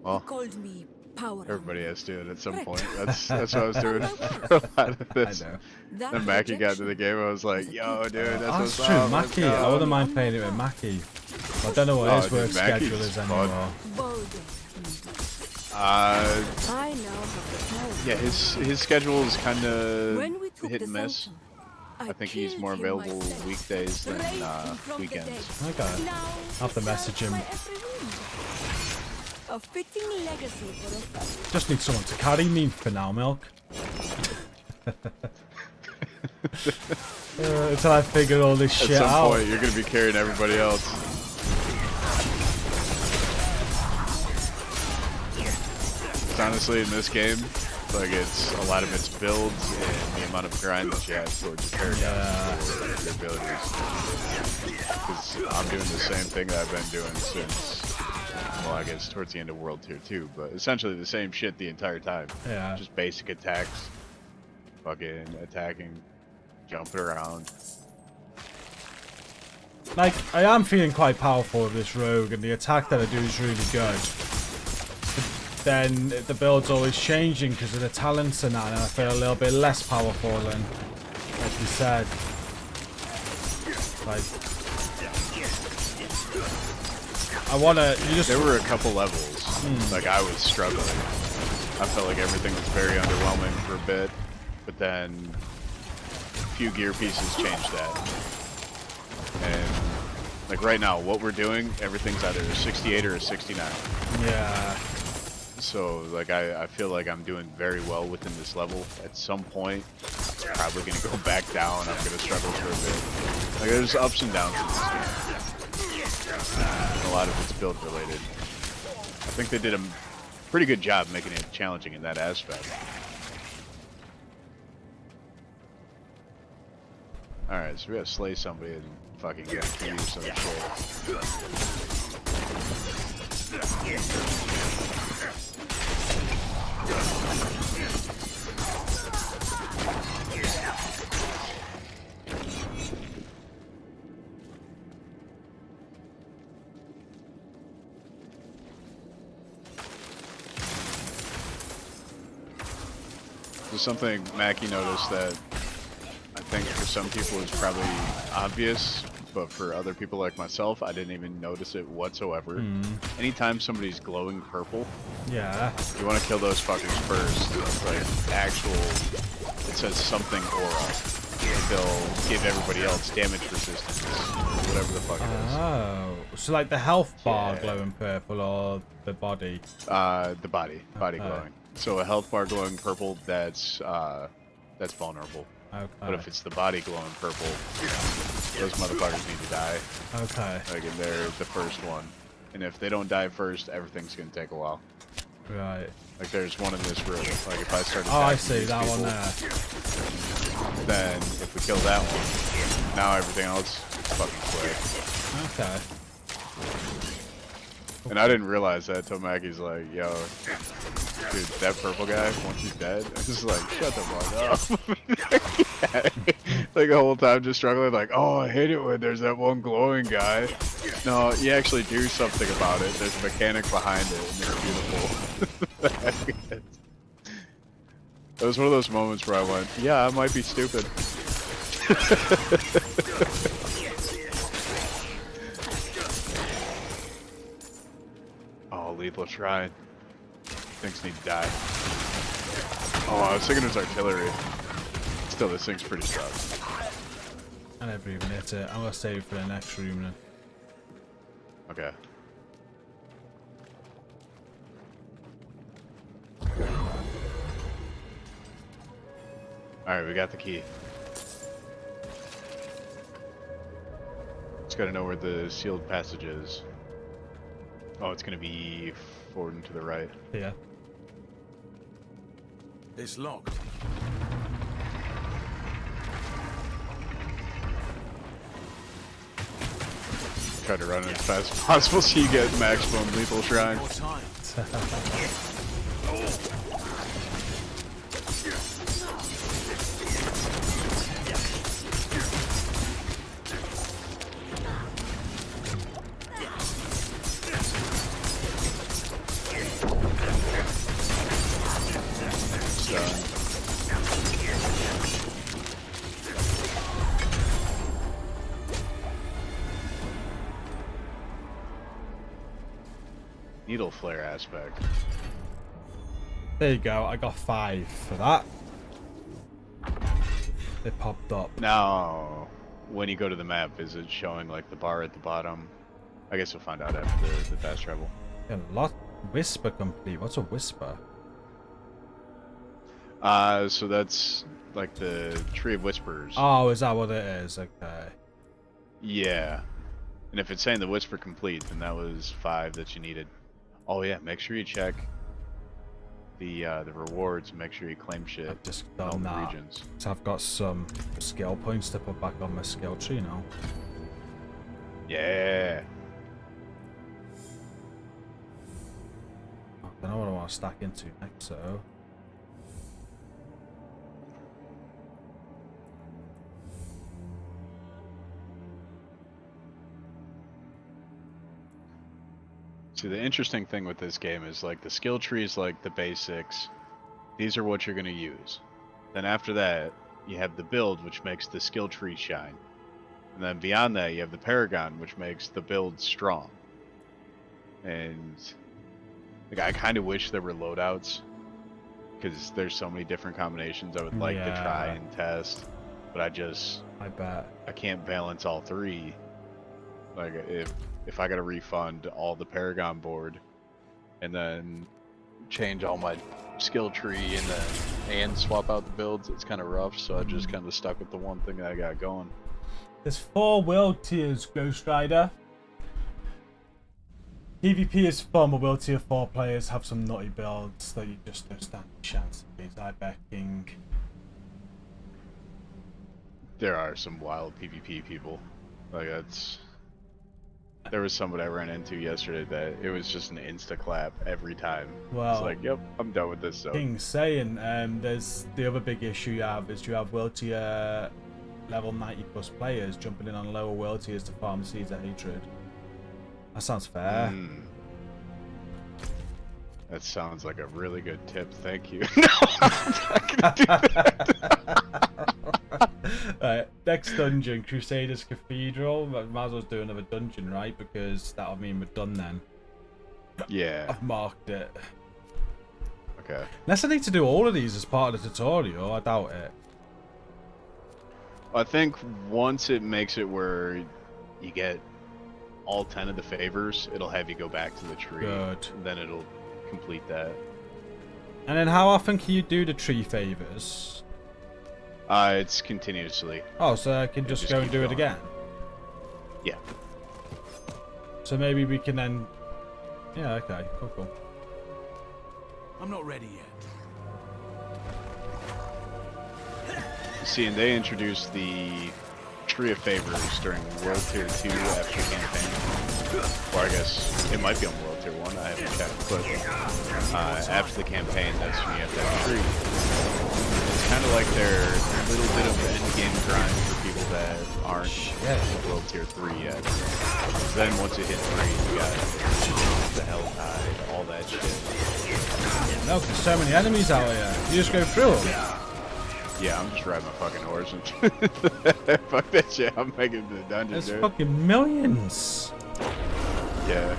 Well, He called me power. everybody has to do it at some point. That's what I was doing for a lot of this. I know. Then Mackie got to the game, I was like, yo, dude, that's That's what's true, up. let's Mackie. go." I wouldn't mind playing it with Mackie. I don't know what his dude, work schedule Mackie's is fun. anymore. Bold. Uh, I now have the power. yeah, his schedule is kind When of we took hit the and miss. Sanctum, I think he's killed more him available myself, weekdays than raised him from the weekends. dead. Okay. Now I'll have to he message serves him. my every whim. A fitting legacy for a family. Just need someone to carry me for now, Milk. Until I figure all this At shit some out. point, you're gonna be carrying everybody else. 'Cause honestly, in this game, like a lot of it's builds and the amount of grind that you have towards your Paragon for your abilities. Because I'm doing the same thing that I've been doing since, well, I guess towards the end of World Tier 2, but essentially the same shit the entire time. Yeah. Just basic attacks, fucking attacking, jumping around. Like, I am feeling quite powerful with this rogue, and the attack that I do is really good. then the build's always changing because of the talents and that, and I feel a little bit less powerful than, like you said. Like, I wanna. There were a couple levels. Like I was struggling. I felt like everything was very underwhelming for a bit, but then a few gear pieces changed that. And like right now, what we're doing, everything's either a 68 or a 69. Yeah. So like I feel like I'm doing very well within this level. At some point, it's probably gonna go back down. I'm gonna struggle for a bit. Like there's ups and downs in this game. And a lot of it's build related. I think they did a pretty good job making it challenging in that aspect. Alright, so we gotta slay somebody and fucking get a key or some shit. There's something Mackie noticed that I think for some people is probably obvious, but for other people like myself, I didn't even notice it whatsoever. Anytime somebody's glowing purple, Yeah. you want to kill those fuckers first. It's like actual, it says something aura. They'll give everybody else damage resistance, whatever the fuck it is. Oh, so like the health bar glowing purple or the body? The body glowing. So a health bar glowing purple, that's vulnerable. Okay. But if it's the body glowing purple, those motherfuckers need to die. Okay. Like, and they're the first one. And if they don't die first, everything's gonna take a while. Right. Like, there's one in this room. Like, if I start attacking I see these that people, one there. then if we kill that one, now everything else is fucking quick. Okay. And I didn't realize that until Maggie's like, yo, dude, that purple guy, once he's dead, I was just like, shut the fuck up. Like the whole time just struggling, like, oh, I hate it when there's that one glowing guy. No, you actually do something about it. There's a mechanic behind it, and it's beautiful. It was one of those moments where I went, yeah, I might be stupid. Oh, lethal shrine. Things need to die. Oh, I was thinking it was artillery. Still, this thing's pretty strong. I never even hit it. I'm gonna save it for the next room then. Okay. Alright, we got the key. Just gotta know where the sealed passage is. Oh, it's gonna be forward and to the right. Yeah. It's locked. Try to run as fast as possible so you get maximum lethal shrine. More time. Needle flare aspect. There you go. I got 5 for that. They popped up. Now, when you go to the map, is it showing like the bar at the bottom? I guess we'll find out after the fast travel. Yeah, lot whisper complete. What's a whisper? So that's like the Tree of Whispers. Oh, is that what it is? Okay. Yeah. And if it's saying the whisper complete, then that was 5 that you needed. Oh yeah, make sure you check the rewards and make sure you claim shit I've just in all done the that. regions. So I've got some skill points to put back on my skill tree now. Yeah. I don't know what I want to stack into next, so... See, the interesting thing with this game is like the skill tree is like the basics. These are what you're going to use. Then after that, you have the build, which makes the skill tree shine. And then beyond that, you have the Paragon, which makes the build strong. And like, I kind of wish there were loadouts, because there's so many different combinations I would like to try and test. But I bet I can't balance all three. Like if I got to refund all the Paragon board, and then change all my skill tree and swap out the builds, it's kind of rough. So I just kind of stuck with the one thing that I got going. There's 4 world tiers, Ghost Rider. PvP is fun, but world tier 4 players have some nutty builds that you just don't stand a chance against. I bet King. There are some wild PvP people. Like there was somebody I ran into yesterday that it was just an insta clap every time. Well, it's like, yep, I'm done with this. So King's saying, there's the other big issue you have is you have world tier level 90 plus players jumping in on lower world tiers to farm Seeds of Hatred. That sounds fair. That sounds like a really good tip. Thank you. No, I'm not gonna do that. Alright, next dungeon, Crusaders Cathedral. Might as well do another dungeon, right? Because that'll mean we're done then. Yeah. I've marked it. Okay. Unless I need to do all of these as part of the tutorial, I doubt it. I think once it makes it where you get all 10 of the favors, it'll have you go back to the tree. Good. Then it'll complete that. And then how often can you do the tree favors? It's continuously. Oh, so I can just go and do it again? Yeah. So maybe we can then... Yeah, okay. Cool. I'm not ready yet. See, and they introduced the Tree of Favors during World Tier 2 after the campaign. Or I guess it might be on World Tier 1, I haven't checked. But after the campaign, that's when you have that tree. It's kind of like their little bit of end-game grind for people that aren't in World Tier 3 yet. Then once you hit 3, you got the Helltide, all that shit. No, there's so many enemies out here. You just go through them. Yeah, I'm just riding my fucking horse and fuck that shit. I'm making it to the dungeon, There's dude. fucking millions. Yeah.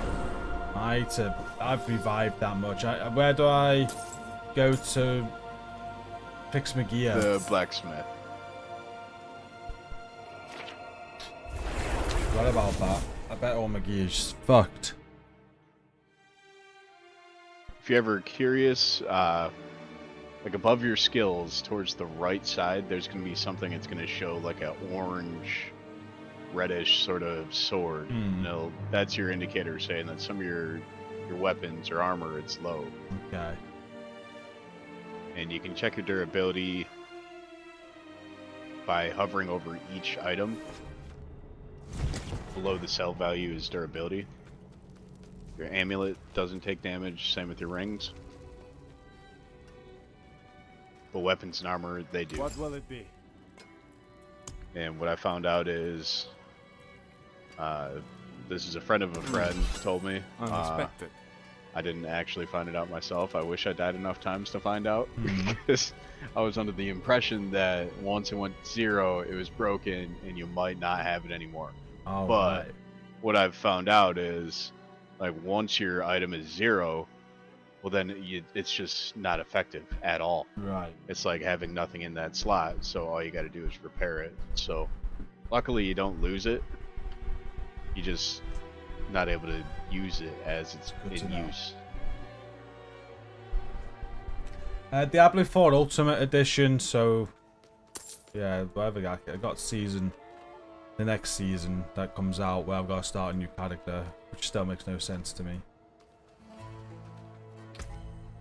I've revived that much. Where do I go to fix my gear? The blacksmith. What about that? I bet all my gear's fucked. If you're ever curious, like above your skills towards the right side, there's going to be something that's going to show like an orange, reddish sort of sword. That's your indicator saying that some of your weapons or armor, it's low. Okay. And you can check your durability by hovering over each item. Below the sell value is durability. Your amulet doesn't take damage, same with your rings. But weapons and armor, they do. What will it be? And what I found out is, this is a friend of a friend told me. Unexpected. I didn't actually find it out myself. I wish I died enough times to find out. Because I was under the impression that once it went 0, it was broken and you might not have it anymore. Oh, but right. what I've found out is, like, once your item is 0, well then it's just not effective at all. Right. It's like having nothing in that slot, so all you got to do is repair it. So luckily you don't lose it. You just not able to use it as it's in use. Diablo IV Ultimate Edition, so yeah, whatever. I got the next season that comes out where I've got to start a new character, which still makes no sense to me.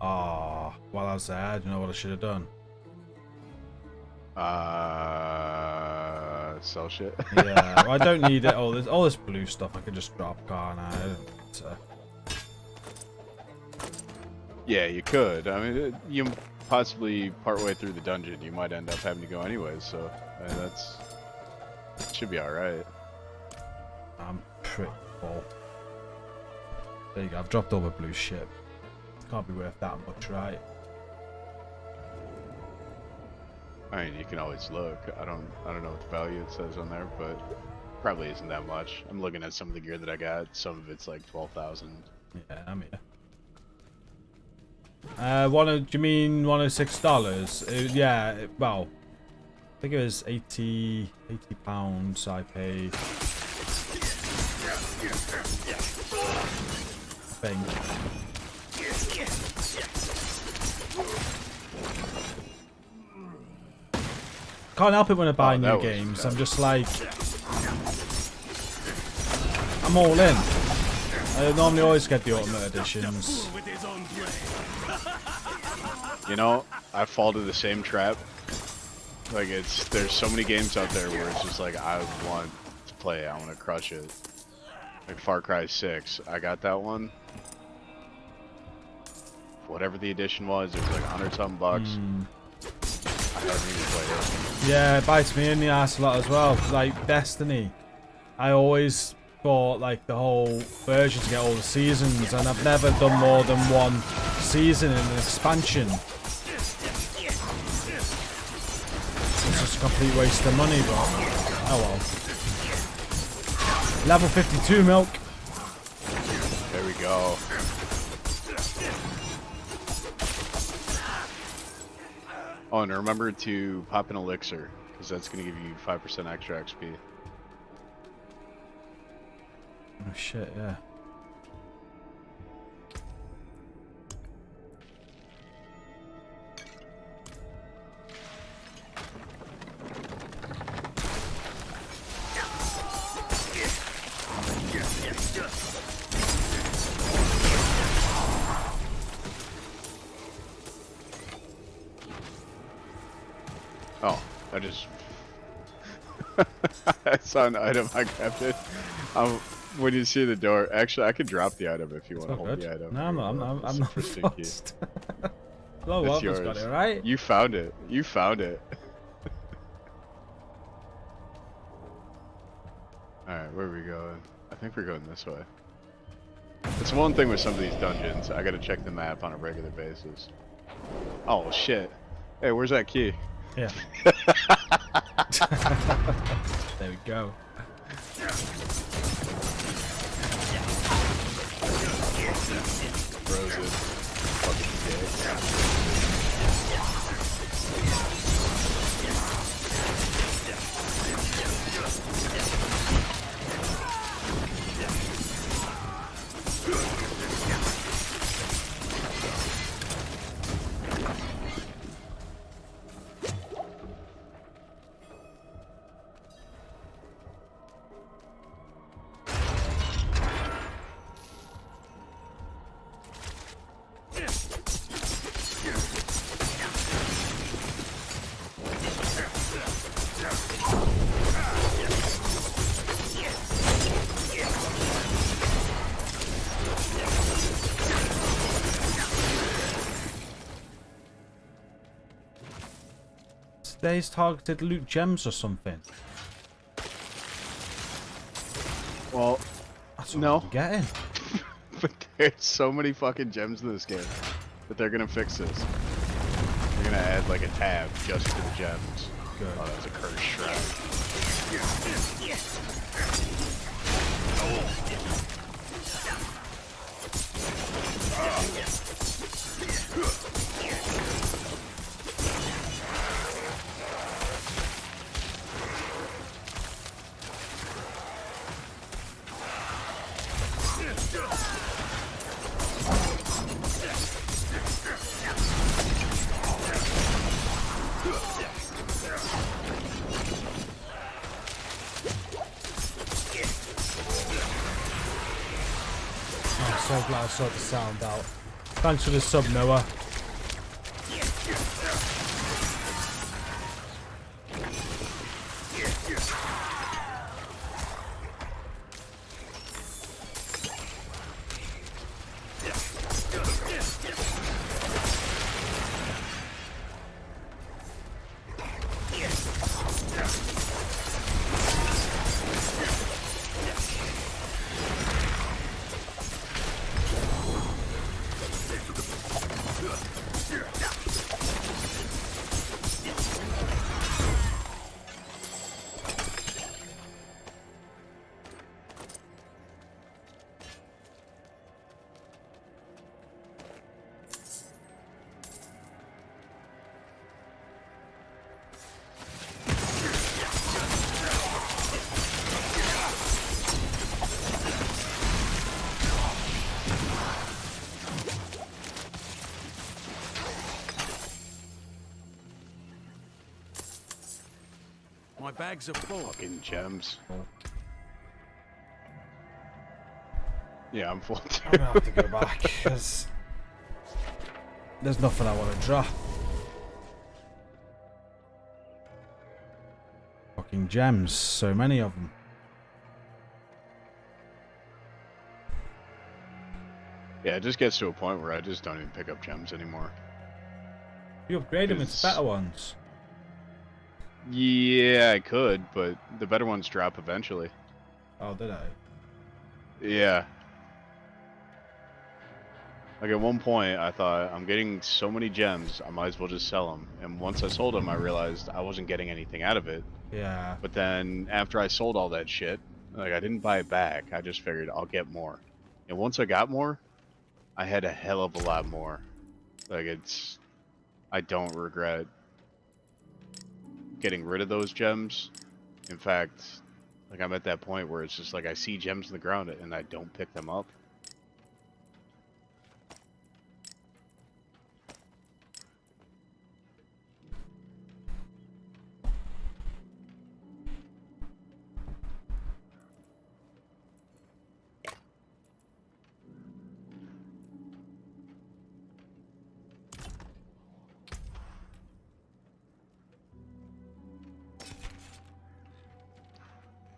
Ah, while I was there, do you know what I should have done? Sell shit. Yeah, well, I don't need it. All this blue stuff I can just drop, can't I? Yeah, you could. I mean, you possibly partway through the dungeon, you might end up having to go anyways. So should be all right. I'm pretty full. There you go. I've dropped over blue ship. Can't be worth that much, right? I mean, you can always look. I don't know what the value it says on there, but probably isn't that much. I'm looking at some of the gear that I got. Some of it's like 12,000. Yeah, I mean. Do you mean $106? Yeah. Well, I think it was 80 pounds. I paid. I think. Can't help it when I buy new games. I'm just like, I'm all in. I normally always get the Ultimate Editions. You know, I fall to the same trap. Like, there's so many games out there where it's just like, I want to play, I want to crush it. Like Far Cry 6, I got that one. Whatever the edition was, it was like 100-something bucks. I haven't even played it. Yeah, it bites me in the ass a lot as well. Like Destiny, I always bought like the whole version to get all the seasons, and I've never done more than one season in an expansion. It's just a complete waste of money, but oh well. Level 52 milk. There we go. Oh, and remember to pop an elixir, because that's going to give you 5% extra XP. Oh shit, yeah. Oh, I just... I saw an item, I grabbed it. When you see the door... Actually, I could drop the item if you want to hold the item. No, I'm not fussed. Well, it's yours. Got it, right? You found it. You found it. Alright, where are we going? I think we're going this way. It's one thing with some of these dungeons. I gotta check the map on a regular basis. Oh, shit. Hey, where's that key? Yeah. There we go. Frozen. Fucking Today's targeted loot gems or something. Well, that's what no. I'm getting. But there's so many fucking gems in this game that they're gonna fix this. They're gonna add like a tab just for the gems. Good. Oh, that was a cursed shroud. I'm so glad I sorted the sound out. Thanks for the sub, Noah. bags are full. Fucking gems. Yeah, I'm full too. I'm gonna have to go back because there's nothing I want to drop. Fucking gems, so many of them. Yeah, it just gets to a point where I just don't even pick up gems anymore. You upgrade them into better ones. Yeah, I could, but the better ones drop eventually. Oh, did I? Yeah. Like at one point, I thought, I'm getting so many gems, I might as well just sell them. And once I sold them, I realized I wasn't getting anything out of it. Yeah. But then after I sold all that shit, like I didn't buy it back. I just figured I'll get more. And once I got more, I had a hell of a lot more. Like I don't regret getting rid of those gems. In fact, like I'm at that point where it's just like I see gems in the ground and I don't pick them up.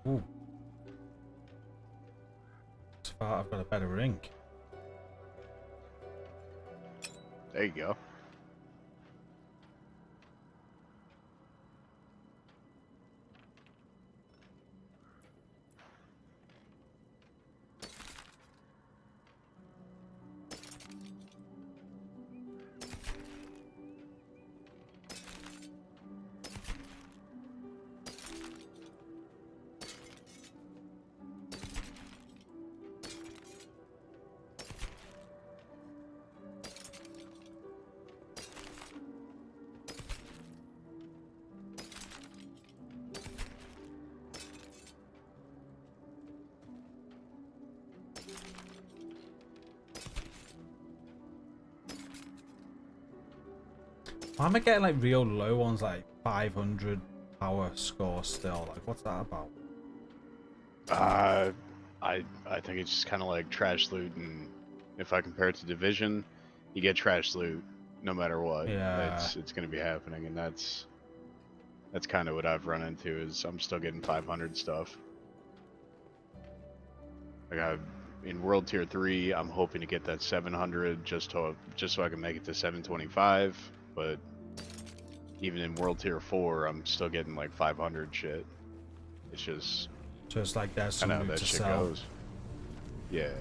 Ooh. So far, I've got a better ink. There you go. Why am I getting like real low ones, like 500 power score still? Like, what's that about? I think it's just kind of like trash loot, and if I compare it to Division, you get trash loot no matter what. Yeah. It's going to be happening, and that's kind of what I've run into. Is I'm still getting 500 stuff. Like in World Tier 3, I'm hoping to get that 700 just so I can make it to 725. But even in World Tier 4, I'm still getting like 500 shit. It's just like there's some kind of how loot that to shit sell. goes. Yeah.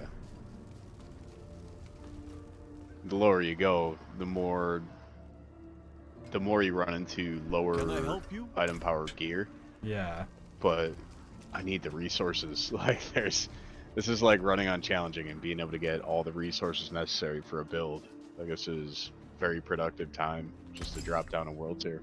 The lower you go, the more you run into lower item power gear. Yeah. But I need the resources. Like this is like running on challenging and being able to get all the resources necessary for a build. Like this is very productive time just to drop down a world tier.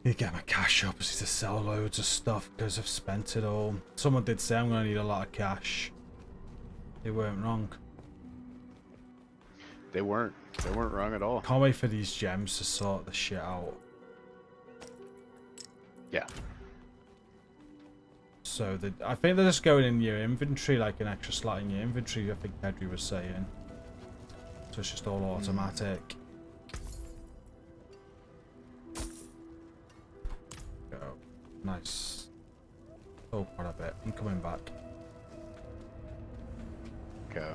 Need to get my cash up, I need to sell loads of stuff because I've spent it all. Someone did say I'm going to need a lot of cash. They weren't wrong. They weren't wrong at all. Can't wait for these gems to sort the shit out. Yeah. So I think they're just going in your inventory, like an extra slot in your inventory, I think Pedri was saying. So it's just all automatic. Go. Nice. Oh, quite a bit. I'm coming back. Okay.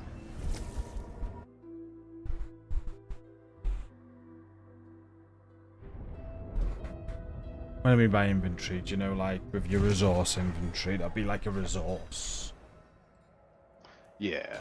What do I mean by inventory? Do you know, like with your resource inventory, that'd be like a resource. Yeah.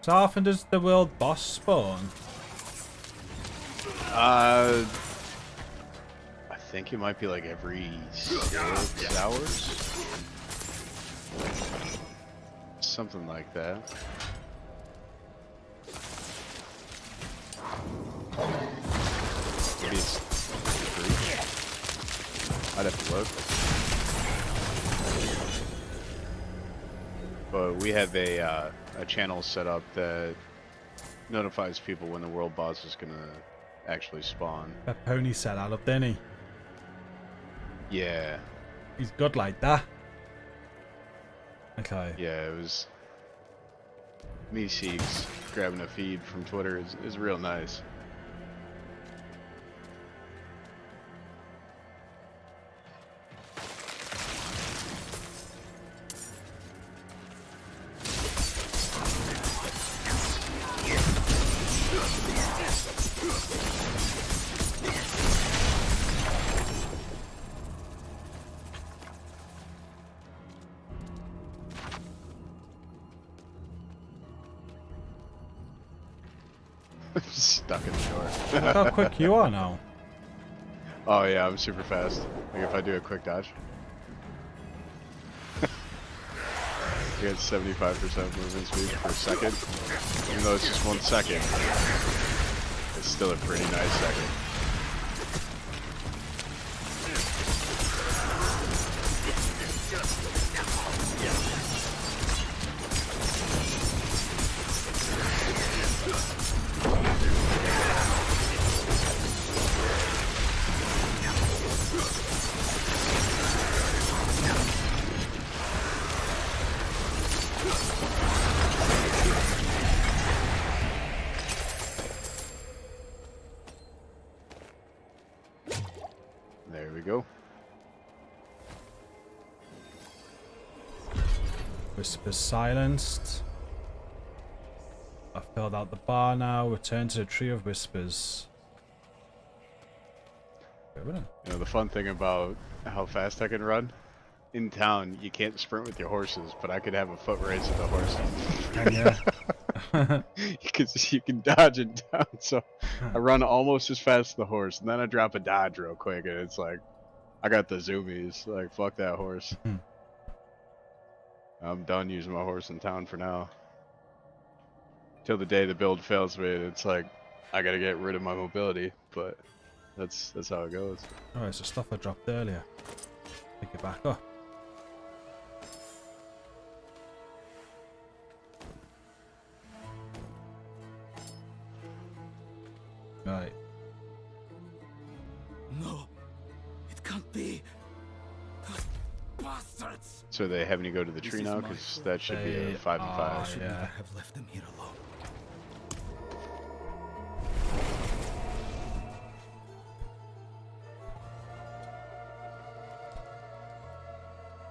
So how often does the world boss spawn? I think it might be like every 6 hours. Something like that. Maybe it's 3. I'd have to look. But we have a channel set up that notifies people when the world boss is gonna actually spawn. That pony set that up, didn't he? Yeah. He's good like that. Okay. Yeah, it was me Seeks grabbing a feed from Twitter is real nice. Stuck in short. Look how quick you are now. Oh yeah, I'm super fast. Like if I do a quick dodge. You get 75% movement speed per second. Even though it's just 1 second, it's still a pretty nice second. There we go. Whispers silenced. I've filled out the bar now. Return to the Tree of Whispers. You know, the fun thing about how fast I can run? In town, you can't sprint with your horses, but I could have a foot race with the horse. Yeah. Because you can dodge in town, so I run almost as fast as the horse, and then I drop a dodge real quick, and it's like, I got the zoomies. Like, fuck that horse. I'm done using my horse in town for now. Till the day the build fails me, it's like, I gotta get rid of my mobility, but that's how it goes. Oh, it's the stuff I dropped earlier. Pick it back up. Right. No, it can't be. Those bastards. So they having you go to the tree now, because that should be a 5 and 5. Yeah. I have left them here alone.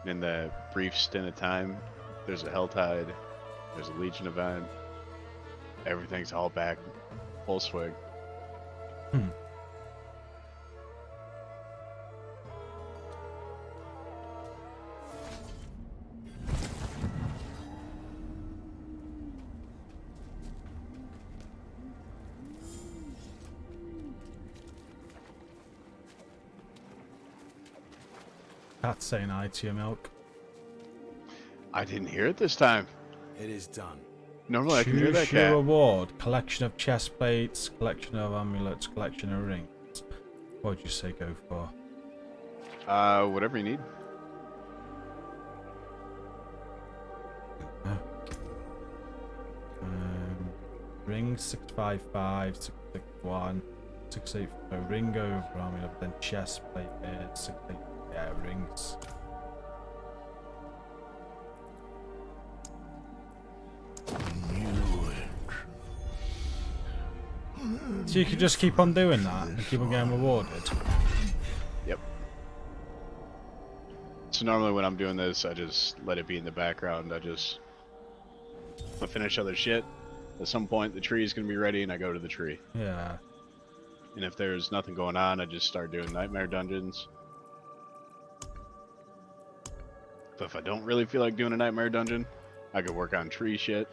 In that brief stint of time, there's a Helltide, there's a Legion event, everything's all back, full swing. Cat's saying hi to your milk. I didn't hear it this time. It is done. Normally I can hear Choose that your cat. reward. Collection of chest plates, collection of amulets, collection of rings. What would you say go for? Whatever you need. Rings 655, 661, 68. No, ring over amulet, then chest plate. 68. Yeah, rings. So you could just keep on doing that and keep on getting rewarded. Yep. So normally when I'm doing this, I just let it be in the background. I finish other shit. At some point, the tree is going to be ready, and I go to the tree. Yeah. And if there's nothing going on, I just start doing nightmare dungeons. But if I don't really feel like doing a nightmare dungeon, I could work on tree shit.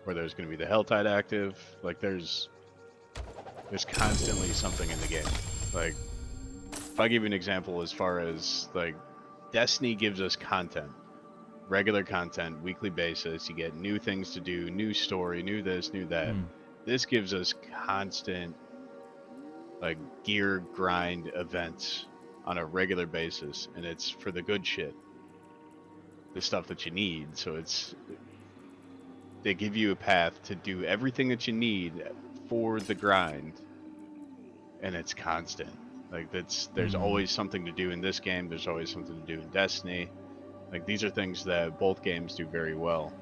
or there's going to be the Helltide active. Like there's constantly something in the game. Like if I give you an example, as far as like Destiny gives us content, regular content, weekly basis. You get new things to do, new story, new this, new that. This gives us constant like gear grind events on a regular basis, and it's for the good shit, the stuff that you need. So they give you a path to do everything that you need for the grind, and it's constant. Like there's always something to do in this game. There's always something to do in Destiny. Like these are things that both games do very well.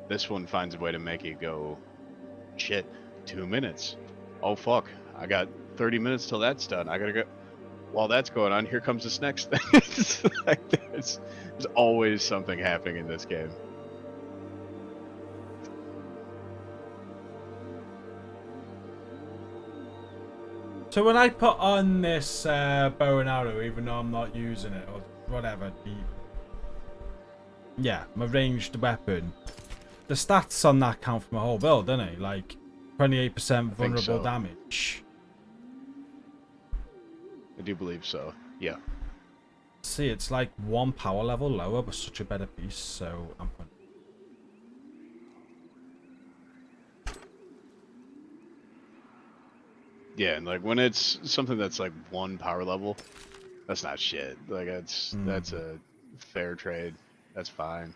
This one finds a way to make it go, shit, 2 minutes. Oh fuck, I got 30 minutes till that's done. I gotta go. While that's going on, here comes this next thing. It's like there's always something happening in this game. So when I put on this bow and arrow, even though I'm not using it or whatever, my ranged weapon, the stats on that count for my whole build, don't they? Like 28% vulnerable damage. I do believe so. Yeah. See, it's like 1 power level lower, but such a better piece. So I'm. Yeah, and like when it's something that's like 1 power level, that's not shit. Like that's a fair trade. That's fine.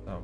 Oh.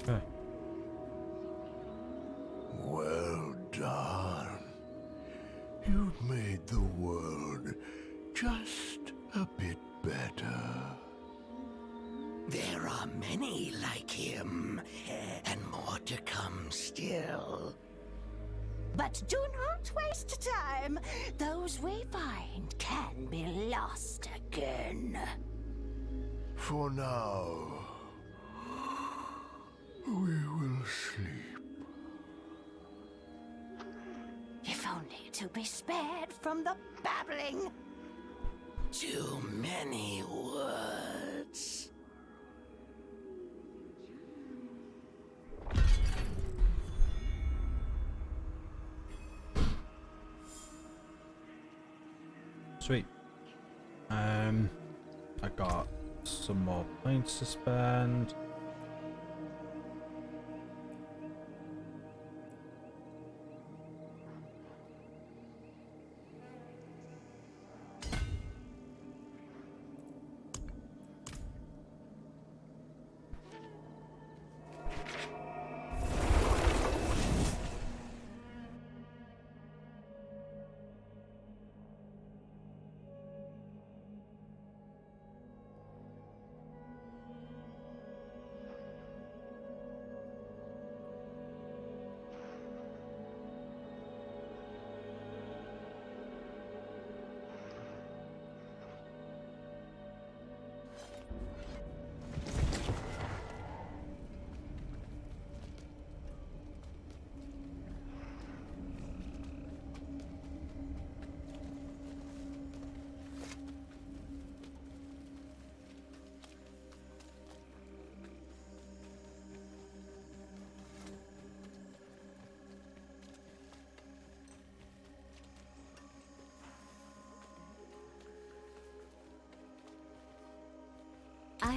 Okay. Well done. You've made the world just a bit better. There are many like him, and more to come still. But do not waste time. Those we find can be lost again. For now, we will sleep. If only to be spared from the babbling. Too many words. Sweet. I got some more points to spend.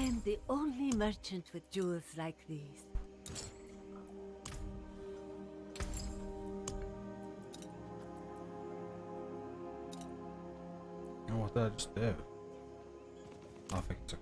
am the only merchant with jewels like these. Oh, what did I just do? I think so.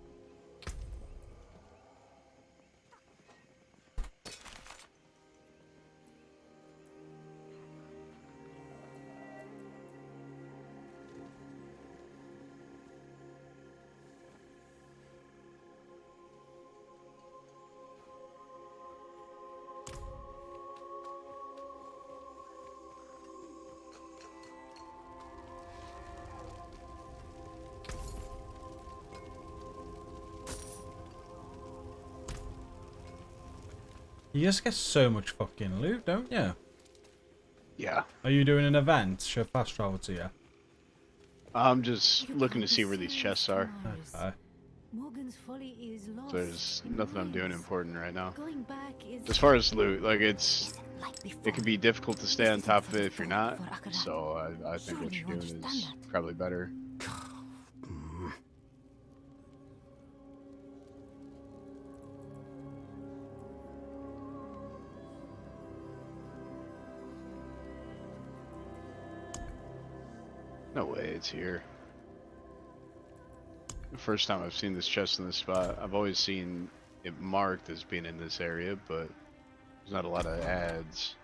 You just get so much fucking loot, don't you? Yeah. Are you doing an event? Should fast travel to you? I'm just looking to see where these chests are. Okay. Morgan's folly is lost. There's in nothing I'm doing ruins. important right now. Going back is As far as loot, like it Like can be difficult to stay on top of it if you're not. So I think what you're doing is probably better. No way it's here. The first time I've seen this chest in this spot. I've always seen it marked as being in this area, but there's not a lot of ads.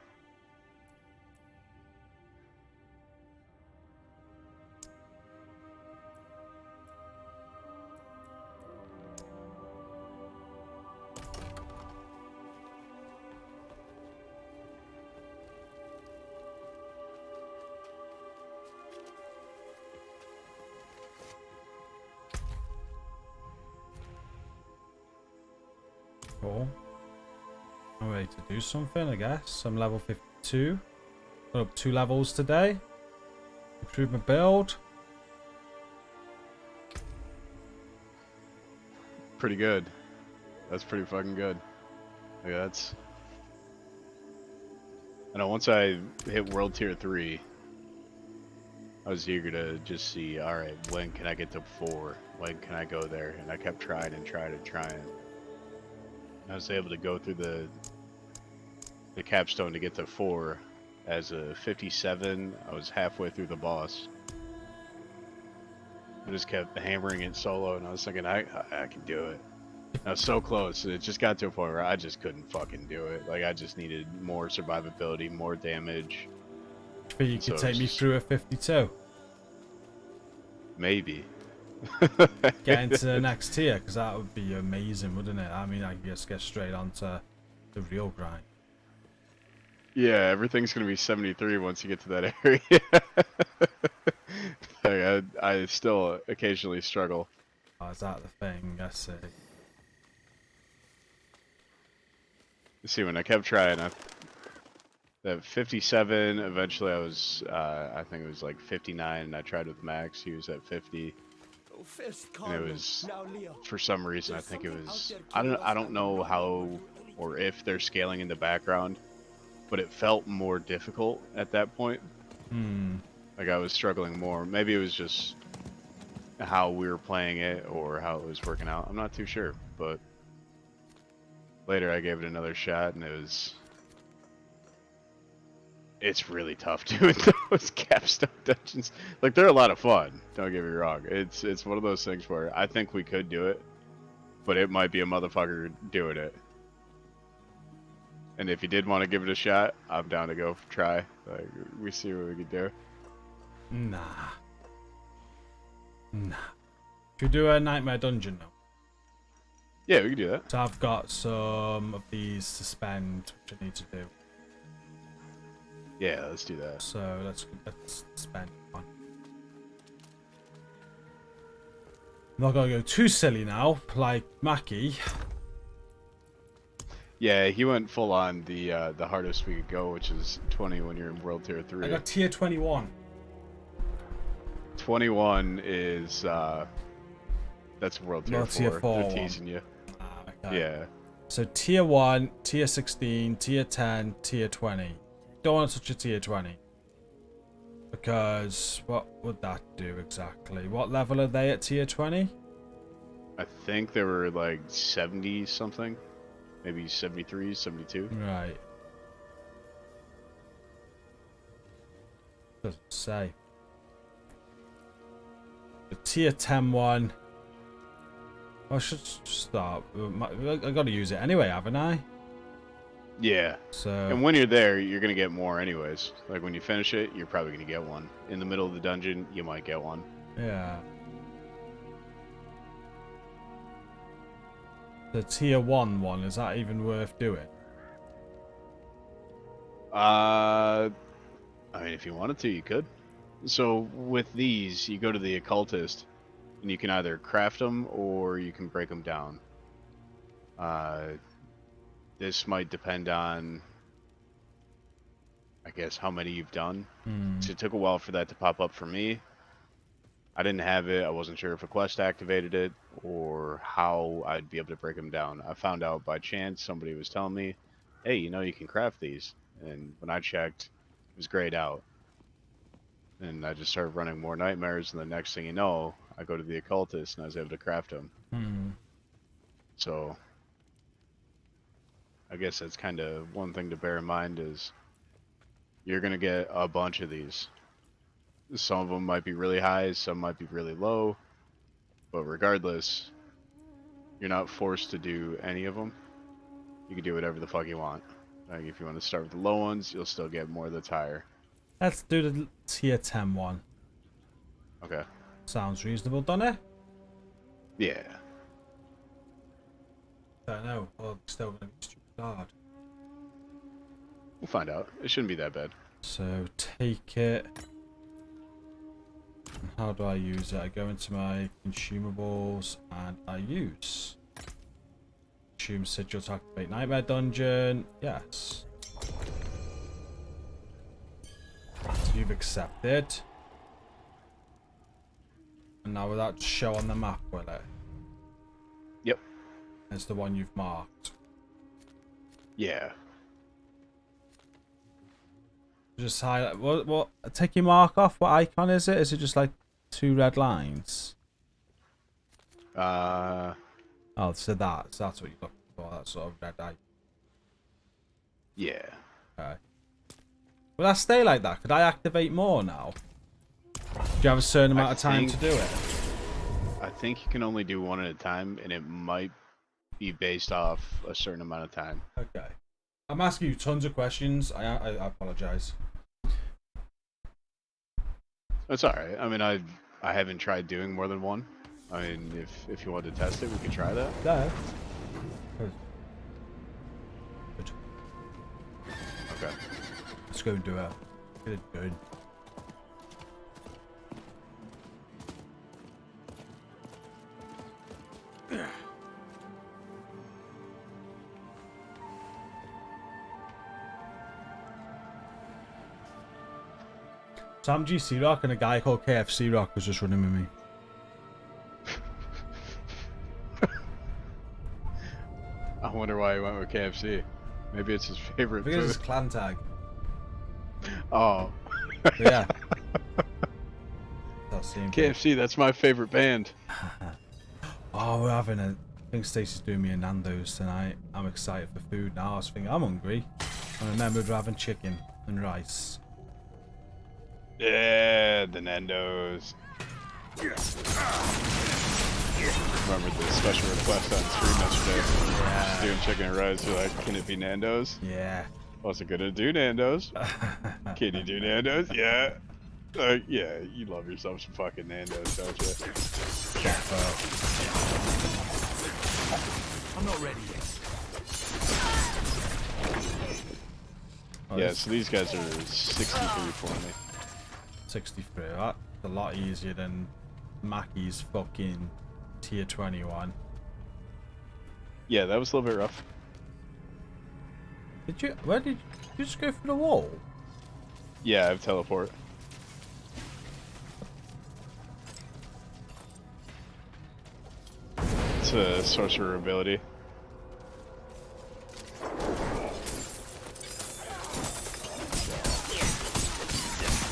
Cool. I'm ready to do something, I guess. I'm level 52. Got up 2 levels today. Improved my build. Pretty good. That's pretty fucking good. Like that's. I know once I hit World Tier 3, I was eager to just see, alright, when can I get to 4? When can I go there? And I kept trying and trying and trying. I was able to go through the capstone to get to 4 as a 57. I was halfway through the boss. I just kept hammering it solo, and I was thinking, I can do it. I was so close. It just got to a point where I just couldn't fucking do it. Like I just needed more survivability, more damage. But you could take me through a 52. Maybe. Get into the next tier, because that would be amazing, wouldn't it? I mean, I just get straight onto the real grind. Yeah, everything's gonna be 73 once you get to that area. Like, I still occasionally struggle. Oh, is that the thing? I see. You see, when I kept trying, that 57, eventually I was, I think it was like 59, and I tried with Max, he was at 50. And it was, for some reason, I think it was, I don't know how or if they're scaling in the background, but it felt more difficult at that point. Like I was struggling more. Maybe it was just how we were playing it or how it was working out. I'm not too sure, but later I gave it another shot, and it's really tough doing those capstone dungeons. Like they're a lot of fun, don't get me wrong. It's one of those things where I think we could do it, but it might be a motherfucker doing it. And if you did want to give it a shot, I'm down to go try. Like we see what we can do. Nah. Should we do a nightmare dungeon now? Yeah, we can do that. So I've got some of these to spend, which I need to do. Yeah, let's do that. So let's spend one. I'm not gonna go too silly now, like Mackie. Yeah, he went full on the hardest we could go, which is 20 when you're in World Tier 3. I got tier 21. 21 is that's World Tier 4. They're teasing you. Okay. Yeah. So tier 1, tier 16, tier 10, tier 20. Don't want to touch a tier 20. Because what would that do exactly? What level are they at tier 20? I think there were like 70 something, maybe 73, 72. Right. Doesn't say. The tier 10 one. I should start. I got to use it anyway, haven't I? Yeah. So. And when you're there, you're gonna get more anyways. Like when you finish it, you're probably gonna get one. In the middle of the dungeon, you might get one. Yeah. The tier 1 one, is that even worth doing? I mean, if you wanted to, you could. So with these, you go to the occultist, and you can either craft them or you can break them down. This might depend on, I guess, how many you've done. So it took a while for that to pop up for me. I didn't have it. I wasn't sure if a quest activated it or how I'd be able to break them down. I found out by chance. Somebody was telling me, hey, you know, you can craft these. And when I checked, it was grayed out. And I just started running more nightmares, and the next thing you know, I go to the occultist and I was able to craft them. So I guess that's kind of one thing to bear in mind is you're going to get a bunch of these. Some of them might be really high, some might be really low, but regardless, you're not forced to do any of them. You can do whatever the fuck you want. Like if you want to start with the low ones, you'll still get more that's higher. Let's do the tier 10 one. Okay. Sounds reasonable, doesn't it? Yeah. Don't know. Well, still going to be stupid hard. We'll find out. It shouldn't be that bad. So take it. And how do I use it? I go into my consumables and I use consume sigil to activate nightmare dungeon. Yes. So you've accepted. And now will that show on the map, will it? Yep. It's the one you've marked. Yeah. Just highlight. What? Take your mark off. What icon is it? Is it just like 2 red lines? Oh, so that's what you're looking for. That sort of red eye. Yeah. Okay. Will that stay like that? Could I activate more now? Do you have a certain amount of time to do it? I think you can only do one at a time, and it might be based off a certain amount of time. Okay. I'm asking you tons of questions. I apologize. That's all right. I mean, I haven't tried doing more than one. I mean, if you want to test it, we can try that. No. Good. Okay. Let's go and do it. Get it done. Sam GCROCK and a guy called KFC-ROCK was just running with me. I wonder why he went with KFC. Maybe it's his favorite Because food. it's clan tag. Oh. But yeah. That same thing. KFC, that's my favorite band. Oh, we're having a... I think Stacey's doing me a Nando's tonight. I'm excited for food now. I was thinking, I'm hungry. I remembered we're having chicken and rice. Yeah, the Nando's. Remember the special request on stream yesterday? Just doing chicken and rice. You're like, can it be Nando's? Yeah. Wasn't gonna do Nando's. Can you do Nando's? Yeah. Yeah, you love yourself some fucking Nando's, don't you? I'm not ready yet. Oh, Yeah, so these guys are 63 for me. 63. That's a lot easier than Mackie's fucking tier 21. Yeah, that was a little bit rough. Did you? Where did you just go through the wall? Yeah, I have teleport. It's a sorcerer ability.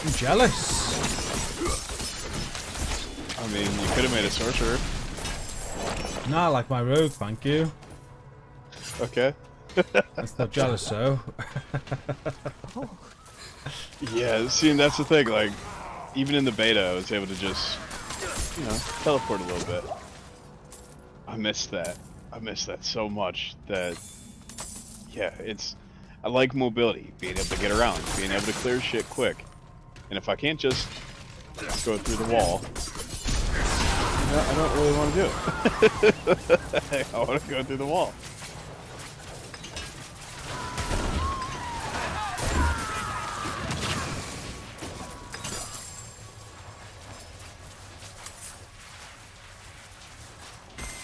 I'm jealous. I mean, you could have made a sorcerer. Nah, I like my rogue, thank you. Okay. I'm still jealous, though. Yeah, see, and that's the thing, like, even in the beta, I was able to just, you know, teleport a little bit. I miss that. I miss that so much that, yeah, I like mobility, being able to get around, being able to clear shit quick. And if I can't just go through the wall, I don't really want to do it. I want to go through the wall.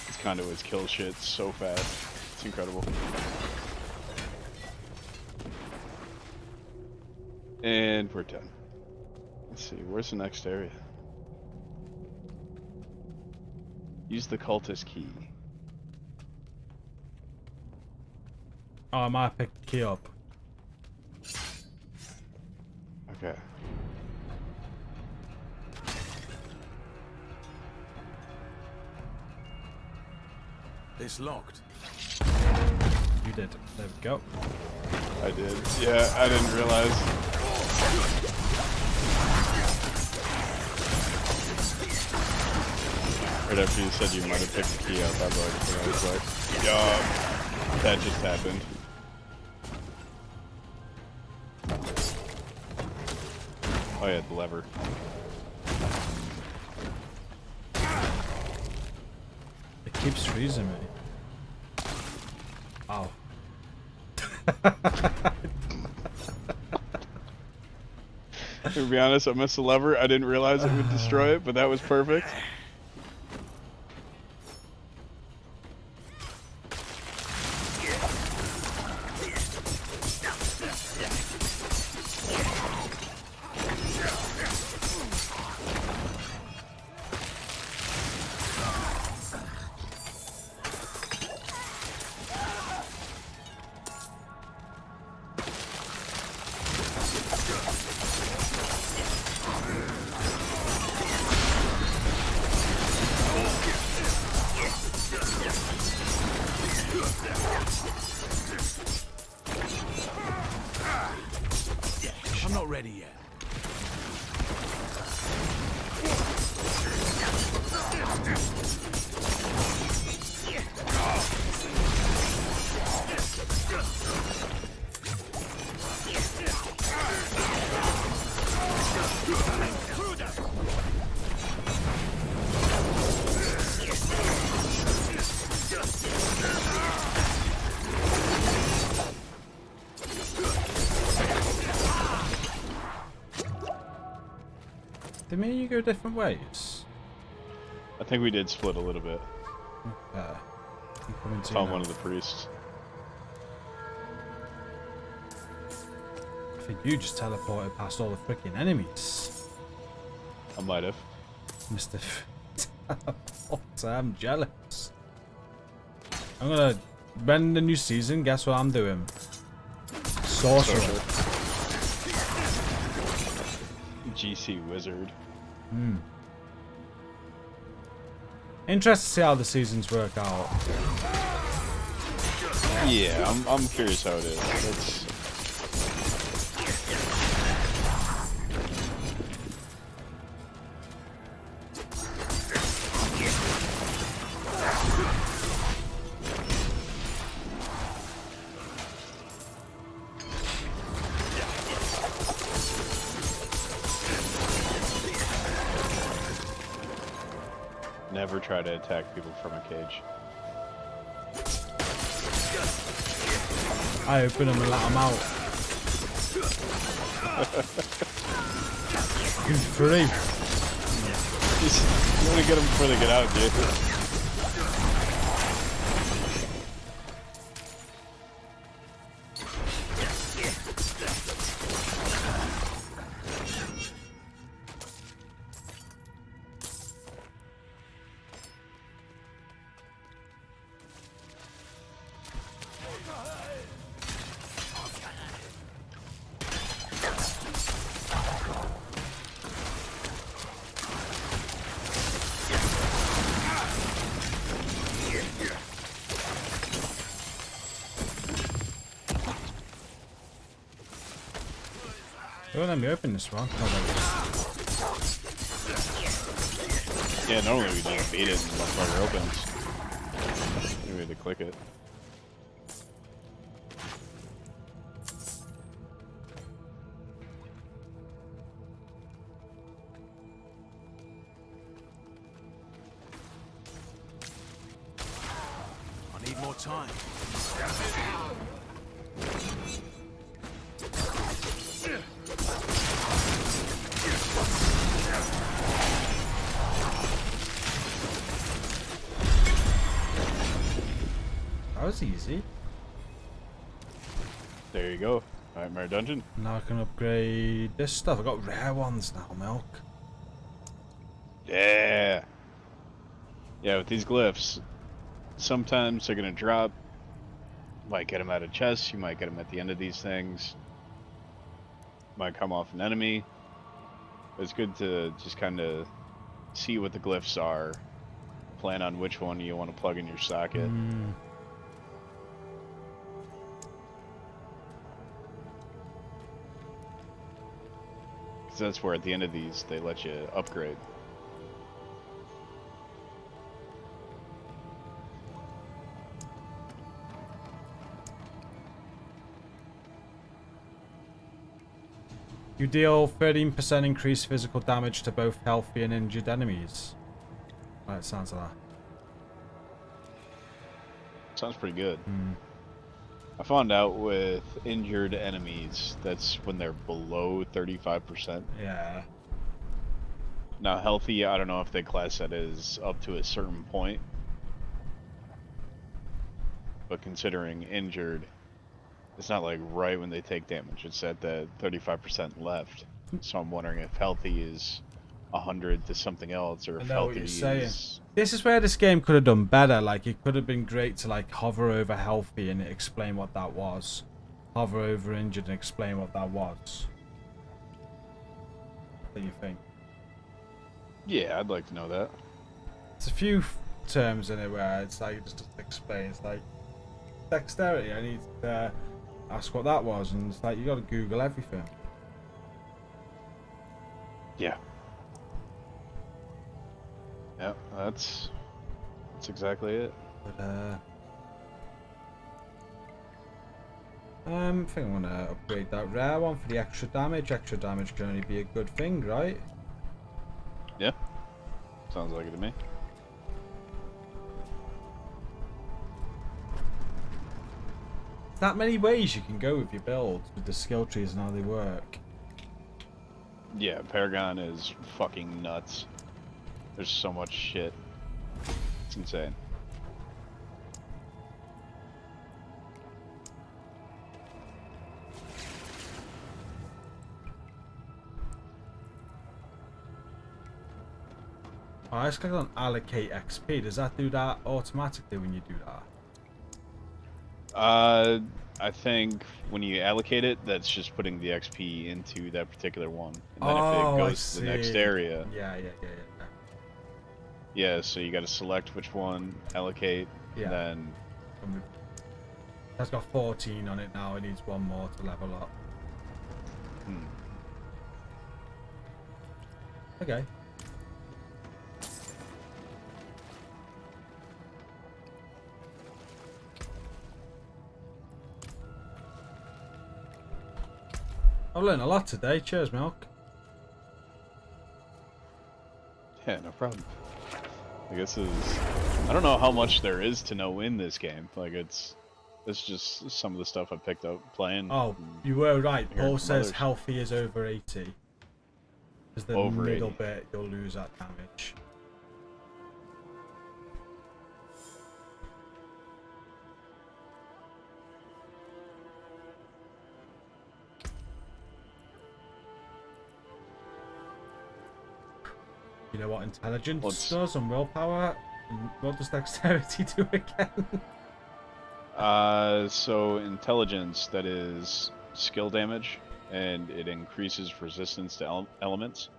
This conduits kill shit so fast. It's incredible. And we're done. Let's see, where's the next area? Use the cultist key. Oh, I might pick the key up. Okay. It's locked. You did. There we go. I did. Yeah, I didn't realize. Right after you said you might have picked the key up, I was like, yup, that just happened. Oh yeah, the lever. It keeps freezing me. Ow. To be honest, I missed the lever. I didn't realize it would destroy it, but that was perfect. I'm not ready yet. Did me and you go different ways? I think we did split a little bit. I'm coming to you Found now. one of the priests. I think you just teleported past all the freaking enemies. I might have. Mr. Teleporter, I'm jealous. I'm gonna, when the new season, guess what I'm doing? Sorcerer. GC Wizard. Interested to see how the seasons work out. Yeah, I'm curious how it is. It's... Never try to attack people from a cage. I open them and let them out. Who's free? You want to get them before they get out, dude. Don't let me open this one. Yeah, normally we just beat it and the motherfucker opens. Maybe we had to click it. I need more time. That was easy. There you go. Nightmare Dungeon. Now I can upgrade this stuff. I've got rare ones now, Milk. Yeah. Yeah, with these glyphs, sometimes they're going to drop. Might get them out of chests. You might get them at the end of these things. Might come off an enemy. It's good to just kind of see what the glyphs are. Plan on which one you want to plug in your socket. Because that's where at the end of these they let you upgrade. You deal 13% increased physical damage to both healthy and injured enemies. Right, sounds like that. Sounds pretty good. I found out with injured enemies, that's when they're below 35%. Yeah. Now healthy, I don't know if they class that as up to a certain point. But considering injured, it's not like right when they take damage. It's at the 35% left. So I'm wondering if healthy is 100 to something else, or if healthy is... This is where this game could have done better. Like, it could have been great to like hover over healthy and explain what that was. Hover over injured and explain what that was. What do you think? Yeah, I'd like to know that. There's a few terms in it where it's like, it just doesn't explain. It's like, dexterity, I need to ask what that was, and it's like, you gotta Google everything. Yeah. Yeah, that's exactly it. But I think I'm gonna upgrade that rare one for the extra damage. Extra damage can only be a good thing, right? Yeah. Sounds like it to me. There's that many ways you can go with your build, with the skill trees and how they work. Yeah, Paragon is fucking nuts. There's so much shit. It's insane. Alright, let's click on allocate XP. Does that do that automatically when you do that? I think when you allocate it, that's just putting the XP into that particular one. And then if it goes to the next area... Yeah. Yeah, so you gotta select which one, allocate, Yeah. then... That's got 14 on it now. It needs one more to level up. Okay. I've learned a lot today. Cheers, Milk. Yeah, no problem. I guess I don't know how much there is to know in this game. Like, it's just some of the stuff I picked up playing. Oh, you were right. Hearing Paul from says others. healthy is over 80. Because the Over middle 80. bit, you'll lose that damage. You know what intelligence does and willpower? And what does dexterity do again? So intelligence, that is skill damage, and it increases resistance to elements.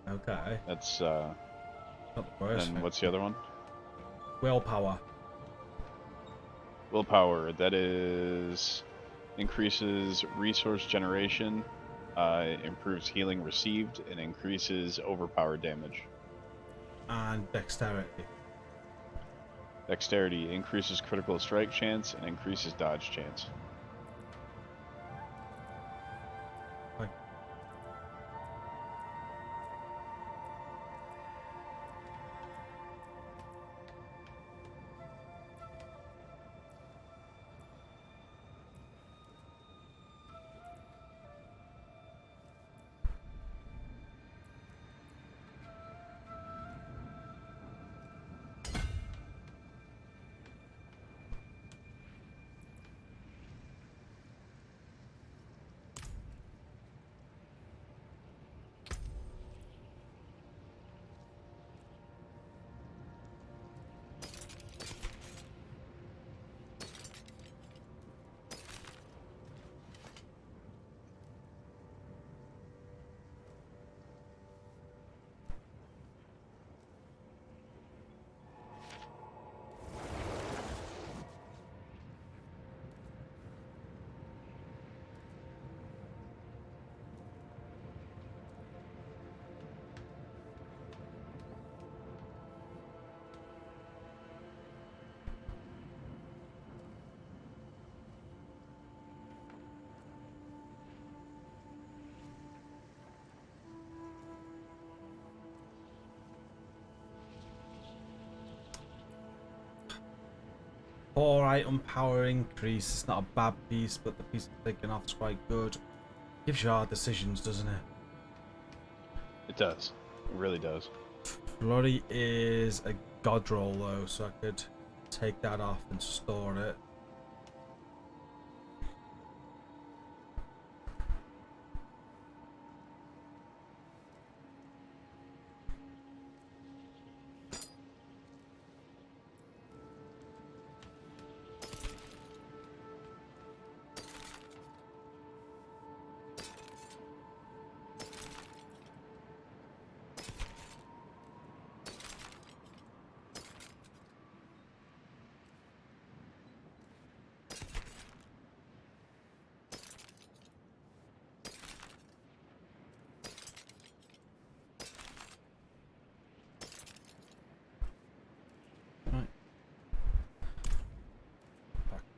Okay. That's Not the worst and thing. what's the other one? Willpower. Willpower, that is increases resource generation, Improves healing received and increases overpowered damage. And dexterity. Dexterity increases critical strike chance and increases dodge chance. Like, four item power increase. It's not a bad piece, but the piece I'm thinking of is quite good. Gives you hard decisions, doesn't it? It does. It really does. Flurry is a god roll though, so I could take that off and store it.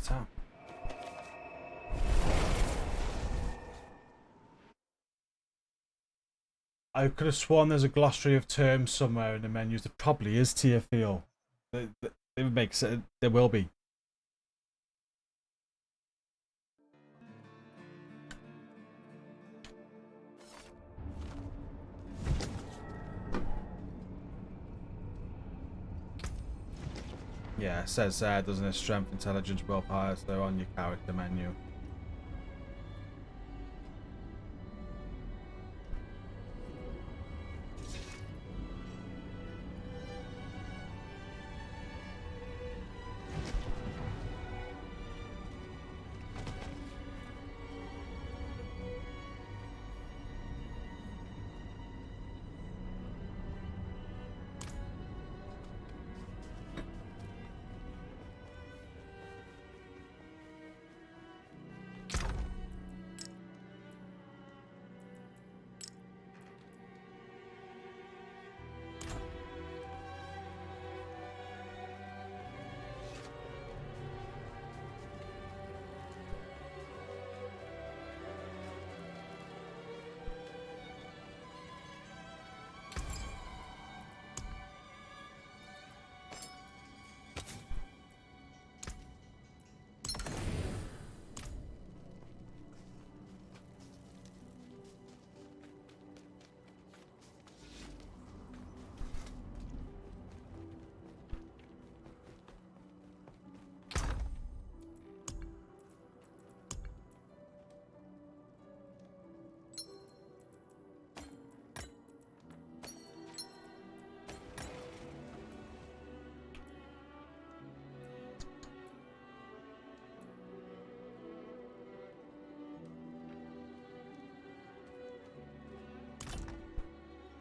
Town. I could have sworn there's a glossary of terms somewhere in the menus. There probably is, Tia Feel. It makes it. There will be. Yeah, it says there, doesn't it? Strength, intelligence, willpower, so they're on your character menu.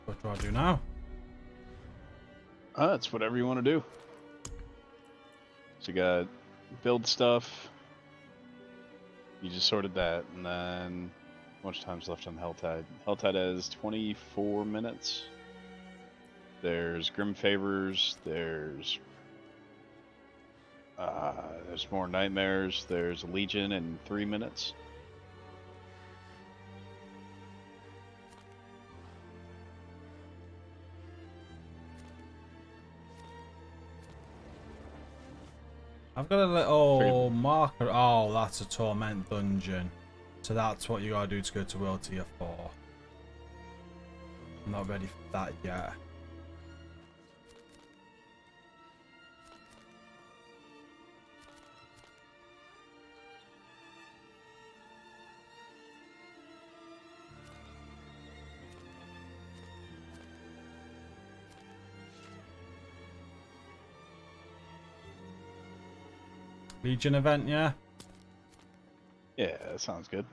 What do I do now? It's whatever you want to do. So you got build stuff. You just sorted that, and then much time's left on Helltide? Helltide has 24 minutes. There's Grim Favors. There's more Nightmares. There's Legion in 3 minutes. I've got a little marker. Oh, that's a Torment dungeon. So that's what you gotta do to go to World Tier 4. I'm not ready for that yet. Legion event, yeah? Yeah, that sounds good.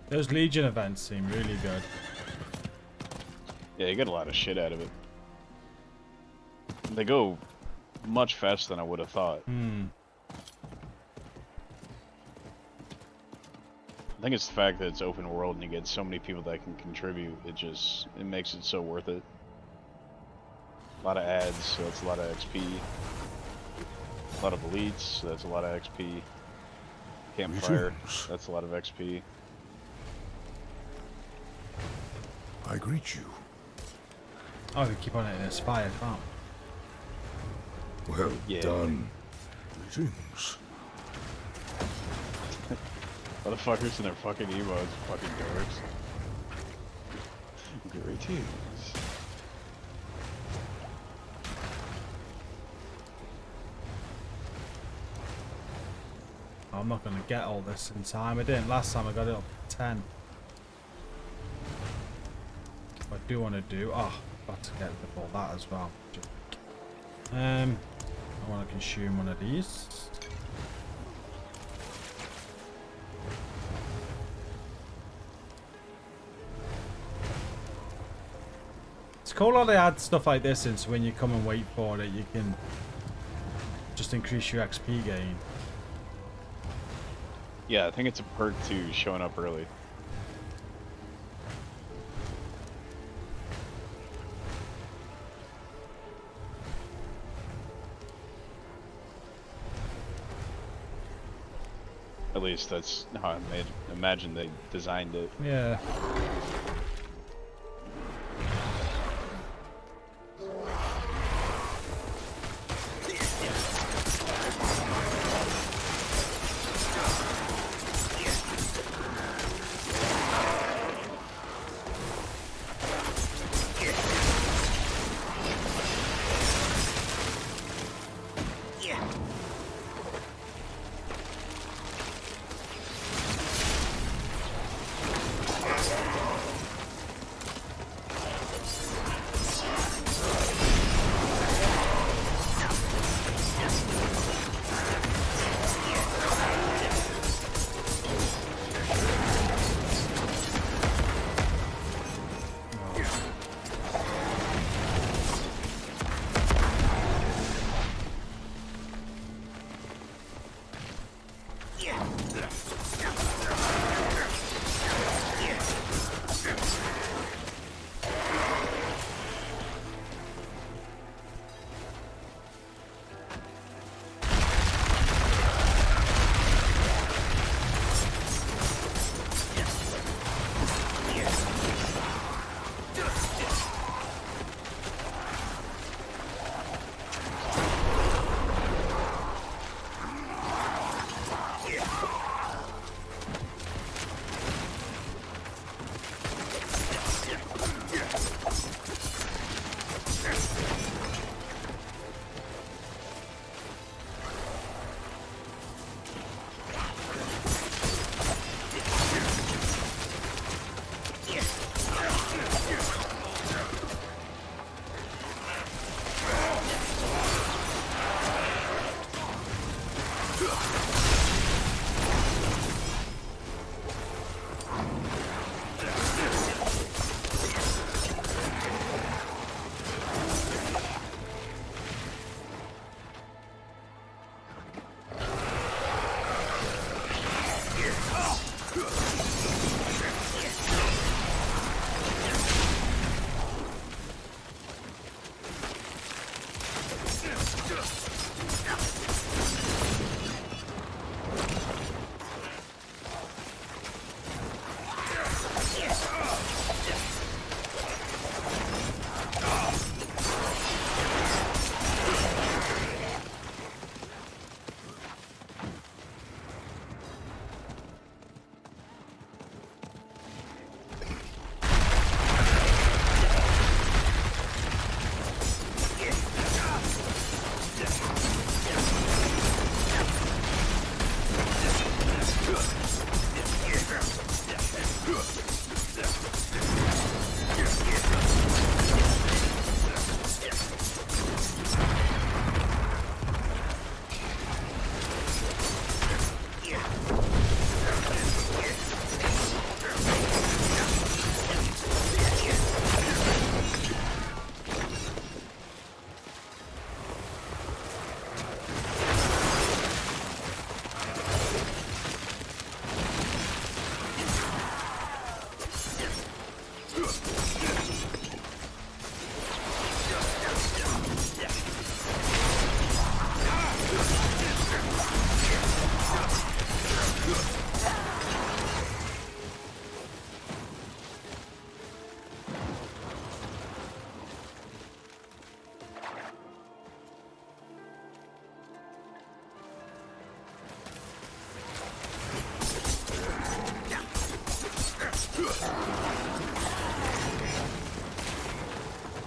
Those Legion events seem really good. Yeah, you get a lot of shit out of it. They go much faster than I would have thought. Hmm. I think it's the fact that it's open world and you get so many people that can contribute. It makes it so worth it. A lot of ads, so that's a lot of XP. A lot of elites, so that's a lot of XP. Campfire, that's a lot of XP. I greet you. Oh, we keep on it in a spy as well. Well Yeah. done. Greetings. Motherfuckers in their fucking emotes, fucking dorks. Greetings. I'm not going to get all this in time. I didn't last time. I got it up to 10. What I do want to do... Oh, got to get rid of all that as well. I want to consume one of these. It's cool how they add stuff like this in, so when you come and wait for it, you can just increase your XP gain. Yeah, I think it's a perk to showing up early. At least that's how I imagine they designed it. Yeah.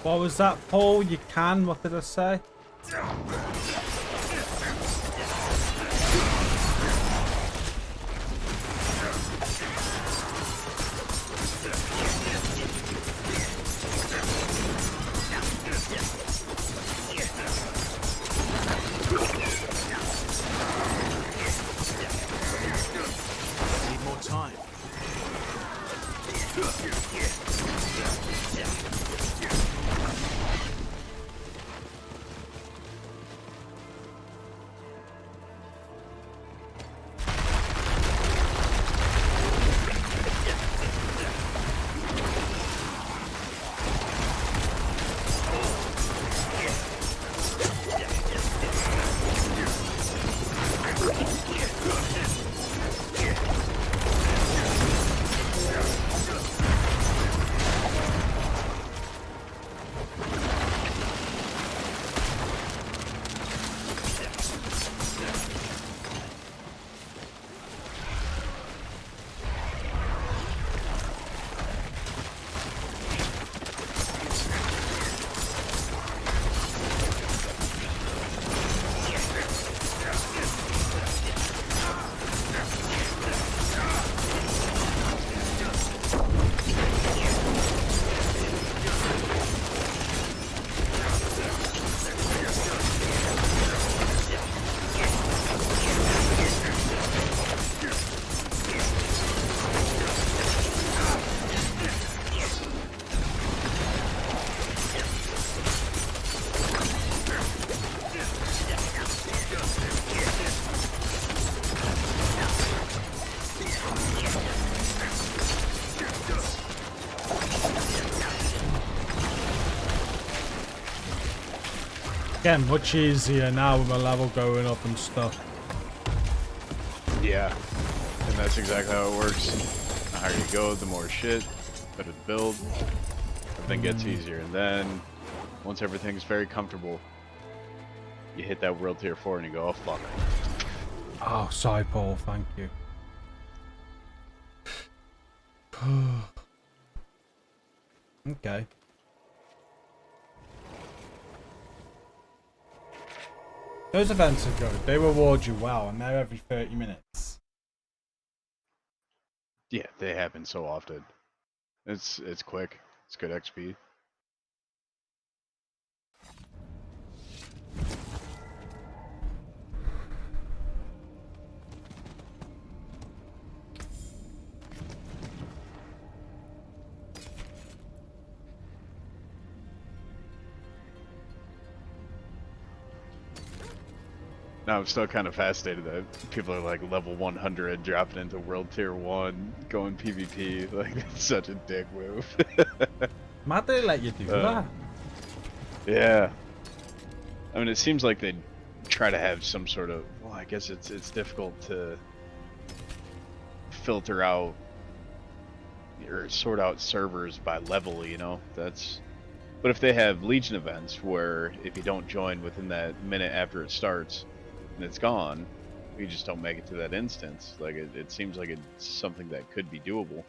What was that, Paul? You can? What did I say? Need more time. Getting much easier now with my level going up and stuff. Yeah, and that's exactly how it works. The higher you go, the more shit, better to build, everything gets easier. And then, once everything's very comfortable, you hit that world tier 4 and you go, oh fuck. Oh, sorry, Paul. Thank you. Okay. Those events are good. They reward you well, and they're every 30 minutes. Yeah, they happen so often. It's quick. It's good XP. Now I'm still kind of fascinated that people are like level 100 dropping into World Tier 1, going PvP. Like, it's such a dick move. Mad they let you do that. Yeah. I mean, it seems like they try to have some sort of... Well, I guess it's difficult to filter out or sort out servers by level, you know? That's... But if they have Legion events where if you don't join within that minute after it starts and it's gone, you just don't make it to that instance. Like, it seems like it's something that could be doable.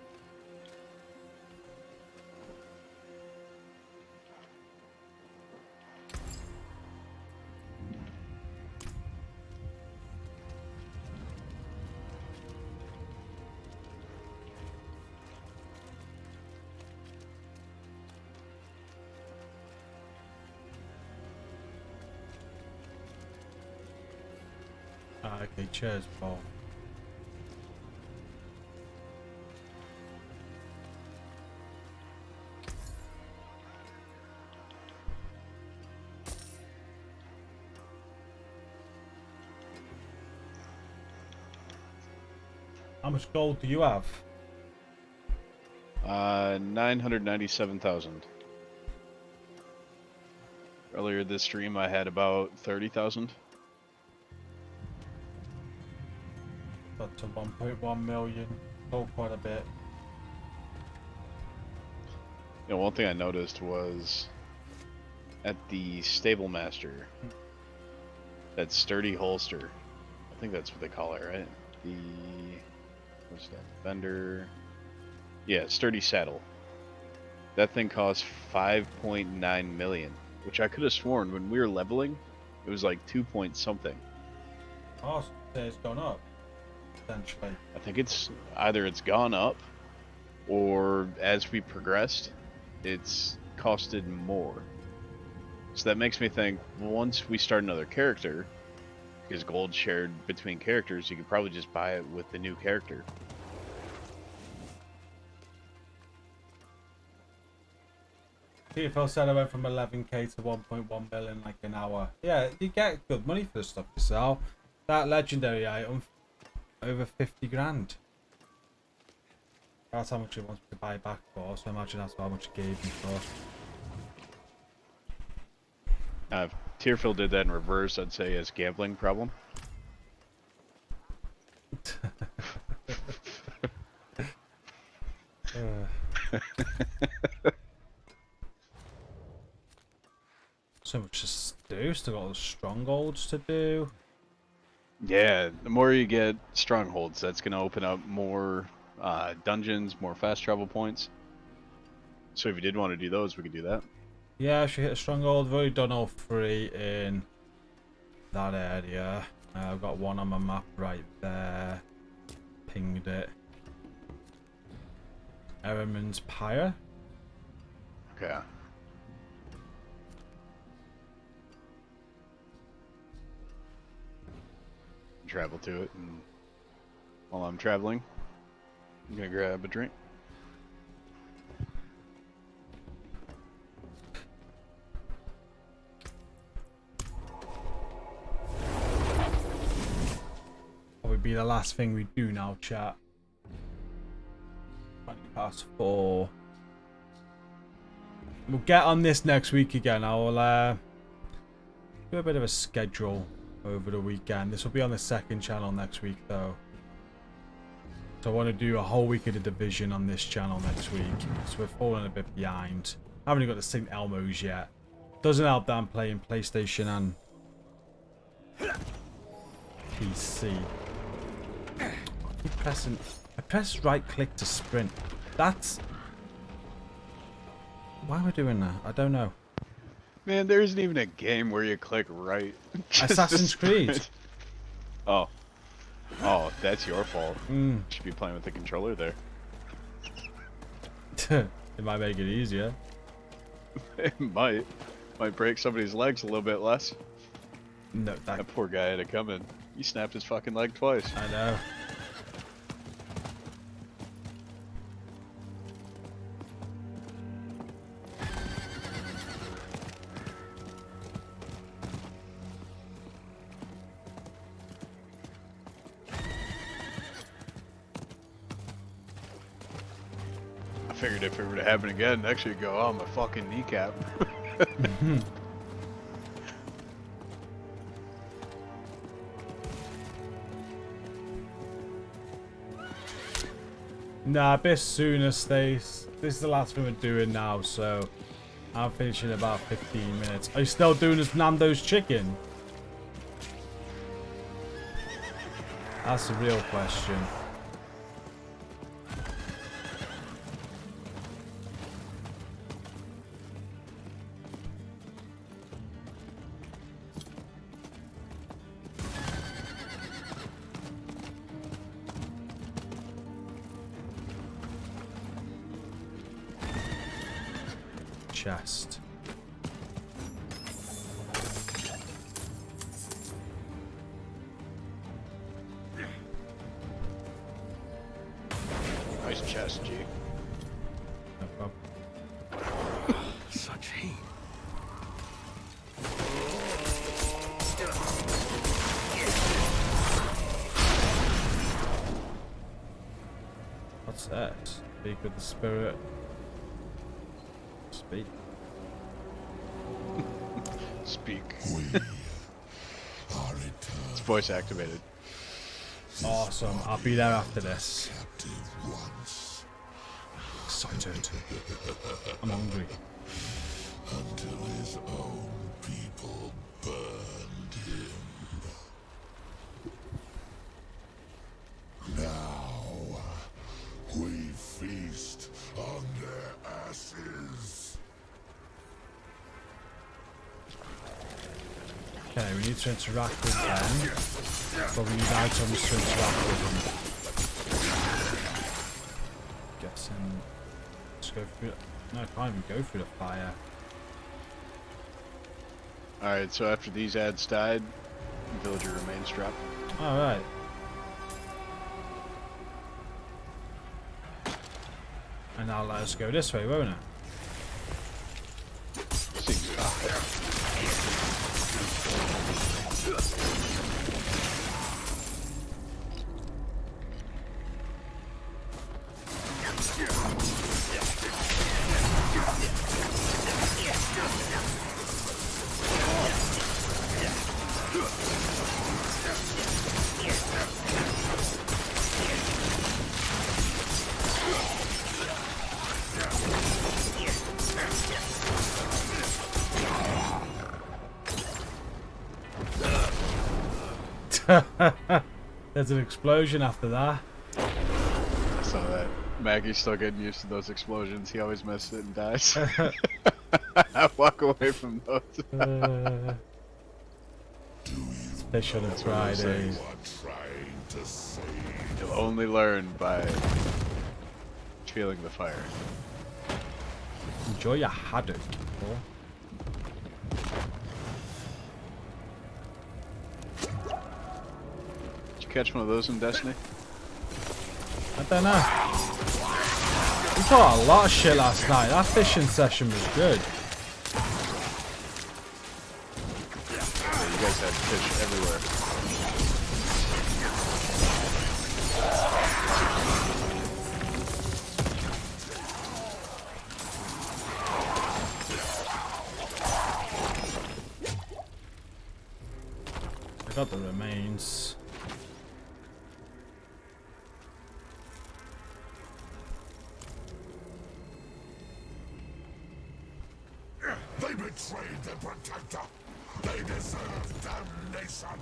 Okay, cheers, Paul. How much gold do you have? 997,000. Earlier this stream I had about 30,000. Got to 1.1 million. Oh, quite a bit. You know, one thing I noticed was at the Stable Master, that sturdy holster. I think that's what they call it, right? The what's that? Vendor. Yeah, sturdy saddle. That thing costs 5.9 million, which I could have sworn when we were leveling, it was like 2 point something. Oh, so it's gone up. Essentially. I think it's either it's gone up, or as we progressed, it's costed more. So that makes me think, once we start another character, because gold shared between characters, you could probably just buy it with the new character. TFL said I went from 11k to 1.1 million like an hour. Yeah, you get good money for the stuff you sell. That legendary item, over 50 grand. That's how much it wants to buy back for, so imagine that's how much it gave me for. If Tearfield did that in reverse, I'd say it's gambling problem. So much to do, still got all the strongholds to do. Yeah, the more you get strongholds, that's going to open up more dungeons, more fast travel points. So if you did want to do those, we could do that. Yeah, I should hit a stronghold. I've already done all 3 in that area. I've got one on my map right there. Pinged it. Ehrman's Pyre. Okay. Travel to it, and while I'm traveling, I'm gonna grab a drink. Probably be the last thing we do now, chat. 4:20. We'll get on this next week again. I'll do a bit of a schedule over the weekend. This will be on the second channel next week though. So I want to do a whole week of the Division on this channel next week. So we're falling a bit behind. I haven't even got the St. Elmo's yet. Doesn't help that I'm playing PlayStation and PC. I keep pressing... I press right click to sprint. That's... Why am I doing that? I don't know. Man, there isn't even a game where you click right. Assassin's Creed. Oh. Oh, that's your fault. Mm. Should be playing with the controller there. It might make it easier. It might. Might break somebody's legs a little bit less. No, that poor guy had to come in. He snapped his fucking leg twice. I know. figured if it were to happen again, next year go, oh, my fucking kneecap. Nah, a bit sooner, Stace. This is the last thing we're doing now, so I'm finishing in about 15 minutes. Are you still doing this Nando's chicken? That's the real question. Chest. Nice chest, G. No problem. Such heat. What's that? Speak with the spirit. Speak. Speak. It's voice activated. Awesome. I'll be there after this. Excited. I'm hungry. Until his own people burned him. Now we feast on their ashes. Okay, we need to interact with them. But we need items to interact with them. Guessing. Let's go through it. No, I can't even go through the fire. Alright, so after these ads died, villager remains trapped. Alright. And now let us go this way, won't it? Seems There's an explosion after that. I saw that. Maggie's still getting used to those explosions. He always misses it and dies. I walk away from those. Fish on a Friday. You'll only learn by feeling the fire. Enjoy your haddock. Boy. Did you catch one of those in Destiny? I don't know. We caught a lot of shit last night. That fishing session was good. Yeah, you guys had fish everywhere. I got the remains. They betrayed their protector. They deserve damnation.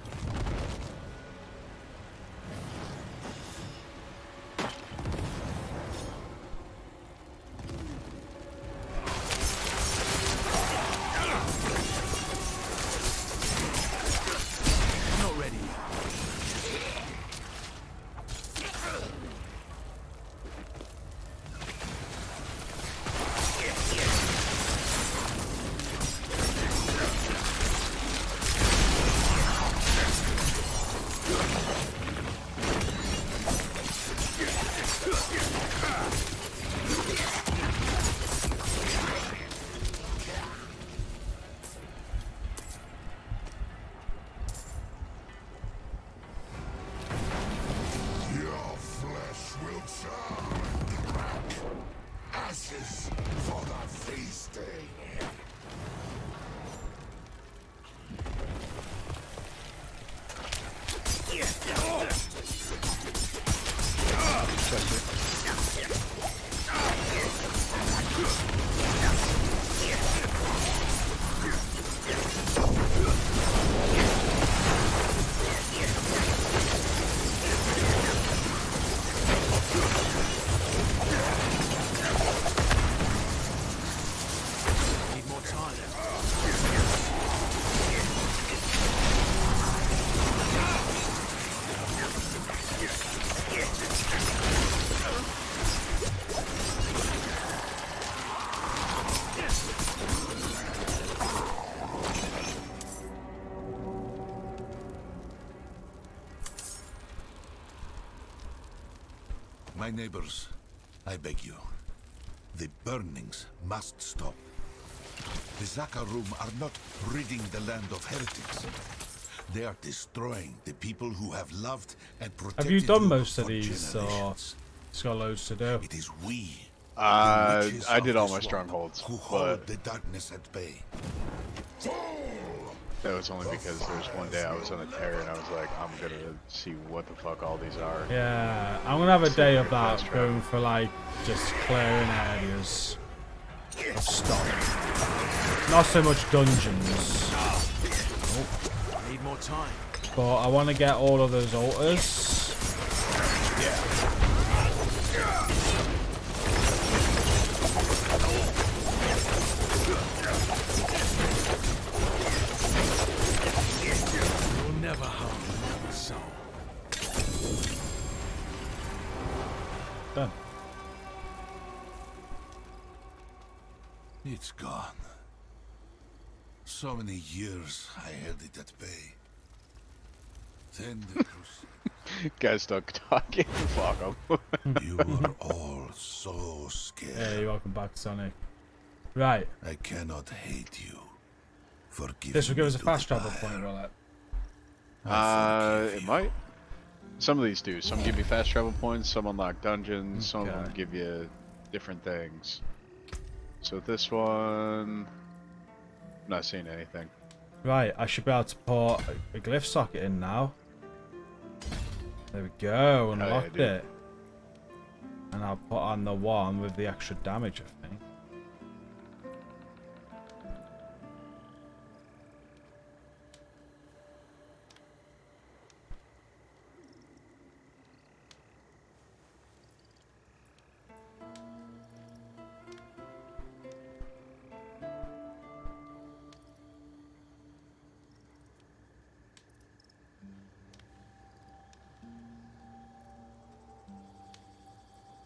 Not ready. Need more time. My neighbors, I beg you. The burnings must stop. The Zakarum are not ridding the land of heretics. They are destroying the people who have loved and protected Have you done most of for these, or generations. still loads to do? It is we, the I witches did of all the my swamp, strongholds, who but hold the darkness at bay. that was only because there was one day I was on a tear and I was like, I'm gonna see what the fuck all these are. Yeah, I'm gonna have a day of that, Fast going for like just clearing areas of stuff. Not so much dungeons, Need more time. but I want to get all of those altars. You'll never harm another soul. Done. It's gone. So many years I held it at bay. Then the crusade. Guys stuck talking. Fuck 'em. You were all so Yeah, scared. you're welcome back, Sonic. Right, I cannot hate you for giving this will give me us a to fast the travel Pyre. point, will it? I forgive It you. might. Some of these do. Some give you fast travel points, some unlock dungeons, some of them Okay. give you different things. So this one, I'm not seeing anything. Right, I should be able to put a glyph socket in now. There we go, yeah, unlocked dude. it. And I'll put on the one with the extra damage, I think.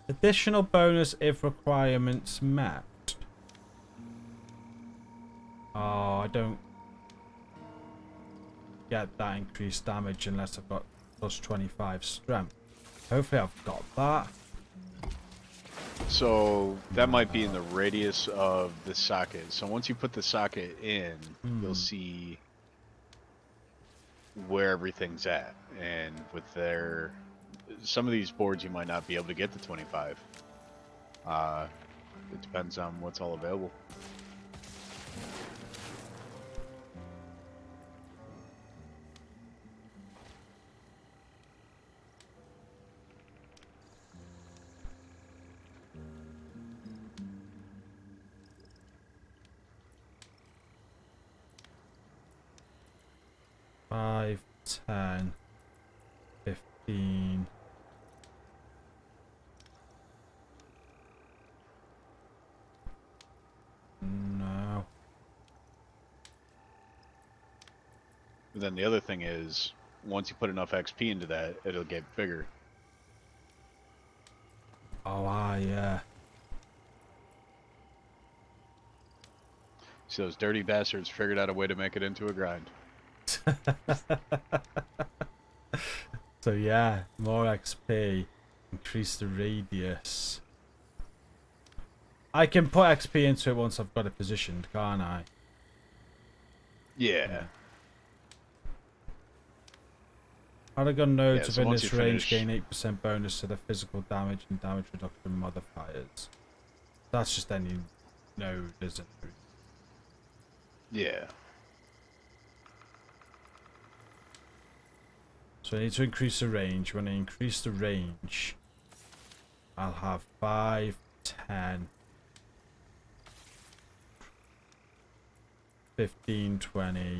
Additional bonus if requirements met. Oh, I don't get that increased damage unless I've got plus 25 strength. Hopefully I've got that. So that might be in the radius of the socket. So once you put the socket in, you'll see where everything's at. And with their, some of these boards you might not be able to get to 25. It depends on what's all available. Five, 10, 15. No. But then the other thing is, once you put enough XP into that, it'll get bigger. Oh, yeah. So those dirty bastards figured out a way to make it into a grind. So yeah, more XP, increase the radius. I can put XP into it once I've got it positioned, can't I? Yeah. Paragon nodes Yeah, so within once this you range finish- gain 8% bonus to the physical damage and damage reduction modifiers. That's just any node, isn't it? Yeah. So I need to increase the range. When I increase the range, I'll have 5, 10, 15, 20,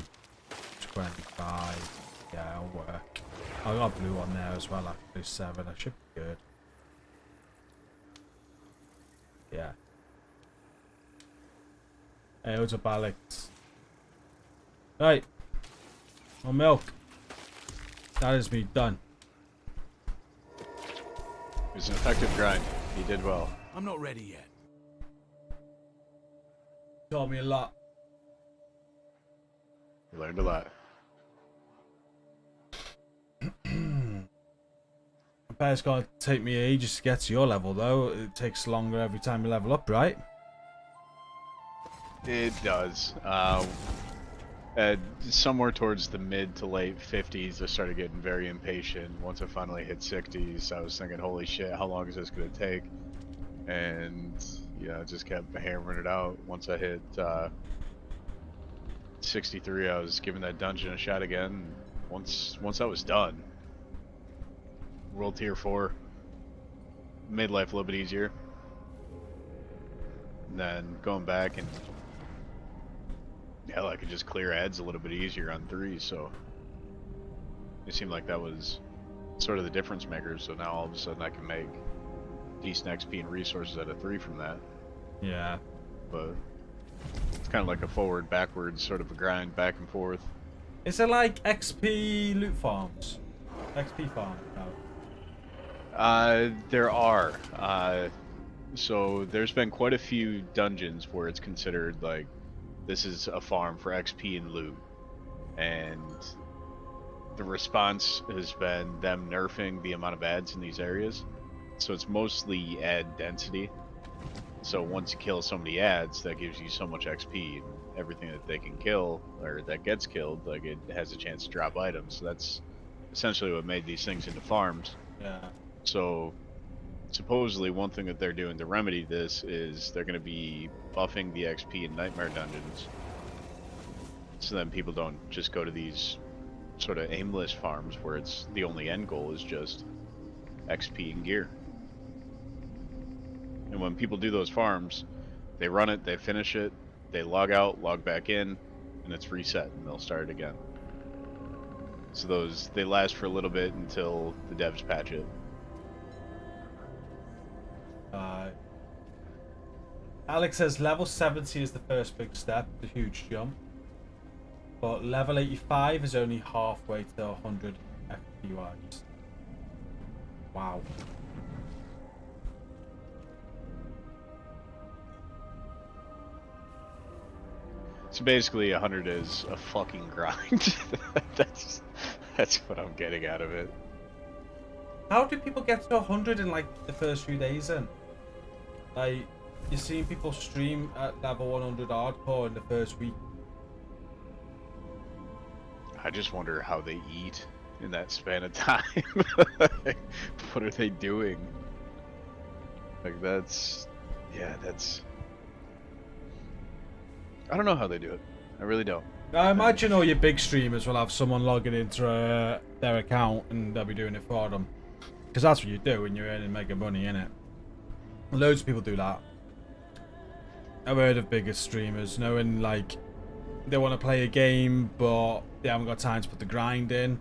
25. Yeah, it'll work. I got a blue one there as well, actually. 7. I should be good. Yeah. Hey, what's up, Alex? Right. More milk. That is me done. It was an effective grind. He did well. I'm not ready yet. Taught me a lot. You learned a lot. I bet it's gonna take me ages to get to your level, though. It takes longer every time you level up, right? It does. Somewhere towards the mid to late 50s, I started getting very impatient. Once I finally hit 60s, I was thinking, holy shit, how long is this going to take? And, yeah, I just kept hammering it out. Once I hit 63, I was giving that dungeon a shot again. Once I was done, World Tier 4 made life a little bit easier. And then going back and hell, I could just clear ads a little bit easier on 3, so it seemed like that was sort of the difference maker. So now all of a sudden I can make decent XP and resources out of 3 from that. Yeah. But it's kind of like a forward, backwards sort of a grind, back and forth. Is it like XP loot farms? XP farm? No. There are. So there's been quite a few dungeons where it's considered like this is a farm for XP and loot, and the response has been them nerfing the amount of ads in these areas. So it's mostly ad density. So once you kill so many ads, that gives you so much XP, and everything that they can kill or that gets killed, like it has a chance to drop items. So that's essentially what made these things into farms. Yeah. So supposedly one thing that they're doing to remedy this is they're going to be buffing the XP in nightmare dungeons, so then people don't just go to these sort of aimless farms where it's the only end goal is just XP and gear. And when people do those farms, they run it, they finish it, they log out, log back in, and it's reset and they'll start again. So those, they last for a little bit until the devs patch it. Alex says level 70 is the first big step, a huge jump. But level 85 is only halfway to 100 FP wise. Wow. So basically 100 is a fucking grind. that's what I'm getting out of it. How do people get to 100 in like the first few days then? Like, you're seeing people stream at level 100 hardcore in the first week. I just wonder how they eat in that span of time. What are they doing? Like that's, yeah, that's, I don't know how they do it. I really don't. I imagine all your big streamers will have someone logging into their account and they'll be doing it for them. Because that's what you do when you're earning mega money, innit? Loads of people do that. I've heard of bigger streamers knowing like they want to play a game but they haven't got time to put the grind in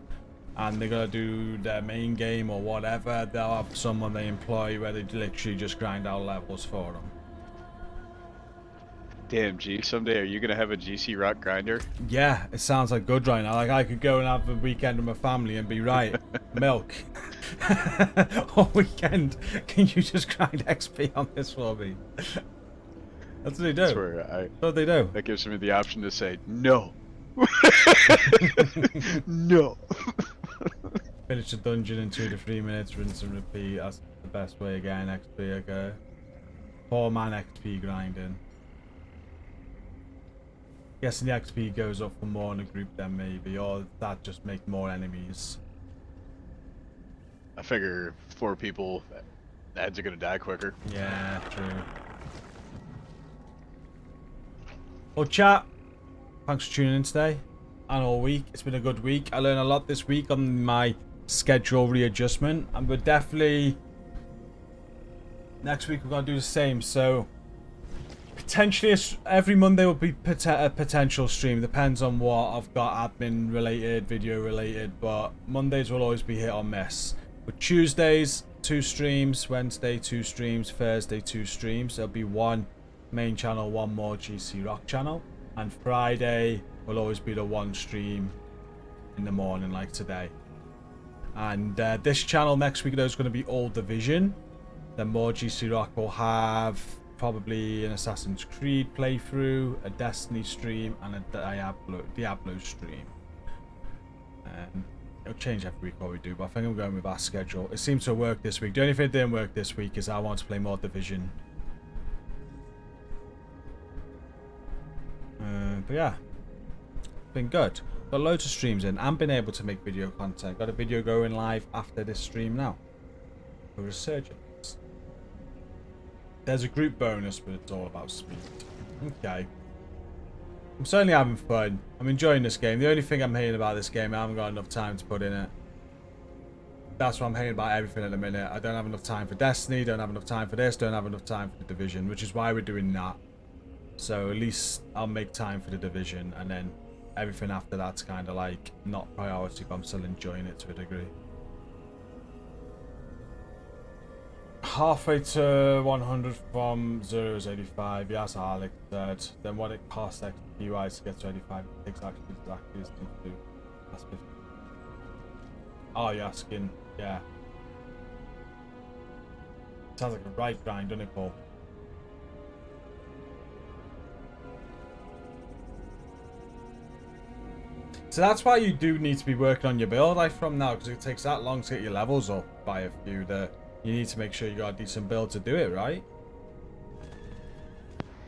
and they're going to do their main game or whatever. They'll have someone they employ where they literally just grind out levels for them. Damn, G, someday are you going to have a GCROCK grinder? Yeah, it sounds like good right now. Like I could go and have a weekend with my family and be right. Milk. All weekend, can you just grind XP on this for me? That's what they do. That's what they do. That gives me the option to say no. No. Finish the dungeon in 2 to 3 minutes, rinse and repeat. That's the best way of getting XP, okay? 4-man XP grinding. Guessing the XP goes up for more in a group then maybe, or that just make more enemies. I figure 4 people, ads are gonna die quicker. Yeah, true. Well, chat, thanks for tuning in today and all week. It's been a good week. I learned a lot this week on my schedule readjustment, and we're definitely next week we're gonna do the same. So potentially every Monday will be a potential stream. Depends on what I've got, admin related, video related, but Mondays will always be hit or miss. But Tuesdays 2 streams, Wednesday 2 streams, Thursday 2 streams. There'll be 1 main channel, 1 more GCROCK channel, and Friday will always be the 1 stream in the morning like today. And this channel next week though is going to be all Division. Then more GCROCK will have probably an Assassin's Creed playthrough, a Destiny stream, and a Diablo stream. It'll change every week what we do, but I think I'm going with our schedule. It seems to work this week. The only thing that didn't work this week is I want to play more Division. But yeah, been good. Got loads of streams in and been able to make video content. Got a video going live after this stream now. A resurgence. There's a group bonus, but it's all about speed. Okay. I'm certainly having fun. I'm enjoying this game. The only thing I'm hating about this game, I haven't got enough time to put in it. That's what I'm hating about everything at the minute. I don't have enough time for Destiny, don't have enough time for this, don't have enough time for the Division, which is why we're doing that. So at least I'll make time for the Division, and then everything after that's kind of like not priority, but I'm still enjoying it to a degree. Halfway to 100 from 0 is 85. Yes, Alex said. Then what it costs XP-wise to get to 85 exactly is to do. That's 50. Oh, you're asking. Yeah. Sounds like a right grind, doesn't it, Paul? So that's why you do need to be working on your build like from now, because it takes that long to get your levels up by a few. You need to make sure you got a decent build to do it, right?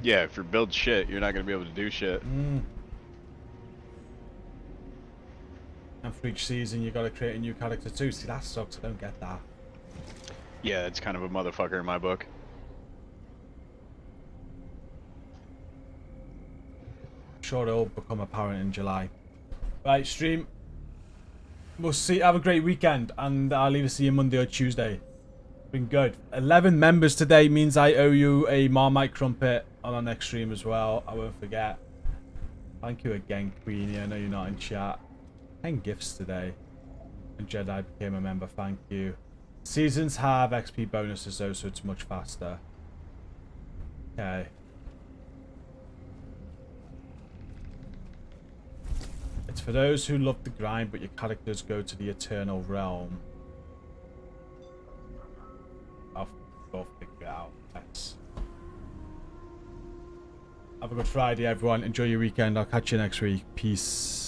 Yeah, if your build shit, you're not going to be able to do shit. And for each season, you got to create a new character too. See, that sucks. I don't get that. Yeah, it's kind of a motherfucker in my book. I'm sure it'll become apparent in July. Right, stream. We'll see. Have a great weekend, and I'll either see you Monday or Tuesday. Been good. 11 members today means I owe you a Marmite crumpet on our next stream as well. I won't forget. Thank you again, Queenie. I know you're not in chat. 10 gifts today. And Jedi became a member. Thank you. Seasons have XP bonuses though, so it's much faster. Okay. It's for those who love the grind, but your characters go to the Eternal Realm. I'll figure it out. Thanks. Have a good Friday, everyone. Enjoy your weekend. I'll catch you next week. Peace.